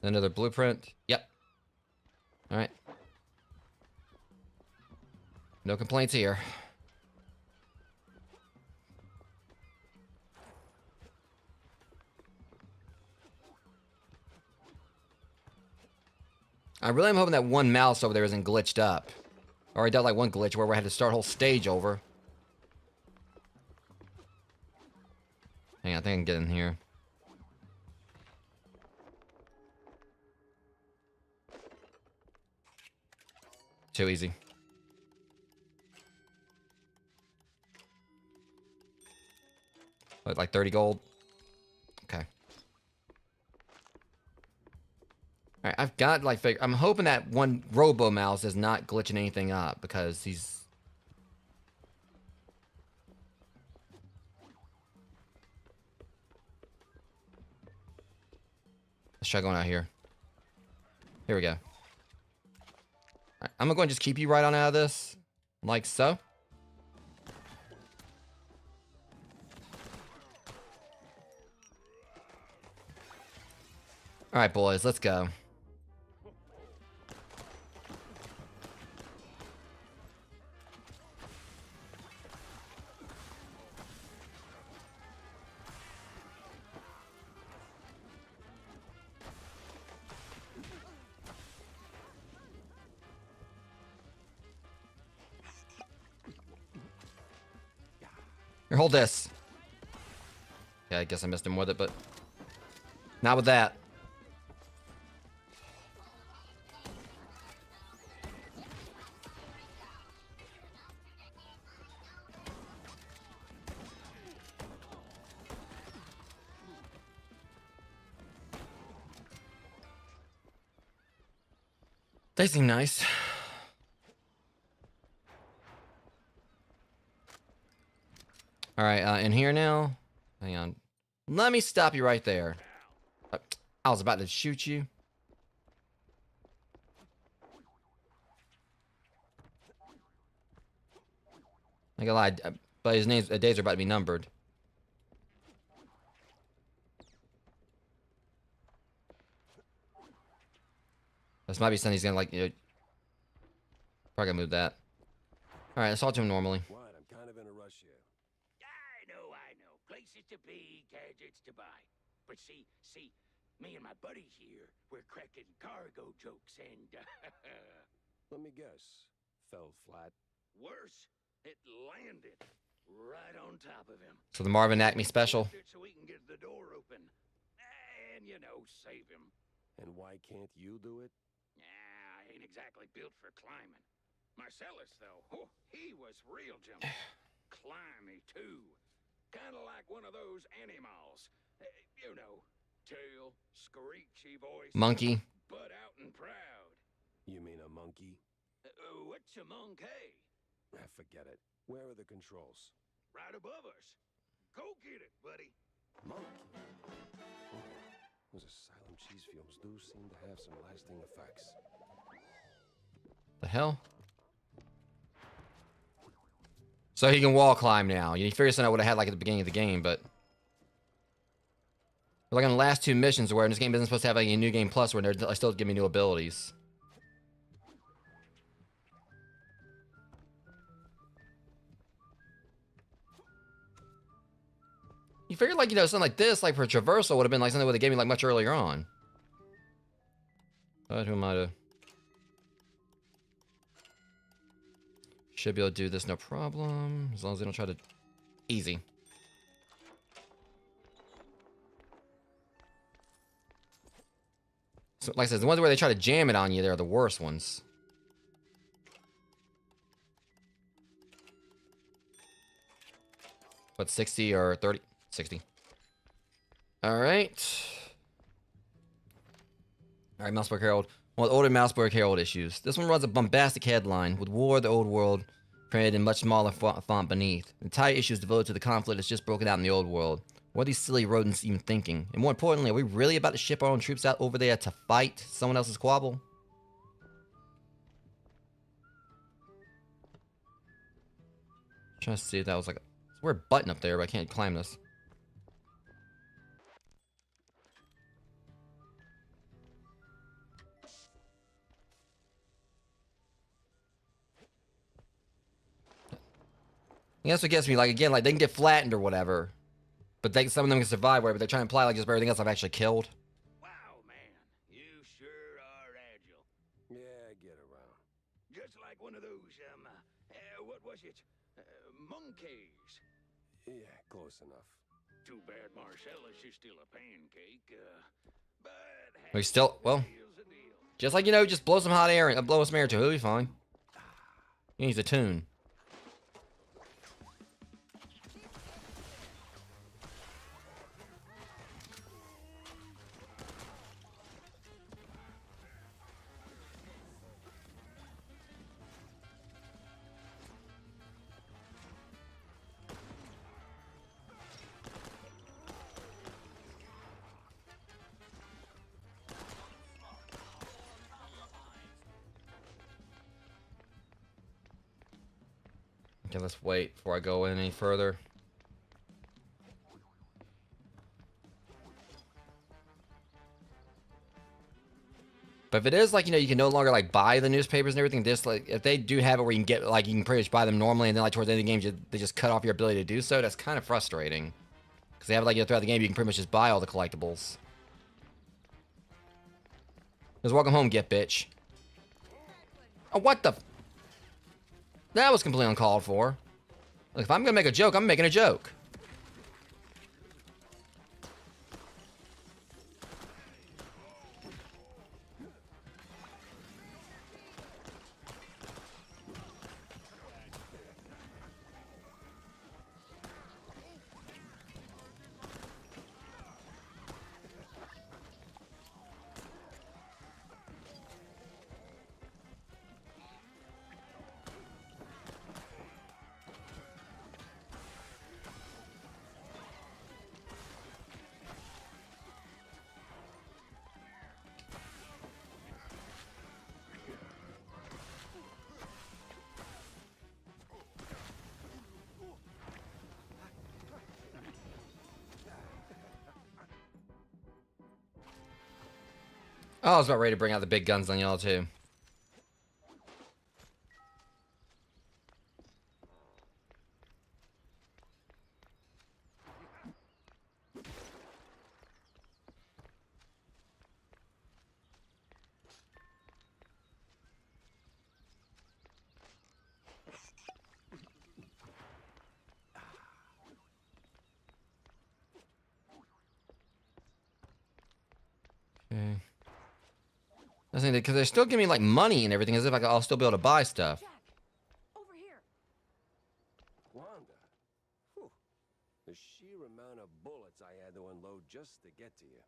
Another blueprint. Yep. All right. No complaints here. I really am hoping that one mouse over there isn't glitched up. Or I did like one glitch where I had to start a whole stage over. Hang on, I think I can get in here. Too easy. What, like 30 gold? Okay. Alright, I've got, like, I'm hoping that one Robo Mouse is not glitching anything up, because he's... Let's try going out here. Here we go. Right, I'm going to just keep you right on out of this, like so. Alright, boys, let's go. Here, hold this. Yeah, I guess I missed him with it, but not with that. They seem nice. All right, in here now. Hang on. Let me stop you right there. I was about to shoot you. I ain't gonna lie, but his days are about to be numbered. This might be something he's gonna like, you know, probably gonna move that. Alright, let's talk to him normally. What? I'm kind of in a rush here. I know. Places to be, gadgets to buy. But see, me and my buddies here, we're cracking cargo jokes and, Let me guess. Fell flat. worse, it landed right on top of him. So the Marvin Acme special. So we can get the door open and, you know, save him. And why can't you do it? I ain't exactly built for climbing. Marcellus, though, he was real jumpy. Climby, too. Kind of like one of those animals. You know, tail, screechy voice. Monkey. But out and proud. You mean a monkey? What's a monkey? Forget it. Where are the controls? Right above us. Go get it, buddy. Monkey? Those asylum cheese fumes do seem to have some lasting effects. The hell? So he can wall climb now. You figure something I would have had like at the beginning of the game, but like on the last 2 missions where in this game isn't supposed to have like a new game plus where they're still give me new abilities. You figure like, you know, something like this, like for traversal would have been like something that would have gave me like much earlier on. But who am I to? Should be able to do this no problem. As long as they don't try to... Easy. So, like I said, the ones where they try to jam it on you, they're the worst ones. What, 60 or 30? 60. Alright. Alright, Mouseburg Herald. One of the older Mouseburg Herald issues. This one runs a bombastic headline, with War of the Old World printed in much smaller font beneath. The entire issue is devoted to the conflict that's just broken out in the Old World. What are these silly rodents even thinking? And more importantly, are we really about to ship our own troops out over there to fight someone else's squabble? Trying to see if that was like a... There's a weird button up there, but I can't climb this. And that's what gets me, like, again, like, they can get flattened or whatever. But some of them can survive, where but they're trying to imply, like, just about everything else I've actually killed. Wow, man. You sure are agile. Yeah, I get around. Just like one of those, what was it? Monkeys. Yeah, close enough. Too bad Marcellus is still a pancake, but... We still, well, just like, you know, just blow some hot air and blow some air to it, he'll be fine. He needs a tune. Okay, let's wait before I go in any further. But if it is like, you know, you can no longer like buy the newspapers and everything, just like if they do have it where you can get like you can pretty much buy them normally and then like towards the end of the game they just cut off your ability to do so, that's kind of frustrating. Because they have like, you know, throughout the game you can pretty much just buy all the collectibles. Just welcome home, get bitch. Oh, what the? That was completely uncalled for. Look, if I'm gonna make a joke, I'm making a joke. Oh, I was about ready to bring out the big guns on y'all too. Okay. Doesn't because they're still giving me like money and everything, as if I'll still be able to buy stuff. Jack, over here. Wanda. Whew. The sheer amount of bullets I had to unload just to get to you.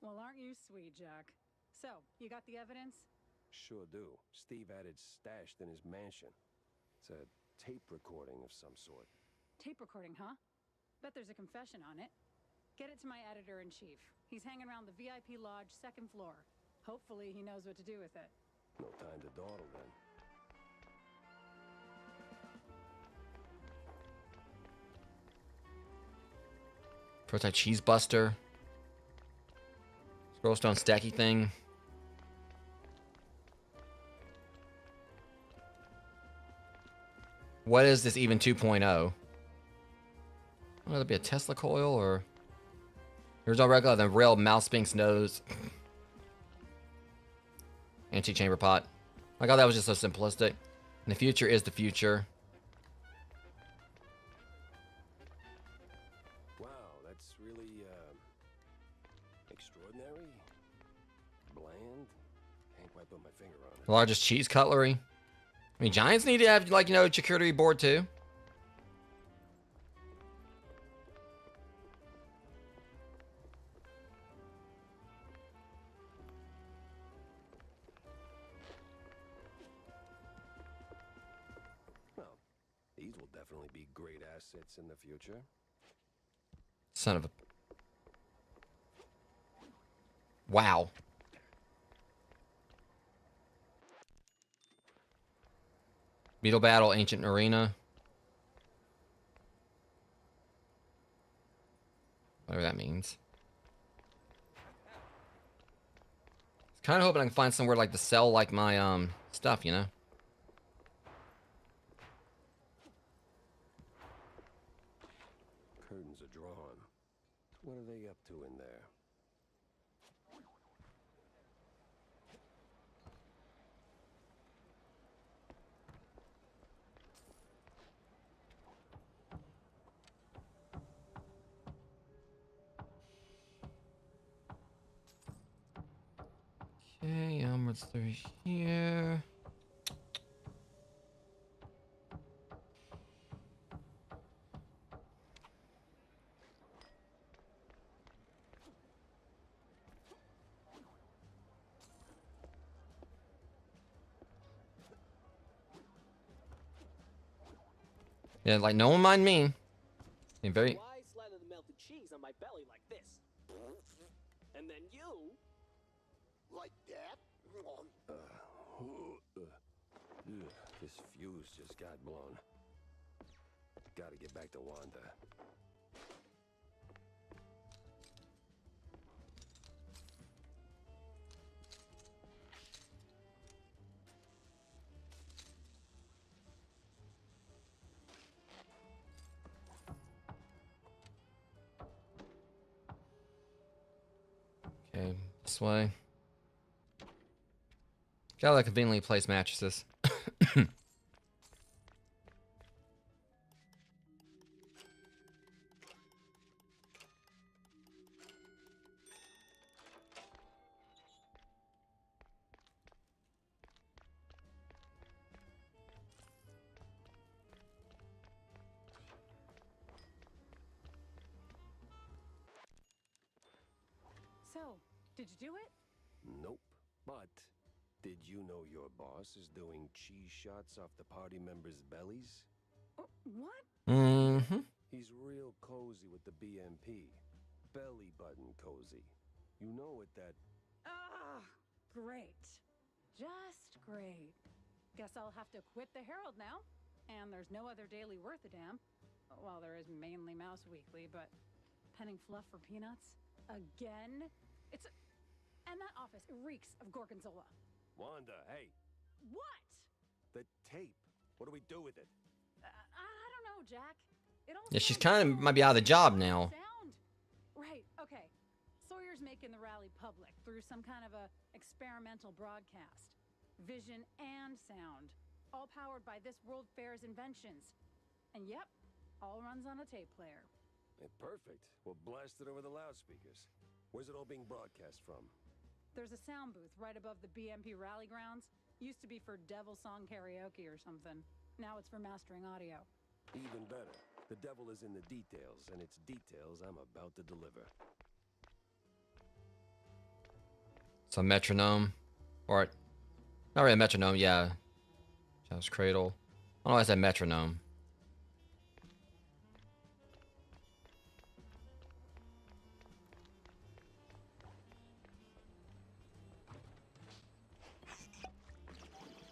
Well, aren't you sweet, Jack? So, you got the evidence? Sure do. Steve had it stashed in his mansion. It's a tape recording of some sort. Tape recording, huh? Bet there's a confession on it. Get it to my editor-in-chief. He's hanging around the VIP lodge, 2nd floor. Hopefully he knows what to do with it. No time to dawdle then. Prototype cheese buster. Scrollstone stacky thing. What is this even 2.0? Would that be a Tesla coil or? Here's our regular, the real mouse sphinx nose. Anti-chamber pot. I thought that was just so simplistic. And the future is the future. Wow, that's really, extraordinary. Bland. Can't quite put my finger on it. The largest cheese cutlery. I mean, giants need to have, like, you know, a charcuterie board too. These will definitely be great assets in the future. Son of a... Wow. Beetle Battle, Ancient Arena. Whatever that means. Kind of hoping I can find somewhere like to sell like my stuff, you know. Curtains are drawn. What are they up to in there? Okay, what's through here? Yeah, like no one mind me. Being very. Why slather the melted cheese on my belly like this? And then you. Like that? This fuse just got blown. Gotta get back to Wanda. Okay, this way. Gotta like conveniently place mattresses. So, did you do it? Nope. But did you know your boss is doing cheese shots off the party members' bellies? What? Mm-hmm. He's real cozy with the BMP. Belly button cozy. You know what that... Ah, great. Just great. Guess I'll have to quit the Herald now. And there's no other daily worth a damn. Well, there is mainly Mouse Weekly, but penning fluff for peanuts? Again? It's a... And that office reeks of gorgonzola. Wanda, hey, What? the tape. What do we do with it? I don't know, Jack. It all Yeah, she's sounds kind so of might be out of the job now. sound. Right, okay. Sawyer's making the rally public through some kind of a experimental broadcast. Vision and sound. All powered by this World Fair's inventions. And yep, all runs on a tape player. Perfect. We'll blast it over the loudspeakers. Where's it all being broadcast from? There's a sound booth right above the BMP rally grounds. Used to be for Devil Song karaoke or something. Now it's for mastering audio. Even better. The devil is in the details, and it's details I'm about to deliver. It's a metronome. Or, not really a metronome, yeah. Child's cradle. I don't know why I said metronome.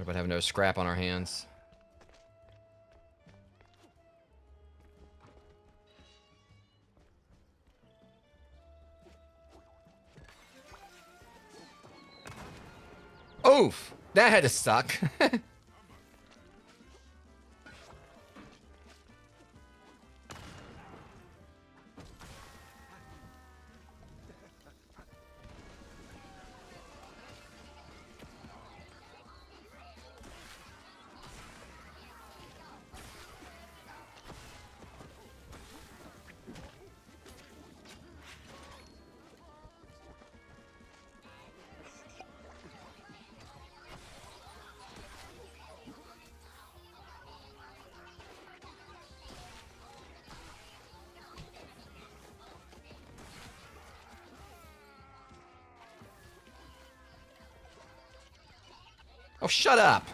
Everybody having no scrap on our hands. Oof! That had to suck. Oh, shut up.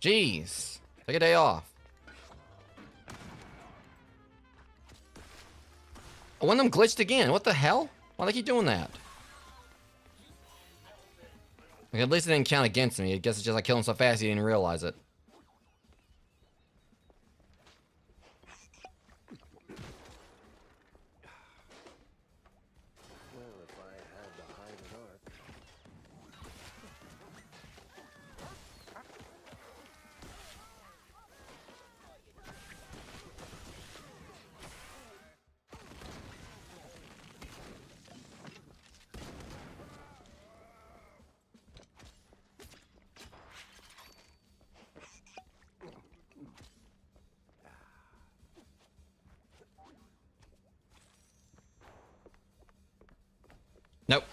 Jeez. Take a day off. Oh, one of them glitched again. What the hell? Why do they keep doing that? Like, at least it didn't count against me. I guess it's just I killed him so fast he didn't realize it. Well, if I had the hide and arc. Nope.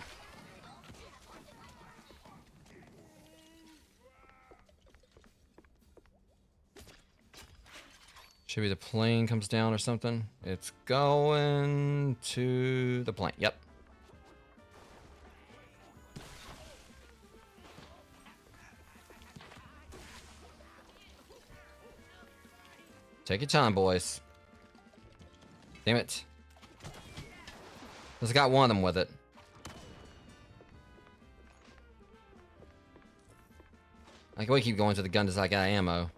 Should be the plane comes down or something. It's going to the plane. Yep. Take your time, boys. Damn it. Just got one of them with it. I can keep going to the gun until I got ammo.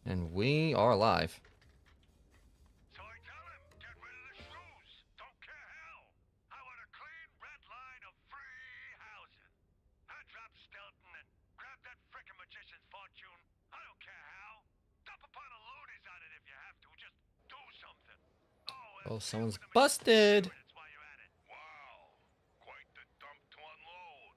And we are alive. So I tell him, get rid of the shoes. Don't care how. I want a clean red line of free housing. I drop Stelton and grab that frickin' magician's fortune. I don't care how. Dump upon the loonies on it if you have to. Just do something. Oh, someone's busted. That's why you're at it. Wow. Quite the dump to unload.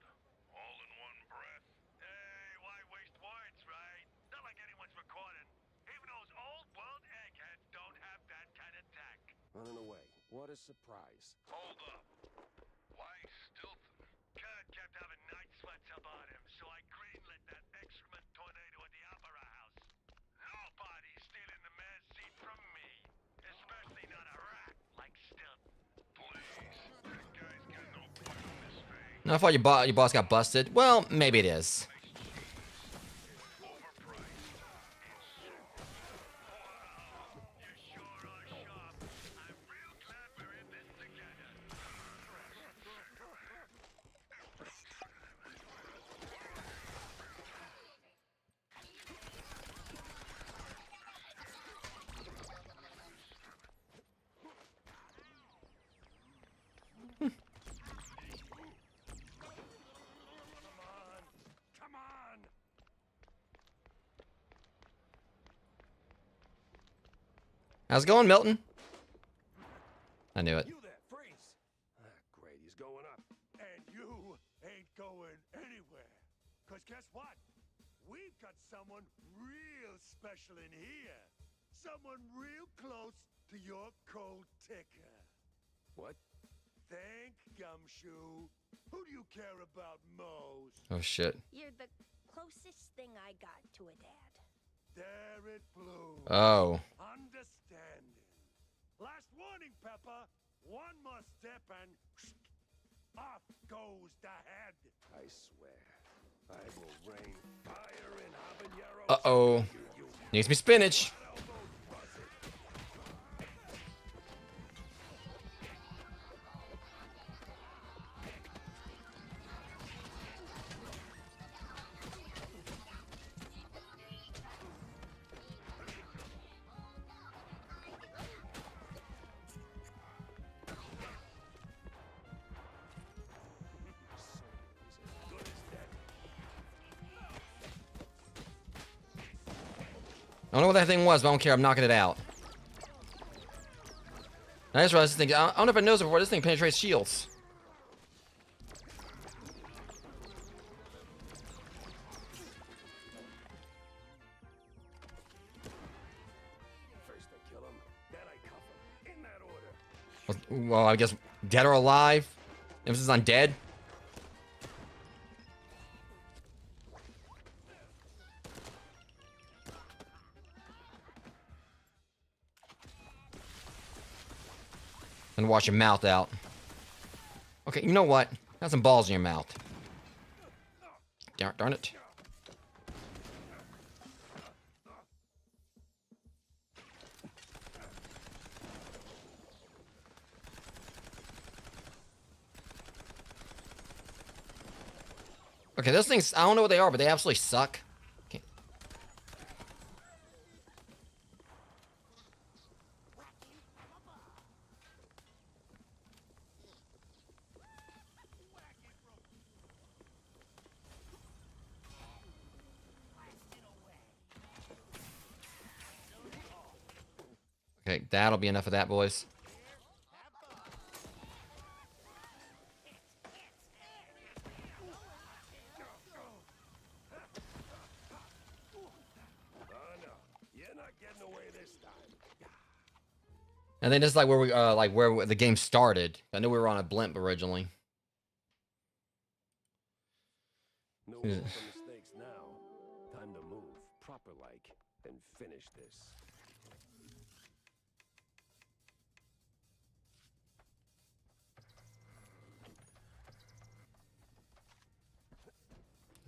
All in one breath. Hey, why waste words, right? Not like anyone's recording. Even those old world eggheads don't have that kind of tact. Running away. What a surprise. Hold up. Why Stilton? Kurt kept having night sweats about him, so I greenlit that excrement tornado at the Opera House. Nobody's stealing the mayor's seat from me. Especially not a rat like Stilton. Please. That guy's got no point on this thing. No, I thought your boss got busted. Well, maybe it is. How's it going, Milton? I knew it. You there, freeze! Ah, great, he's going up. And you ain't going anywhere. Cause guess what? We've got someone real special in here. Someone real close to your cold ticker. What? Think, Gumshoe. Who do you care about most? Oh shit. You're the closest thing I got to a dad. There it blooms. Oh. Understanding. Last warning, Pepper. One more step and off goes the head. I swear, I will rain fire in habanero. Uh-oh. Needs me spinach. I don't know what that thing was, but I don't care. I'm knocking it out. I just realized this thing. I don't know if I noticed it before. This thing penetrates shields. First I kill him, then I cuff him. In that order. Well, I guess dead or alive. Emphasis on dead. And wash your mouth out. Okay, you know what? Got some balls in your mouth. Darn it. Okay, those things, I don't know what they are, but they absolutely suck. Okay. Okay, that'll be enough of that, boys. And then this is like where we where the game started. I knew we were on a blimp originally. No room for mistakes now. Time to move, proper like, and finish this.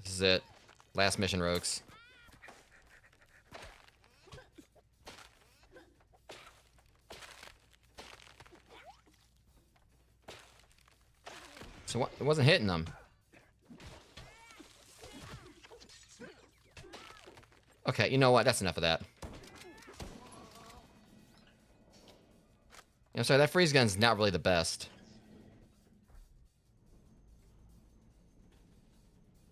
This is it. Last mission, Rogues. So what? It wasn't hitting them. Okay, you know what? That's enough of that. I'm sorry, that freeze gun's not really the best.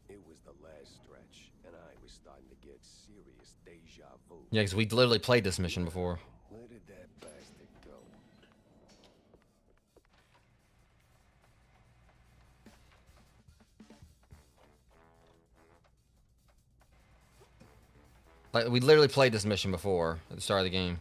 It was the last stretch, and I was starting to get serious deja vu. Yeah, because we literally played this mission before. Where did that bastard go? Like, we literally played this mission before at the start of the game.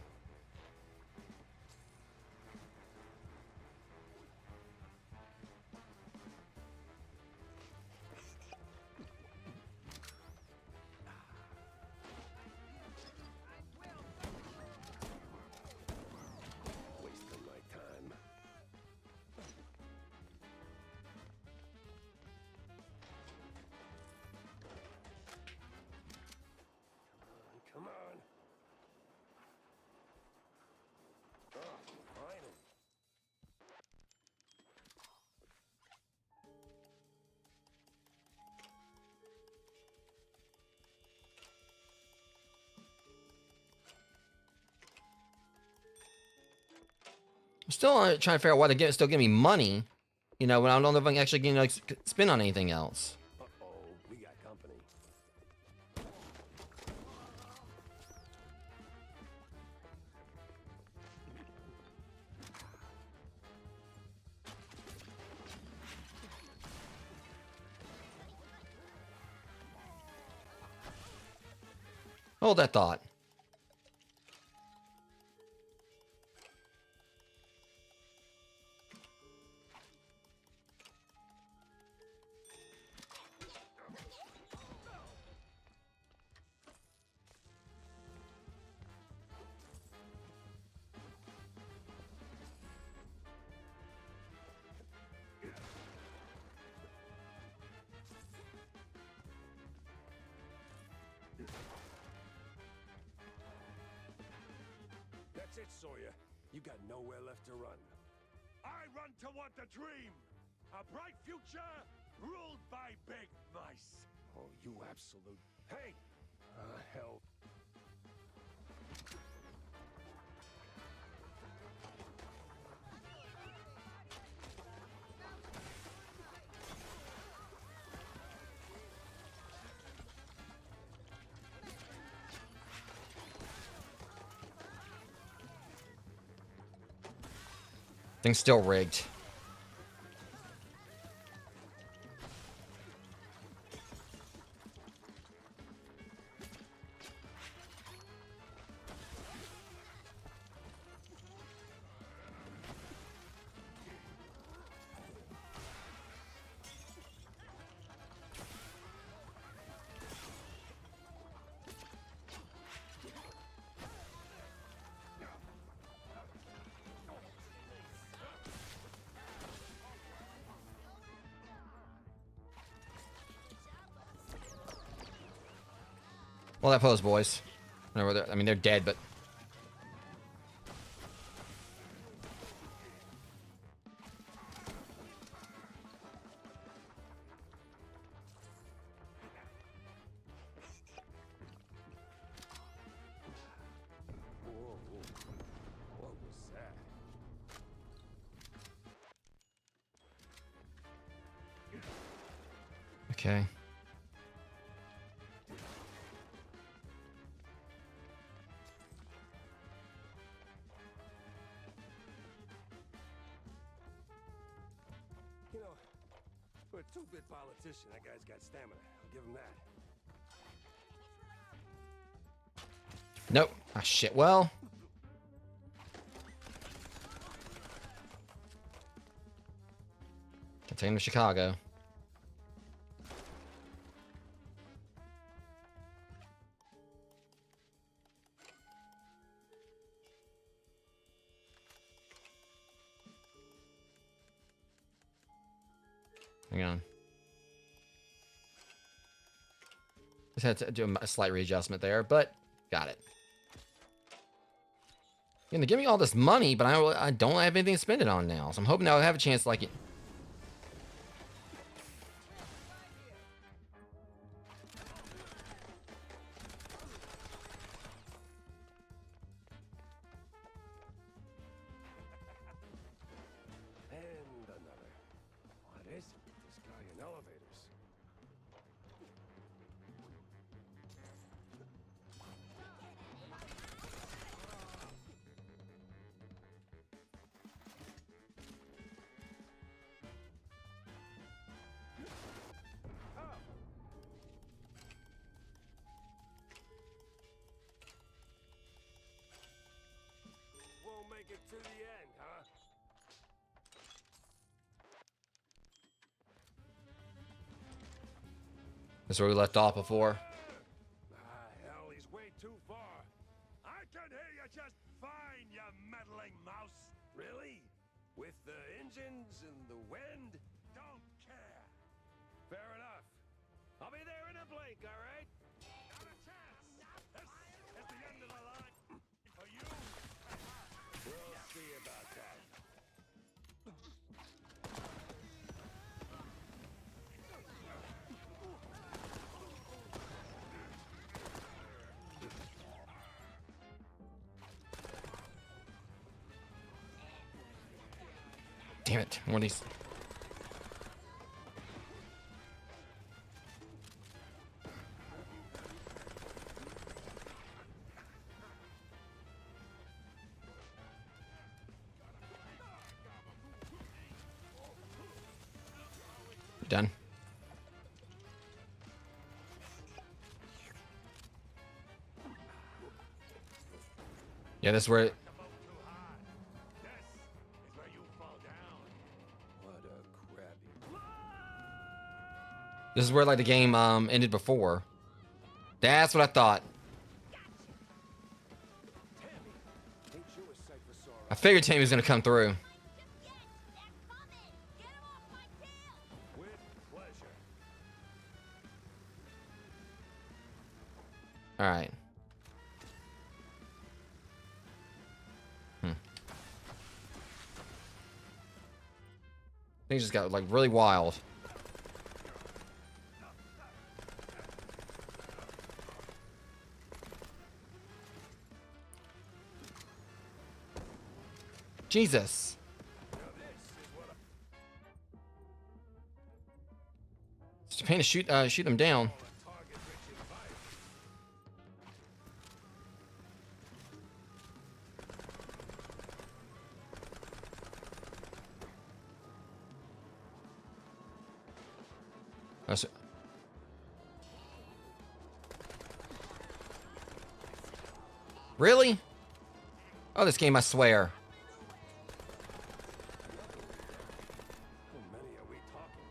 Wasting my time. Come on. Oh, finally. I'm still trying to figure out why they're still giving me money. You know, when I don't know if I can actually get, like, spend on anything else. Uh-oh, we got company. Hold that thought. That's it, Sawyer. You got nowhere left to run. I run toward the dream. A bright future ruled by big mice. Oh, you absolute... Hey! Hell. Thing's still rigged. Well, that pose, boys. I mean, they're dead, but... Whoa. What was that? Okay. You know, for a two-bit politician, that guy's got stamina. I'll give him that. Nope. Ah, shit. Well... Can take him to Chicago. Hang on. Just had to do a slight readjustment there, but got it. You're gonna give me all this money, but I don't have anything to spend it on now. So I'm hoping I'll have a chance to like it. And another. What is it with this guy in elevators? Won't make it to the end, huh? That's where we left off before. Hell, he's way too far. I can hear you just fine, you meddling mouse. Really? With the engines and the wind? Don't care. Fair enough. I'll be there in a blink, all right? Not a chance. This is the end of the line. For you. We'll see about that. Damn it. One of these. Done. Yeah, this is where. Not the boat too hard. This is where you fall down. What a crabby. This is where like the game ended before. That's what I thought. Tammy, ain't you a sight for sore I eyes? figured Tammy was gonna come through. With pleasure. All right. Things just got like really wild. Jesus. It's a pain to shoot them down. That's it. Really? Oh, this game, I swear. How many are we talking?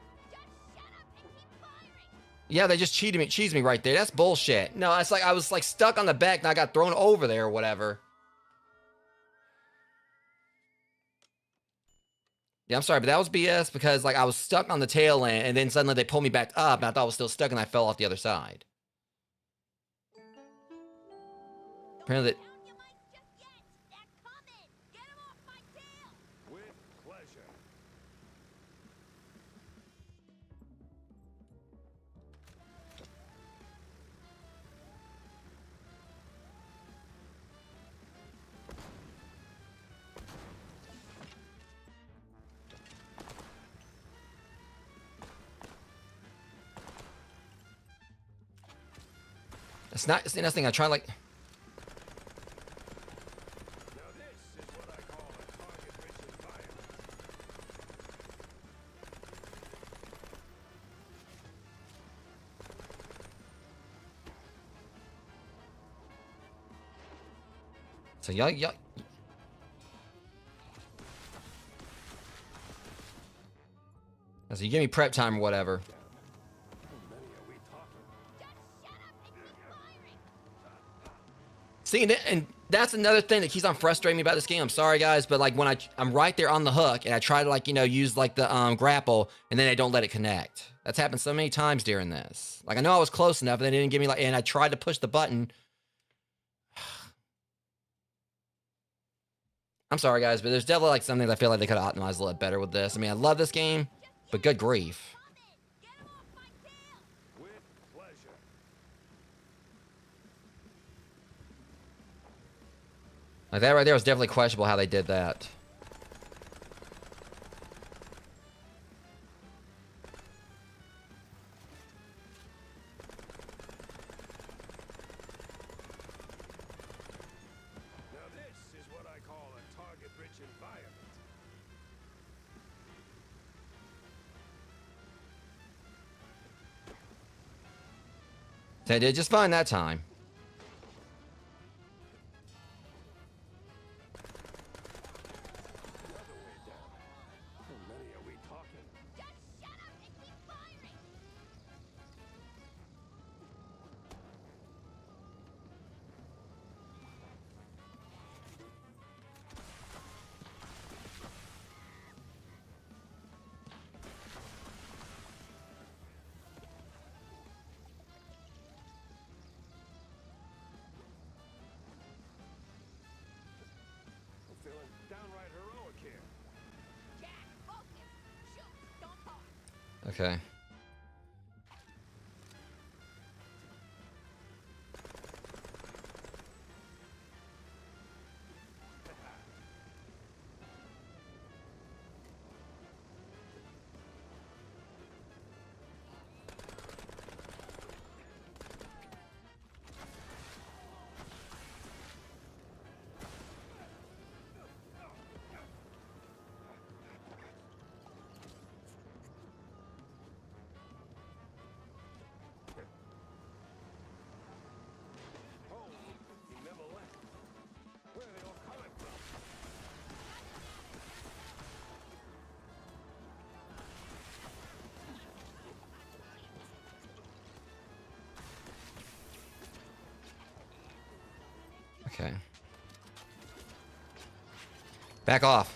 Yeah, they just cheesed me right there. That's bullshit. No, it's like I was like stuck on the back and I got thrown over there or whatever. Yeah, I'm sorry, but that was BS because like I was stuck on the tail end and then suddenly they pulled me back up and I thought I was still stuck and I fell off the other side. Apparently, With pleasure. it's not. It's the next thing I try like. Now this is what I call a target-rich environment. So y'all. So you give me prep time or whatever. How many are we talking? See, and that's another thing that keeps on frustrating me about this game. I'm sorry, guys, but like when I'm right there on the hook and I try to like use like the grapple and then I don't let it connect. That's happened so many times during this. Like I know I was close enough, and they didn't give me like, and I tried to push the button. I'm sorry, guys, but there's definitely like something that I feel like they could have optimized a little better with this. I mean, I love this game, but good grief. With pleasure. Like that right there was definitely questionable how they did that. Now this is what I call a target-rich environment. They did just fine that time. The other way down. How many are we talking? I'm feeling downright heroic here. Okay. Okay. Back off.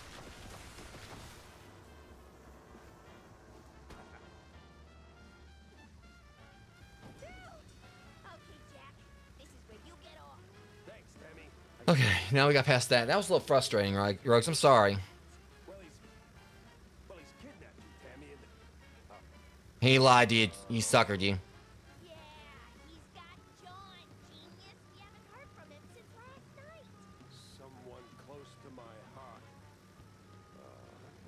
Okay, now we got past that. That was a little frustrating, right, Rogues? I'm sorry. He's kidnapped you, Tammy, and He lied to you. He suckered you. Yeah, he's got John, genius. We haven't heard from him since last night. someone close to my heart.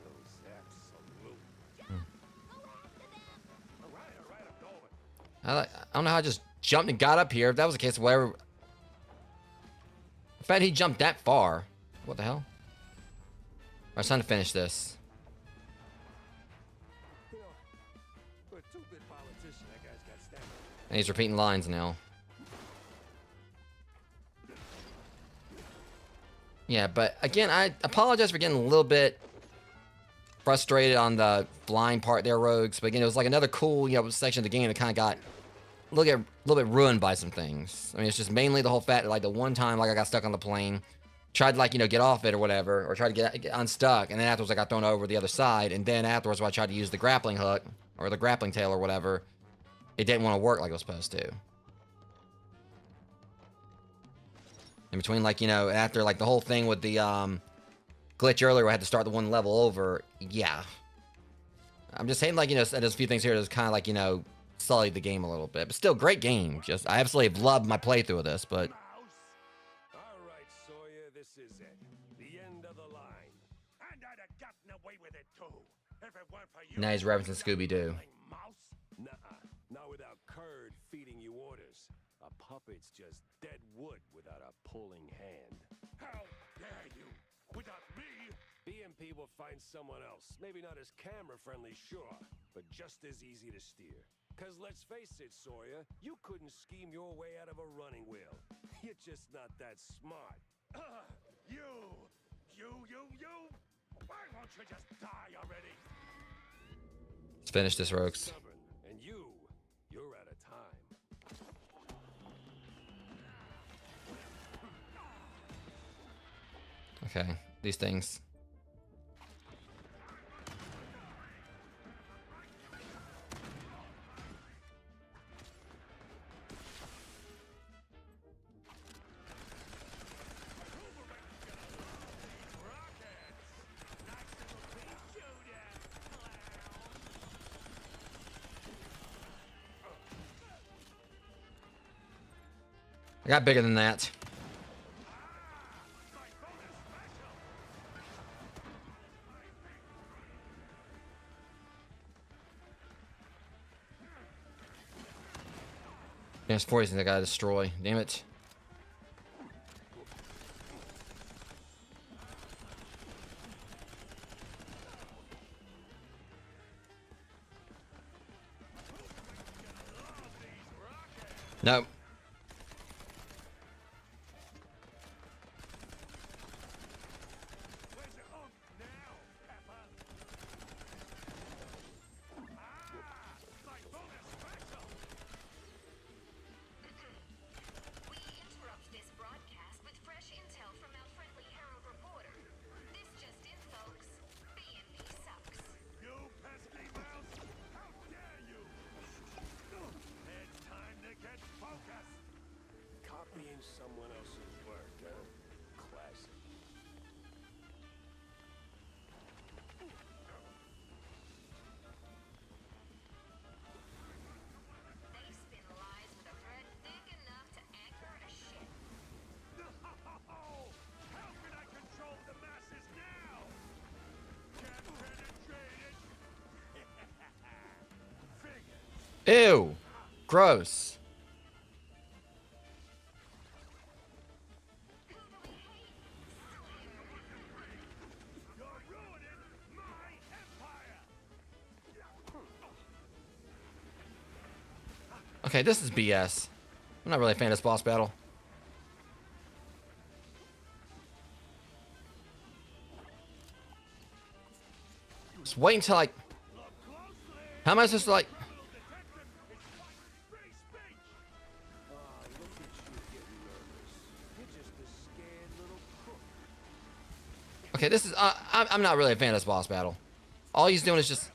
Those absolute. Go after them. All right, I'm going. I don't know how I just jumped and got up here. If that was the case, whatever. In fact, he jumped that far. What the hell? I was trying to finish this. You know, for a two-bit politician, that guy's got stamina. And he's repeating lines now. Yeah, but again, I apologize for getting a little bit frustrated on the flying part there, Rogues. But again, it was like another cool, section of the game that kind of got a little bit ruined by some things. I mean, it's just mainly the whole fact that, like, the one time, like, I got stuck on the plane, tried to, like, get off it or whatever, or tried to get unstuck, and then afterwards I got thrown over the other side, and then afterwards when I tried to use the grappling hook, or the grappling tail or whatever, it didn't want to work like it was supposed to. In between, like, after, like, the whole thing with the, glitch earlier where I had to start the one level over, yeah. I'm just saying, like, there's a few things here that's kind of, like, sullied the game a little bit. But still, great game. Just, I absolutely have loved my playthrough of this, but... All right, Sawyer, this is it. The end of the line. And I'd have gotten away with it too, if it weren't for you. Now he's referencing Scooby-Doo. Mouse. Nuh-uh. Not without Curd feeding you orders. A puppet's just dead wood without a pulling hand. How dare you? Without me? BMP will find someone else. Maybe not as camera-friendly, sure, but just as easy to steer. Because let's face it, Sawyer, you couldn't scheme your way out of a running wheel. You're just not that smart. You! Why won't you just die already? Let's finish this, Rogues. Stubborn, and you're out of time. Okay, these things. I got bigger than that. There's 40 things I gotta destroy. Damn it. Nope. Copying someone else's work, huh? Classic. They spin lies with a thread thick enough to anchor a ship. How can I control the masses now? Can't penetrate it. Figures. Ew. Gross. You're ruining my empire. Okay, this is BS. I'm not really a fan of this boss battle. Just wait until, like... How am I supposed to, like... Look at you getting nervous. You're just a Okay, this is... I'm not really a fan of this boss battle. All he's doing is just...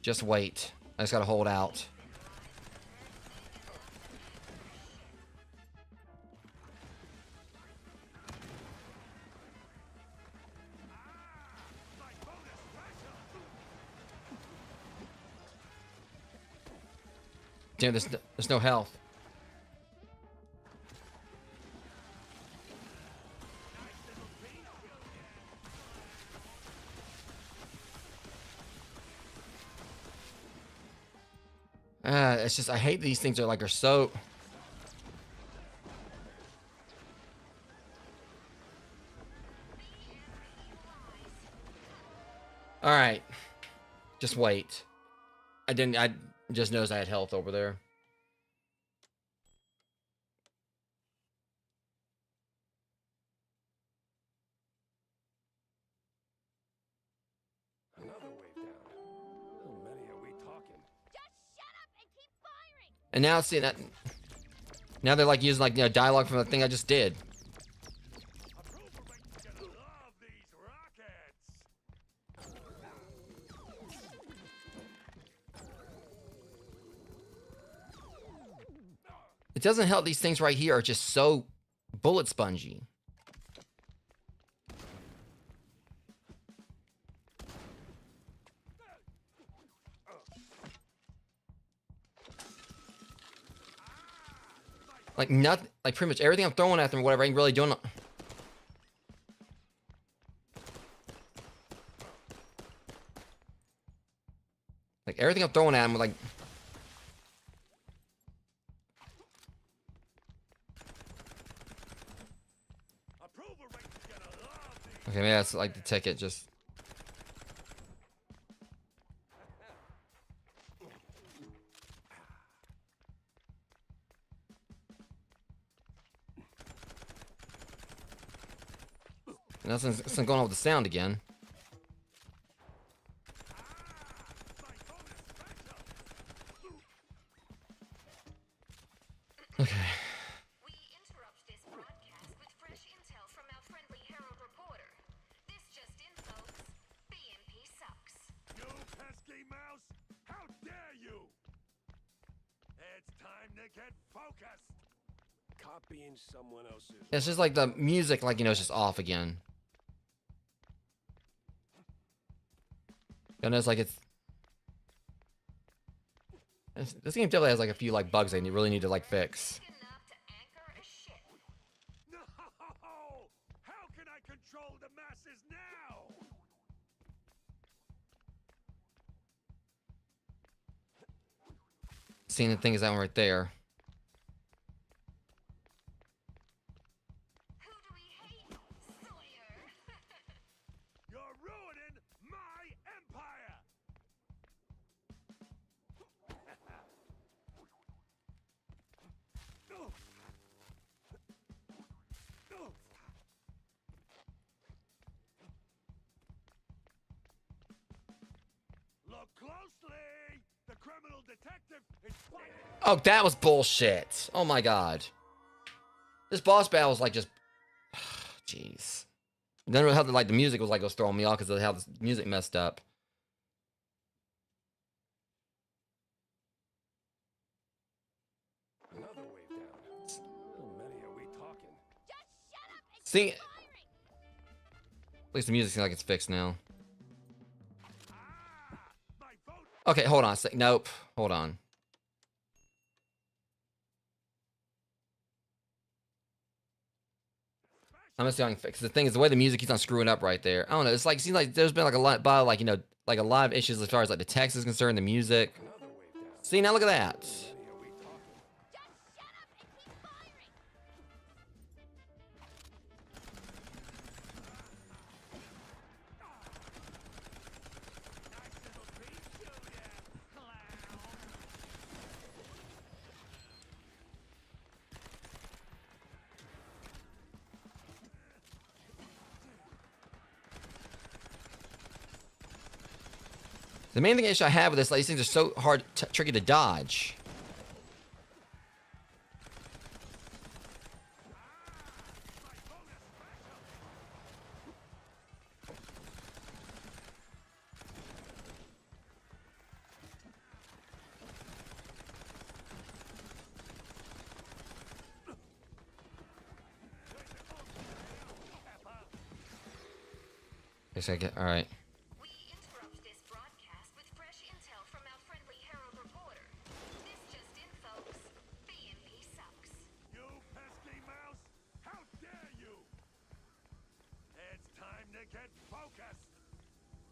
Just wait. I just gotta hold out. Damn, there's no health. It's just, I hate these things are so... Alright. Just wait. I just noticed I had health over there. Another wave down. How many are we talking? Just shut up and keep firing! And now, see that... Now they're like using like, you know, dialogue from the thing I just did. It doesn't help these things right here are just so bullet spongy. Like nothing, like pretty much everything I'm throwing at them or whatever, I ain't really doing. Like everything I'm throwing at them, like. Okay, maybe that's like the ticket, just. Nothing's going on with the sound again. Okay. We interrupt this broadcast with fresh intel from our friendly Herald reporter. This just in, folks. BMP sucks. You pesky mouse! How dare you! It's time to get focused! Copying someone else's... It's just like the music, like, you know, it's just off again. You know, it's like this game definitely has like a few like bugs they really need to like fix. No! How can I control the masses now? Seeing the thing is that one right there. Who do we hate? Soyer. You're ruining my empire! Look closely! The criminal detective is fighting! Oh, that was bullshit. Oh my god. This boss battle was like just... Jeez. Then how the, like, the music was like was throwing me off because of how the music messed up. Another wave down. How many are we talking? Just shut up and See... keep firing! At least the music seems like it's fixed now. Okay, hold on a sec. Nope. Hold on. I'm gonna see if I can fix the thing is the way the music keeps on screwing up right there. I don't know. It's like, seems like there's been like a lot, like, you know, like a lot of issues as far as like the text is concerned, the music. See, now look at that. The main thing issue I have with this, like, these things are so hard, tricky to dodge. Guess I get. All right. We interrupt this broadcast with fresh intel from our friendly Herald reporter. This just in, folks. BMP sucks. You pesky mouse! How dare you! It's time to get focused!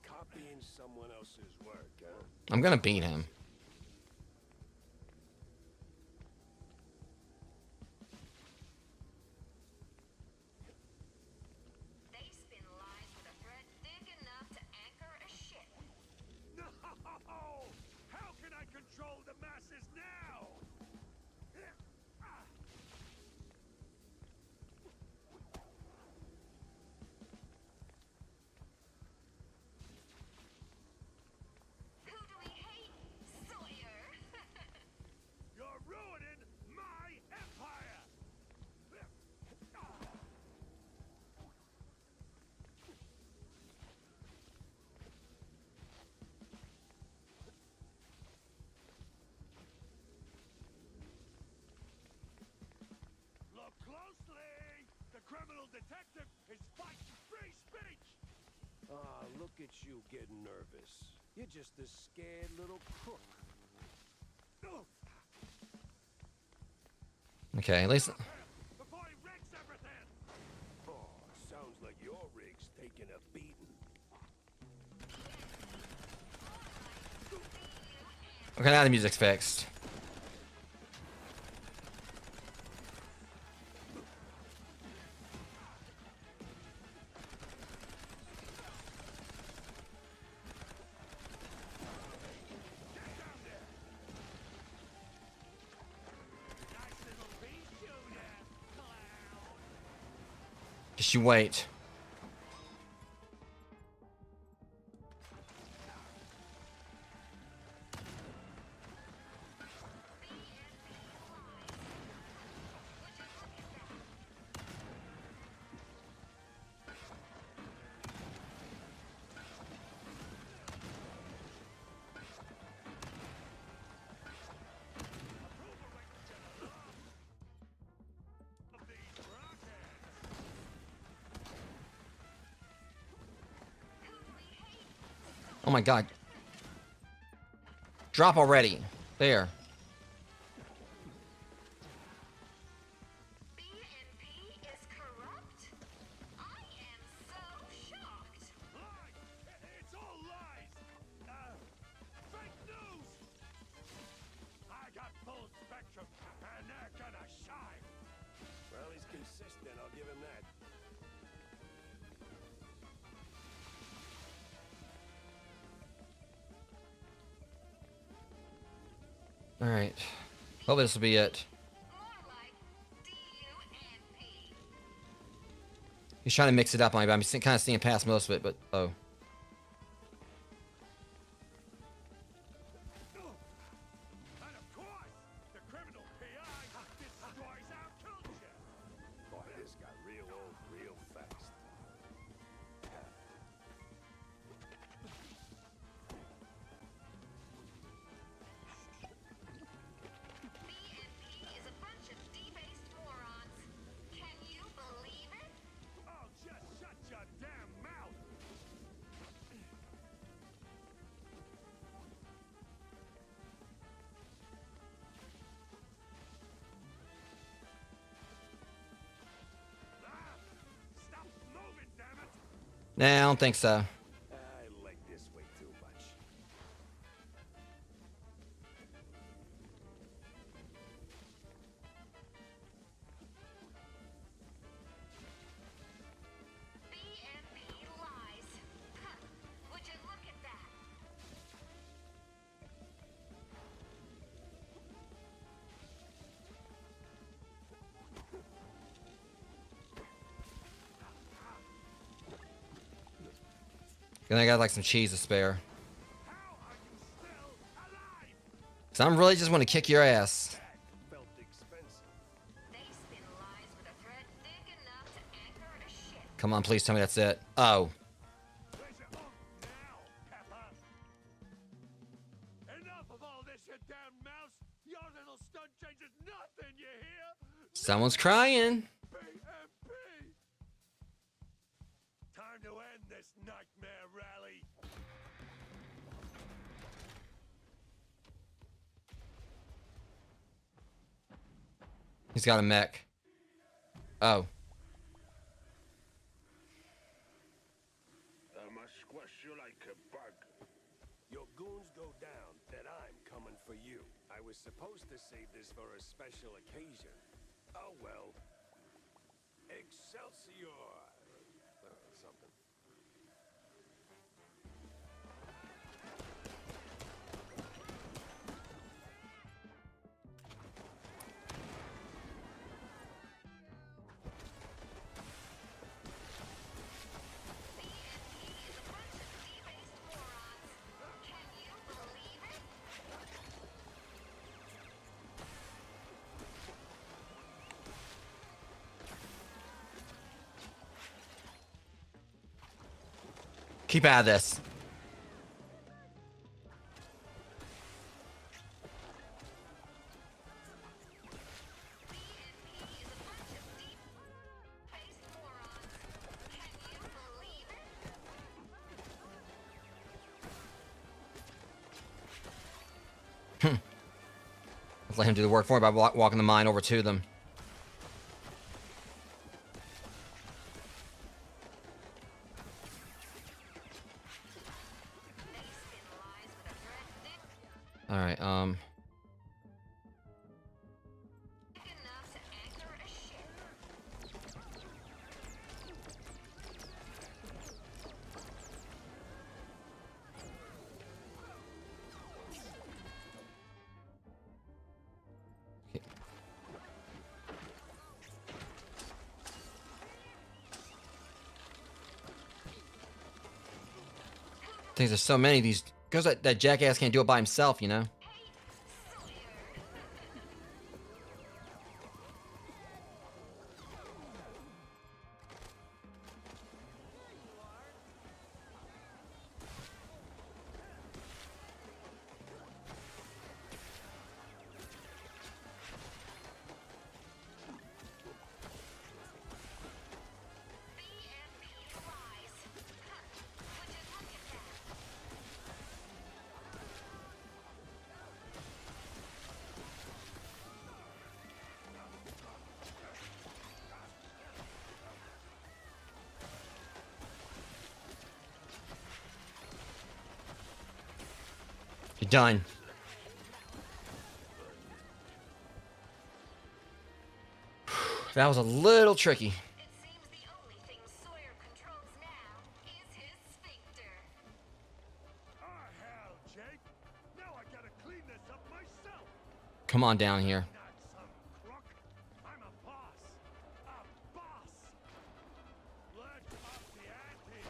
Copying someone else's work, huh? I'm gonna beat him. They spin lies with a thread thick enough to anchor a ship. No! How can I control the masses now? Who do we hate? Soyer. You're ruining my empire! Look closely! The criminal detective is fighting free speech! Ah, look at you getting nervous. You're just a scared little crook. Okay, at least. Before he wrecks everything! Oh, sounds like your rig's taking a beating. Okay, now the music's fixed. Just you wait. Oh my god. Drop already. There. BMP is corrupt? I am so shocked. Lies! It's all lies! Fake news! I got full spectrum, and they're gonna shine! Well, he's consistent, I'll give him that. Alright. Hope this will be it. More like DUMP. He's trying to mix it up on me, but I'm kind of seeing past most of it, but oh. And of course, the criminal PI destroys our culture! Boy, this got real old real fast. BMP is a bunch of debased morons. Can you believe it? Oh, just shut your damn mouth! Ah! Stop moving, damn it! Nah, I don't think so. I like this way too much. BMP lies. Huh. Would you look at that? And I got like some cheese to spare. How are you still alive? So I'm really just want to kick your ass. Felt expensive. They spin lies with a thread thick enough to anchor a ship. Come on, please tell me that's it. Oh. Where's your now, Pepper? Enough of all this, you damn mouse! Your little stunt changes nothing, you hear? Someone's crying. BMP! Time to end this nightmare! He's got a mech. Oh. I must squash you like a bug. Your goons go down, then I'm coming for you. I was supposed to save this for a special occasion. Oh well. Excelsior! Something. Keep out of this. Let's let him do the work for me by walking the mine over to them. All right, things there's so many of these. Because that jackass can't do it by himself, you know? You're done. That was a little tricky. It seems the only thing Sawyer controls now is his sphincter. Ah, hell, Jake. Now I gotta clean this up myself. Come on down here. Not some crook. I'm a boss. A boss. Let's up the ante.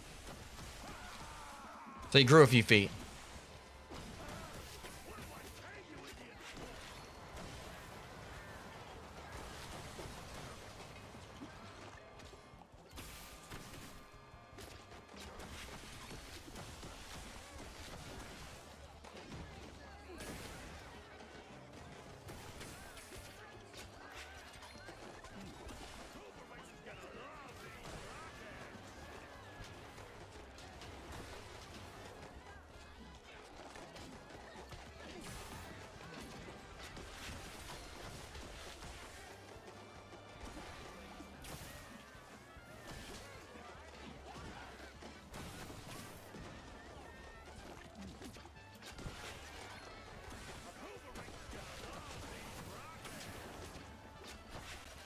So you grew a few feet. What do I pay you, idiot?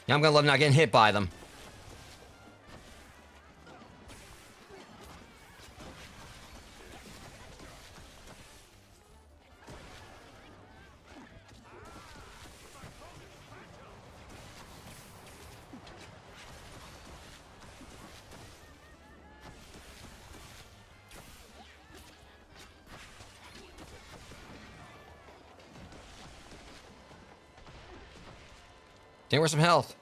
Yeah, I'm gonna love not getting hit by them. Damn, where's some health?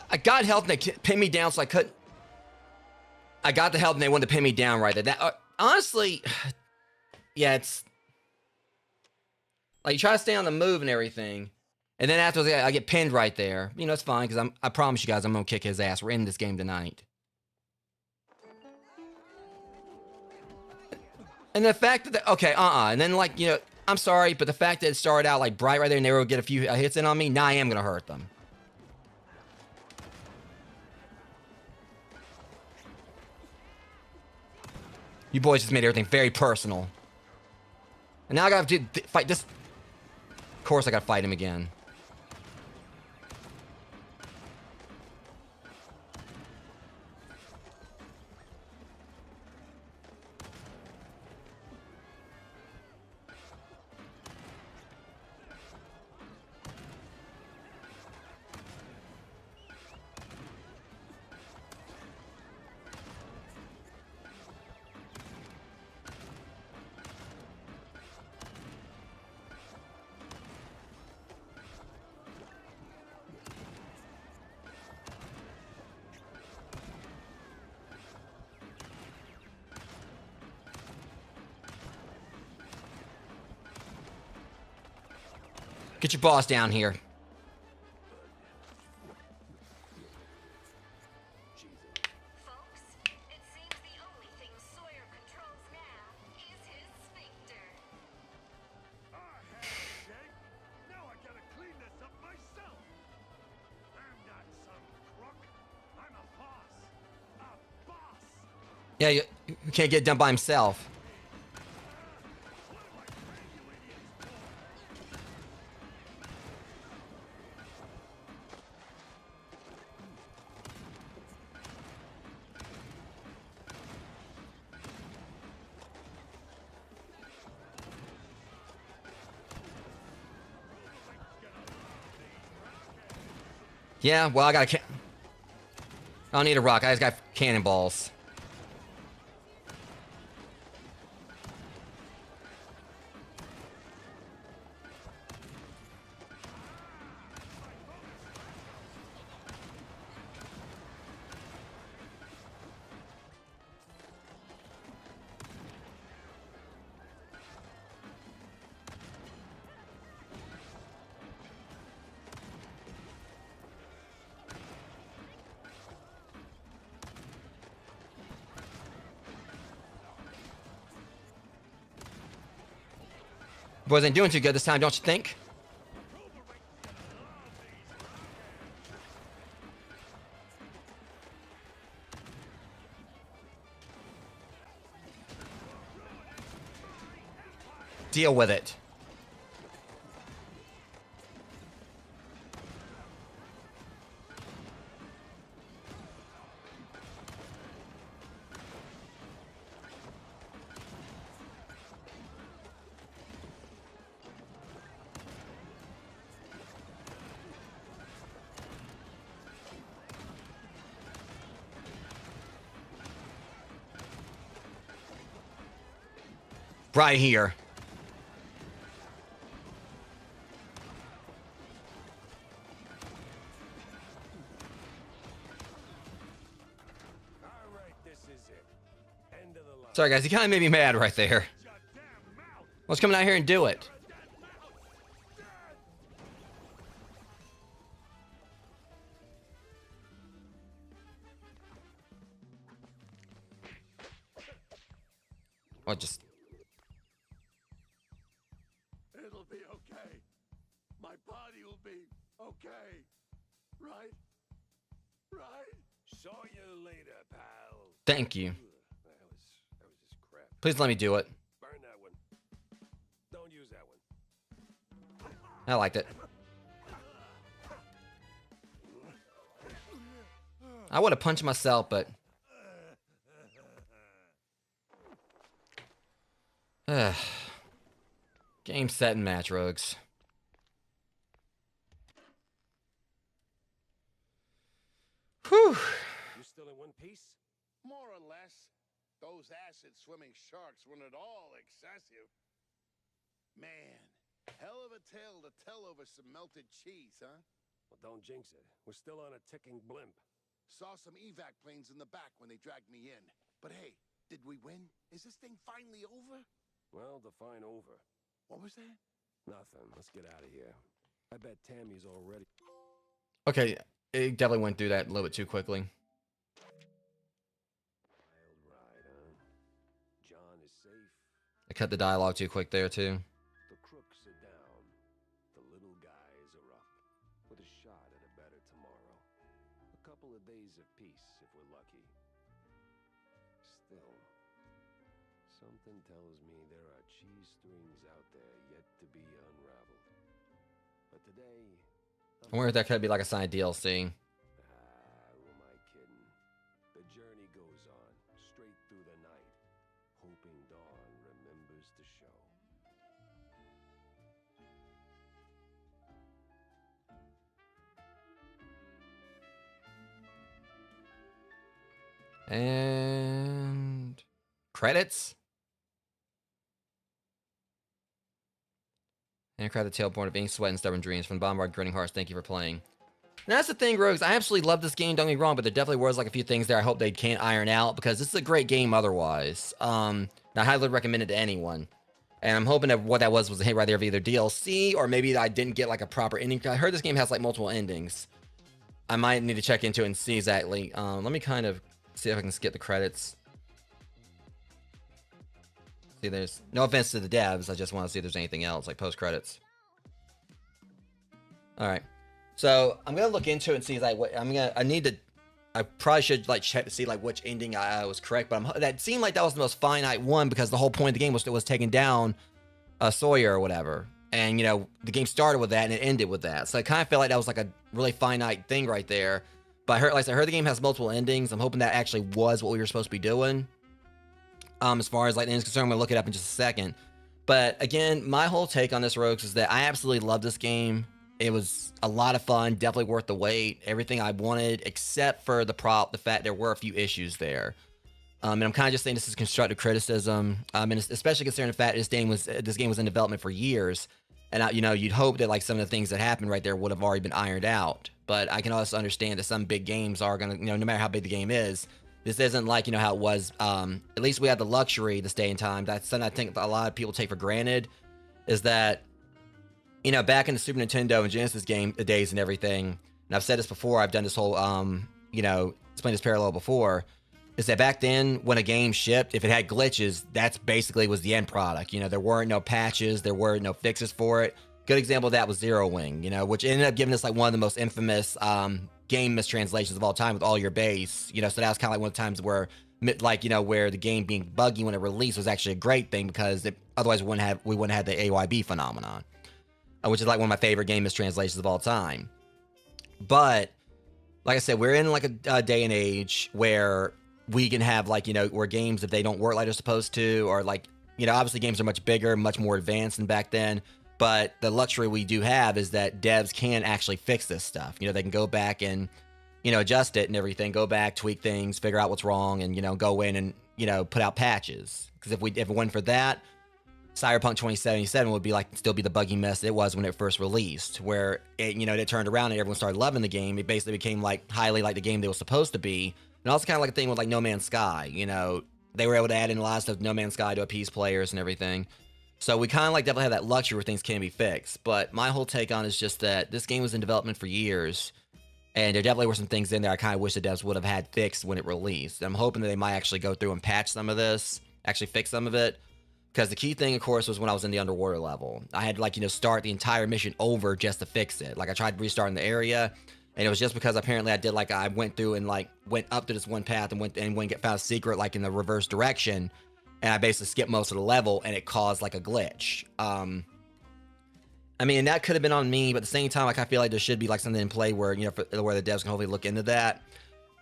I got health and they pinned me down, so I couldn't. I got the health and they wanted to pin me down right there. That honestly, yeah, it's like you try to stay on the move and everything, and then afterwards I get pinned right there. You know, it's fine because I promise you guys I'm gonna kick his ass. We're in this game tonight. And the fact that and then like, you know, I'm sorry, but the fact that it started out like bright right there and they were get a few hits in on me, now I am gonna hurt them. You boys just made everything very personal. And now I gotta fight this. Of course I gotta fight him again. Get your boss down here. Folks, it seems the only thing Sawyer controls now is his sphincter. Oh, hell, Jake. Now I gotta clean this up myself. I'm not some crook. I'm a boss. A boss. Yeah, you can't get it done by himself. Yeah, well, I don't need a rock. I just got cannonballs. Boys ain't doing too good this time, don't you think? Deal with it. Right here. All right, this is it. End of the line. Sorry, guys. He kind of made me mad right there. Let's come out here and do it. Or just... It'll be okay. My body will be okay. Right? Right? Saw you later, pal. Thank you. That was just crap. Please let me do it. Burn that one. Don't use that one. I liked it. I would have punched myself, but... Game, set, and match, Rogues. Whew. You still in one piece? More or less. Those acid-swimming sharks weren't at all excessive. Man, hell of a tale to tell over some melted cheese, huh? Well, don't jinx it. We're still on a ticking blimp. Saw some evac planes in the back when they dragged me in. But hey, did we win? Is this thing finally over? Well, define over. What was that? Nothing. Let's get out of here. I bet Tammy's already... Okay, it definitely went through that a little bit too quickly. Wild ride, huh? John is safe. I cut the dialogue too quick there, too. The the little guys are up, with a shot at a better tomorrow. A couple of days of peace, if we're lucky. Still, something tells me there are cheese strings out there yet to be unraveled. But today, I wonder if that could be like a side DLC. who am I kidding? The journey goes on, straight through the night, hoping dawn remembers to show. And credits. And cry the tailborn of ink, sweat, and stubborn dreams from the bottom of our grinning hearts. Thank you for playing. And that's the thing, Rogues. I absolutely love this game. Don't get me wrong, but there definitely was like a few things there I hope they can't iron out because this is a great game otherwise. I highly recommend it to anyone. And I'm hoping that what that was a hit right there of either DLC or maybe I didn't get like a proper ending. I heard this game has like multiple endings. I might need to check into it and see exactly. Let me kind of see if I can skip the credits. See, there's no offense to the devs. I just want to see if there's anything else like post credits. All right, so I'm gonna look into it and see like what I probably should like check to see like which ending I was correct, but that seemed like that was the most finite one because the whole point of the game was taking down Soyer or whatever, and you know the game started with that and it ended with that, so I kind of felt like that was like a really finite thing right there. But I heard the game has multiple endings. I'm hoping that actually was what we were supposed to be doing. As far as like the ending's concerned, I'm gonna look it up in just a second. But again, my whole take on this, Rogues, is that I absolutely love this game. It was a lot of fun, definitely worth the wait. Everything I wanted, except for the fact there were a few issues there. And I'm kind of just saying this is constructive criticism, and especially considering the fact this game was in development for years, and you'd hope that like some of the things that happened right there would have already been ironed out. But I can also understand that some big games are gonna, no matter how big the game is, this isn't like how it was. At least we had the luxury to stay in time. That's something I think a lot of people take for granted, is that. Back in the Super Nintendo and Genesis game days and everything, and I've said this before, I've done this whole, explained this parallel before, is that back then when a game shipped, if it had glitches, that's basically was the end product. There weren't no patches, there were no fixes for it. Good example of that was Zero Wing, which ended up giving us like one of the most infamous game mistranslations of all time with All Your Base. So that was kind of like one of the times where, where the game being buggy when it released was actually a great thing because otherwise we wouldn't have the AYB phenomenon. Which is like one of my favorite game mistranslations of all time. But like I said, we're in like a day and age where we can have like, where games, if they don't work like they're supposed to, or like, obviously games are much bigger, much more advanced than back then. But the luxury we do have is that devs can actually fix this stuff. They can go back and, adjust it and everything, go back, tweak things, figure out what's wrong, and, go in and, put out patches. Because if it wasn't for that, Cyberpunk 2077 would still be the buggy mess it was when it first released, where it turned around and everyone started loving the game. It basically became like highly like the game they were supposed to be, and also kind of like a thing with like No Man's Sky. They were able to add in a lot of stuff, No Man's Sky, to appease players and everything. So we kind of like definitely have that luxury where things can be fixed. But my whole take on it is just that this game was in development for years, and there definitely were some things in there I kind of wish the devs would have had fixed when it released. I'm hoping that they might actually go through and patch some of this, actually fix some of it. Because the key thing, of course, was when I was in the underwater level. I had to start the entire mission over just to fix it. Like I tried restarting the area, and it was just because apparently I went through and went up to this one path and found a secret like in the reverse direction, and I basically skipped most of the level, and it caused like a glitch. And that could have been on me, but at the same time, I feel like there should be like something in play where where the devs can hopefully look into that.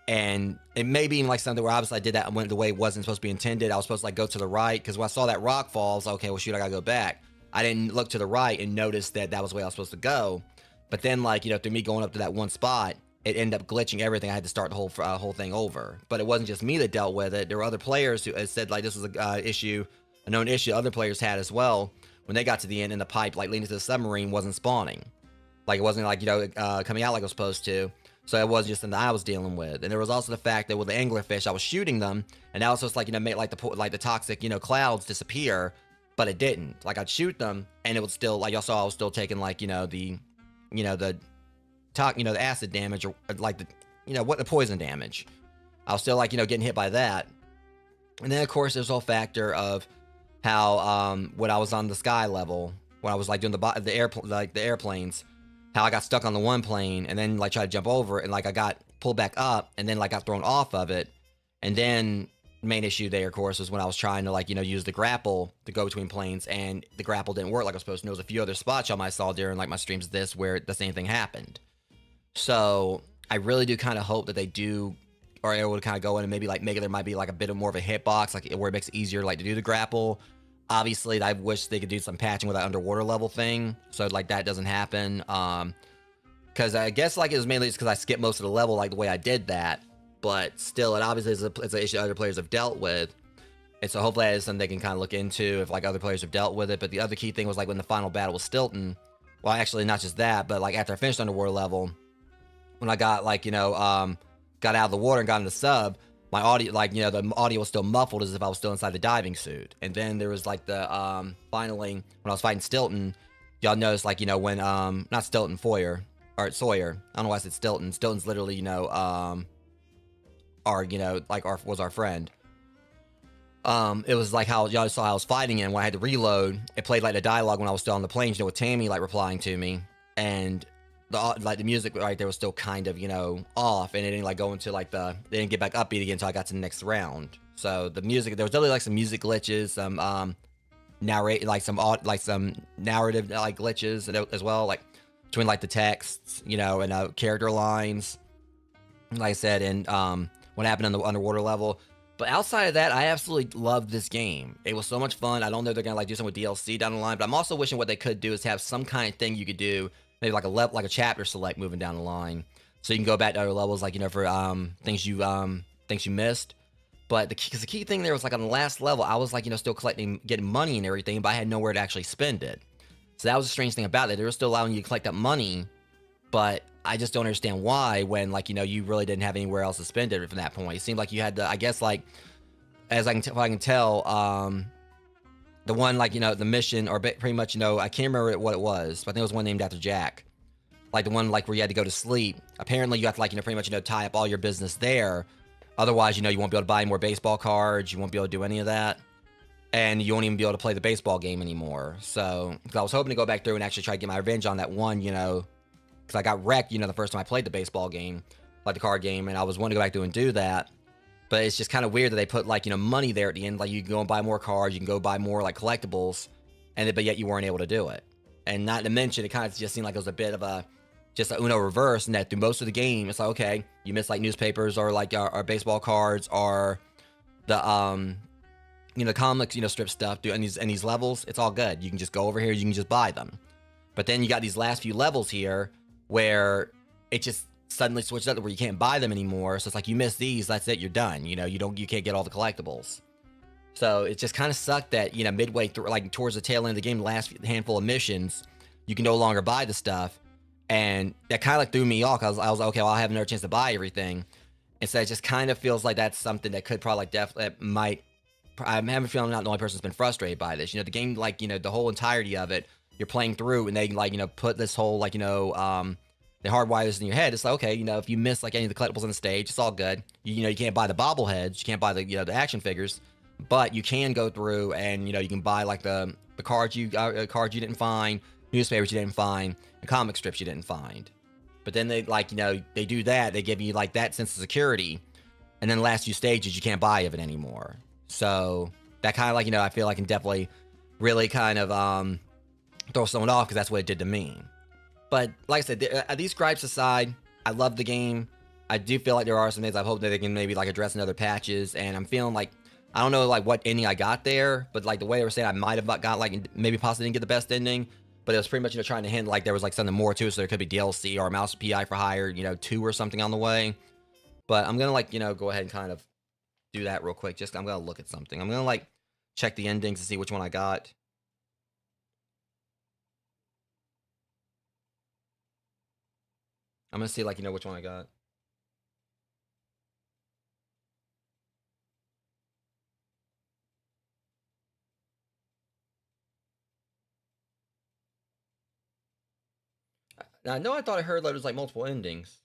And it may be even like something where obviously I did that and went the way it wasn't supposed to be intended. I was supposed to go to the right, because when I saw that rock fall, I was like, okay, well shoot, I gotta go back. I didn't look to the right and notice that was the way I was supposed to go. But then through me going up to that one spot, it ended up glitching everything. I had to start the whole thing over. But it wasn't just me that dealt with it. There were other players who had said this was a known issue other players had as well. When they got to the end and the pipe leading to the submarine wasn't spawning. It wasn't coming out like it was supposed to. So it wasn't just something I was dealing with. And there was also the fact that with the anglerfish, I was shooting them, and that was supposed to make the toxic toxic clouds disappear, but it didn't. I'd shoot them, and it would still y'all saw I was still taking the acid damage, or the poison damage. I was still getting hit by that. And then of course there's the whole factor of how when I was on the sky level, when I was like doing the airplanes, how I got stuck on the one plane and then like tried to jump over and like I got pulled back up and then like got thrown off of it. And then main issue there, of course, was when I was trying to like, you know, use the grapple to go between planes, and the grapple didn't work like I was supposed to. And there was a few other spots y'all might saw during like my streams of this where the same thing happened. So I really do kind of hope that they do are able to kind of go in and maybe like make it there might be like a bit of more of a hitbox, like where it makes it easier like to do the grapple. Obviously, I wish they could do some patching with that underwater level thing, so like that doesn't happen. Because I guess like it was mainly just because I skipped most of the level like the way I did that. But still, it obviously is it's an issue other players have dealt with. And so hopefully that is something they can kind of look into if like other players have dealt with it. But the other key thing was like when the final battle was Stilton. Well, actually, not just that, but like after I finished underwater level, when I got like, you know, got out of the water and got in the sub, my audio, like, you know, the audio was still muffled as if I was still inside the diving suit. And then there was like the, finally, when I was fighting Stilton, y'all noticed like, you know, when, not Stilton, Soyer. I don't know why I said Stilton. Stilton's literally, you know, was our friend. It was like how y'all saw how I was fighting him when I had to reload. It played like the dialogue when I was still on the plane, you know, with Tammy like replying to me, and the music right there was still kind of, you know, off, and it didn't like go into like they didn't get back upbeat again until I got to the next round. So the music, there was definitely like some music glitches, some narrate like some narrative like glitches as well, like between like the texts, you know, and character lines, like I said, and what happened on the underwater level. But outside of that, I absolutely loved this game. It was so much fun. I don't know if they're gonna like do something with DLC down the line, but I'm also wishing what they could do is have some kind of thing you could do, maybe like a chapter select moving down the line, so you can go back to other levels, like, you know, for things you missed. But the key thing there was like on the last level, I was like, you know, still getting money and everything, but I had nowhere to actually spend it. So that was a strange thing about it. They were still allowing you to collect up money, but I just don't understand why when, like, you know, you really didn't have anywhere else to spend it from that point. It seemed like you had to, I guess, like, as I can tell, the one, like, you know, the mission, or pretty much, you know, I can't remember what it was, but I think it was one named after Jack. Like, the one, like, where you had to go to sleep. Apparently, you have to, like, you know, pretty much, you know, tie up all your business there. Otherwise, you know, you won't be able to buy more baseball cards. You won't be able to do any of that. And you won't even be able to play the baseball game anymore. So, because I was hoping to go back through and actually try to get my revenge on that one, you know, because I got wrecked, you know, the first time I played the baseball game, like the card game, and I was wanting to go back through and do that. But it's just kind of weird that they put, like, you know, money there at the end. Like, you can go and buy more cards, you can go buy more, like, collectibles, but yet you weren't able to do it. And not to mention, it kind of just seemed like it was a bit of just a Uno reverse, and that through most of the game, it's like, okay, you miss, like, newspapers, or, like, our baseball cards, or the, you know, comics, you know, strip stuff, in these levels, it's all good. You can just go over here, you can just buy them. But then you got these last few levels here, where it just suddenly switched up to where you can't buy them anymore. So it's like, you miss these, that's it, you're done. You know, you can't get all the collectibles. So it just kind of sucked that, you know, midway through, like towards the tail end of the game, the last handful of missions, you can no longer buy the stuff. And that kind of like threw me off. I was like, okay, well, I'll have another chance to buy everything. And so it just kind of feels like that's something that could probably I'm having a feeling I'm not the only person that's been frustrated by this. You know, the game, like, you know, the whole entirety of it, you're playing through, and they, like, you know, put this whole, like, you know, the hardwires in your head. It's like, okay, you know, if you miss like any of the collectibles on the stage, it's all good. You know, you can't buy the bobbleheads, you can't buy the, you know, the action figures, but you can go through and, you know, you can buy like the cards you didn't find, newspapers you didn't find, and comic strips you didn't find. But then they, like, you know, they do that, they give you like that sense of security, and then the last few stages you can't buy of it anymore. So that kind of, like, you know, I feel like can definitely really kind of throw someone off, because that's what it did to me. But like I said, these gripes aside, I love the game. I do feel like there are some things I hope that they can maybe like address in other patches, and I'm feeling like, I don't know like what ending I got there, but like the way they were saying I might have got, like, maybe possibly didn't get the best ending, but it was pretty much, you know, trying to hint like there was like something more to it, so there could be DLC or a Mouse PI for Hire, you know, 2 or something on the way. But I'm gonna, like, you know, go ahead and kind of do that real quick. Just, I'm gonna look at something. I'm gonna like check the endings to see which one I got. I'm gonna see, like, you know, which one I got. Now, I know I thought I heard that there was like multiple endings.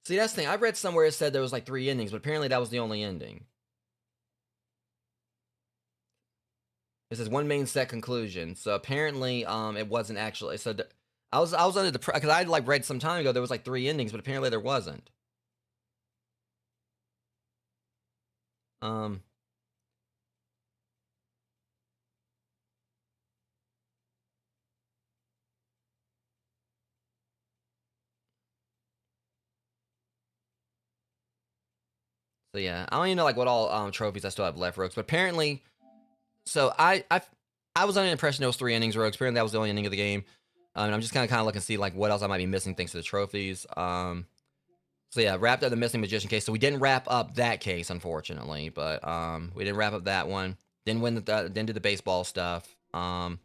See, that's the thing. I read somewhere it said there was like 3 endings, but apparently that was the only ending. It says one main set conclusion. So apparently, it wasn't actually. So I was under the because I like read some time ago there was like 3 endings, but apparently there wasn't. So yeah, I don't even know like what all trophies I still have left, Rogues. But apparently, so I was under the impression there was 3 endings, Rogues. Apparently that was the only ending of the game. And I'm just kind of looking to see like what else I might be missing thanks to the trophies. So yeah, wrapped up the missing magician case. So we didn't wrap up that case, unfortunately, but we didn't wrap up that one. Didn't win didn't do the baseball stuff. All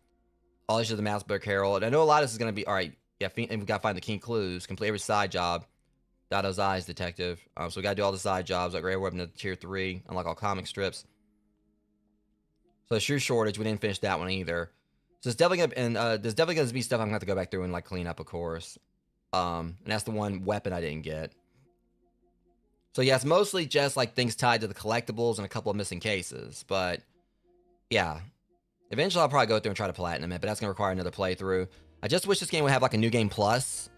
issues of the Mousebook Herald. I know a lot of this is gonna be all right. Yeah, and we gotta find the key clues. Complete every side job. Dot those eyes, detective. So we gotta do all the side jobs like Rare Weapon to Tier 3, unlock all comic strips. So the shoe shortage, we didn't finish that one either. So it's definitely gonna and there's definitely gonna be stuff I'm gonna have to go back through and like clean up, of course. And that's the one weapon I didn't get. So yeah, it's mostly just like things tied to the collectibles and a couple of missing cases. But yeah, eventually I'll probably go through and try to platinum it, but that's gonna require another playthrough. I just wish this game would have like a new game plus,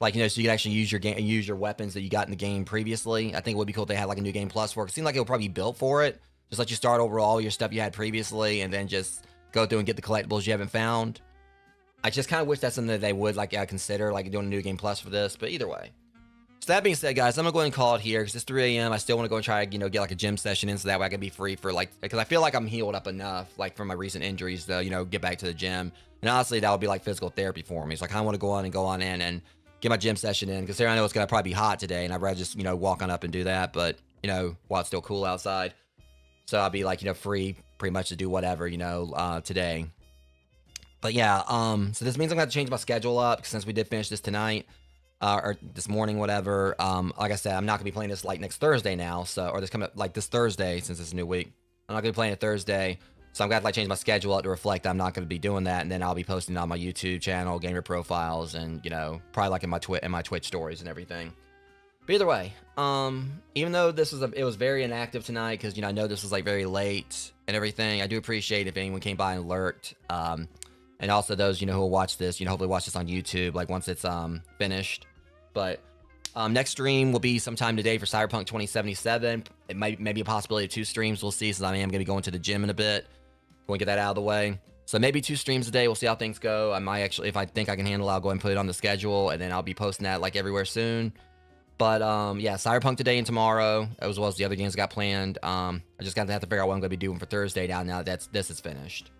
like, you know, so you could actually use your weapons that you got in the game previously. I think it would be cool if they had like a new game plus for it. It seemed like it would probably be built for it. Just let you start over all your stuff you had previously, and then just go through and get the collectibles you haven't found. I just kind of wish that's something that they would like consider, like doing a new game plus for this. But either way. So that being said, guys, I'm gonna go ahead and call it here because it's 3 a.m. I still want to go and try, you know, get like a gym session in so that way I can be free for like, because I feel like I'm healed up enough, like from my recent injuries to, you know, get back to the gym. And honestly, that would be like physical therapy for me. So I kind of want to go on in and get my gym session in because I know it's gonna probably be hot today, and I'd rather just, you know, walk on up and do that. But you know, while it's still cool outside, so I'll be like, you know, free pretty much to do whatever, you know, today. But yeah, so this means I'm gonna have to change my schedule up since we did finish this tonight. Or this morning, whatever. Like I said, I'm not gonna be playing this like next Thursday now, so or this coming up like this Thursday since it's a new week. I'm not gonna be playing it Thursday, so I'm gonna have to like change my schedule up to reflect that I'm not gonna be doing that, and then I'll be posting on my YouTube channel, gamer profiles, and you know, probably like in my Twitch stories and everything. But either way, even though it was very inactive tonight because, you know, I know this was like very late and everything. I do appreciate if anyone came by and lurked. And also those, you know, who will watch this, you know, hopefully watch this on YouTube like once it's finished. But next stream will be sometime today for Cyberpunk 2077. It might maybe a possibility of 2 streams. We'll see, since I am going to be going to the gym in a bit. Going to get that out of the way. So maybe 2 streams a day. We'll see how things go. I might actually, if I think I can handle it, I'll go ahead and put it on the schedule, and then I'll be posting that like everywhere soon. But yeah, Cyberpunk today and tomorrow, as well as the other games I got planned. I just got to have to figure out what I'm going to be doing for Thursday now that this is finished.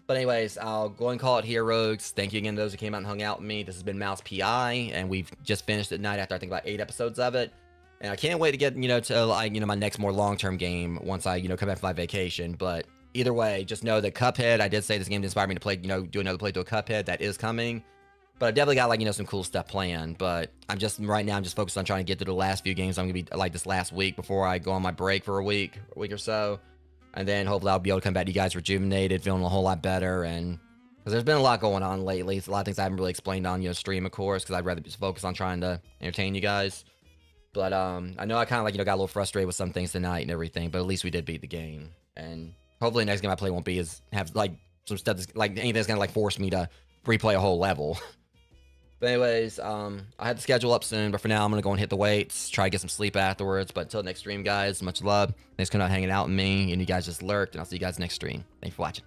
But anyways, I'll go and call it here, Rogues. Thank you again to those who came out and hung out with me. This has been Mouse PI, and we've just finished at night after I think about 8 episodes of it. And I can't wait to get, you know, to like, you know, my next more long-term game once I, you know, come back from my vacation. But either way, just know that Cuphead, I did say this game inspired me to play, you know, do another playthrough of Cuphead. That is coming. But I definitely got like, you know, some cool stuff planned. But I'm just right now, I'm just focused on trying to get through the last few games. I'm gonna be like this last week before I go on my break for a week or so. And then hopefully I'll be able to come back to you guys rejuvenated, feeling a whole lot better. And because there's been a lot going on lately. It's a lot of things I haven't really explained on, you know, stream, of course, because I'd rather just focus on trying to entertain you guys. But I know I kind of like, you know, got a little frustrated with some things tonight and everything, but at least we did beat the game. And hopefully the next game I play won't be have like some stuff that's like anything that's gonna like force me to replay a whole level. But anyways, I had the schedule up soon, but for now I'm gonna go and hit the weights, try to get some sleep afterwards. But until next stream, guys, much love. Thanks for coming out hanging out with me, and you guys just lurked, and I'll see you guys next stream. Thanks for watching.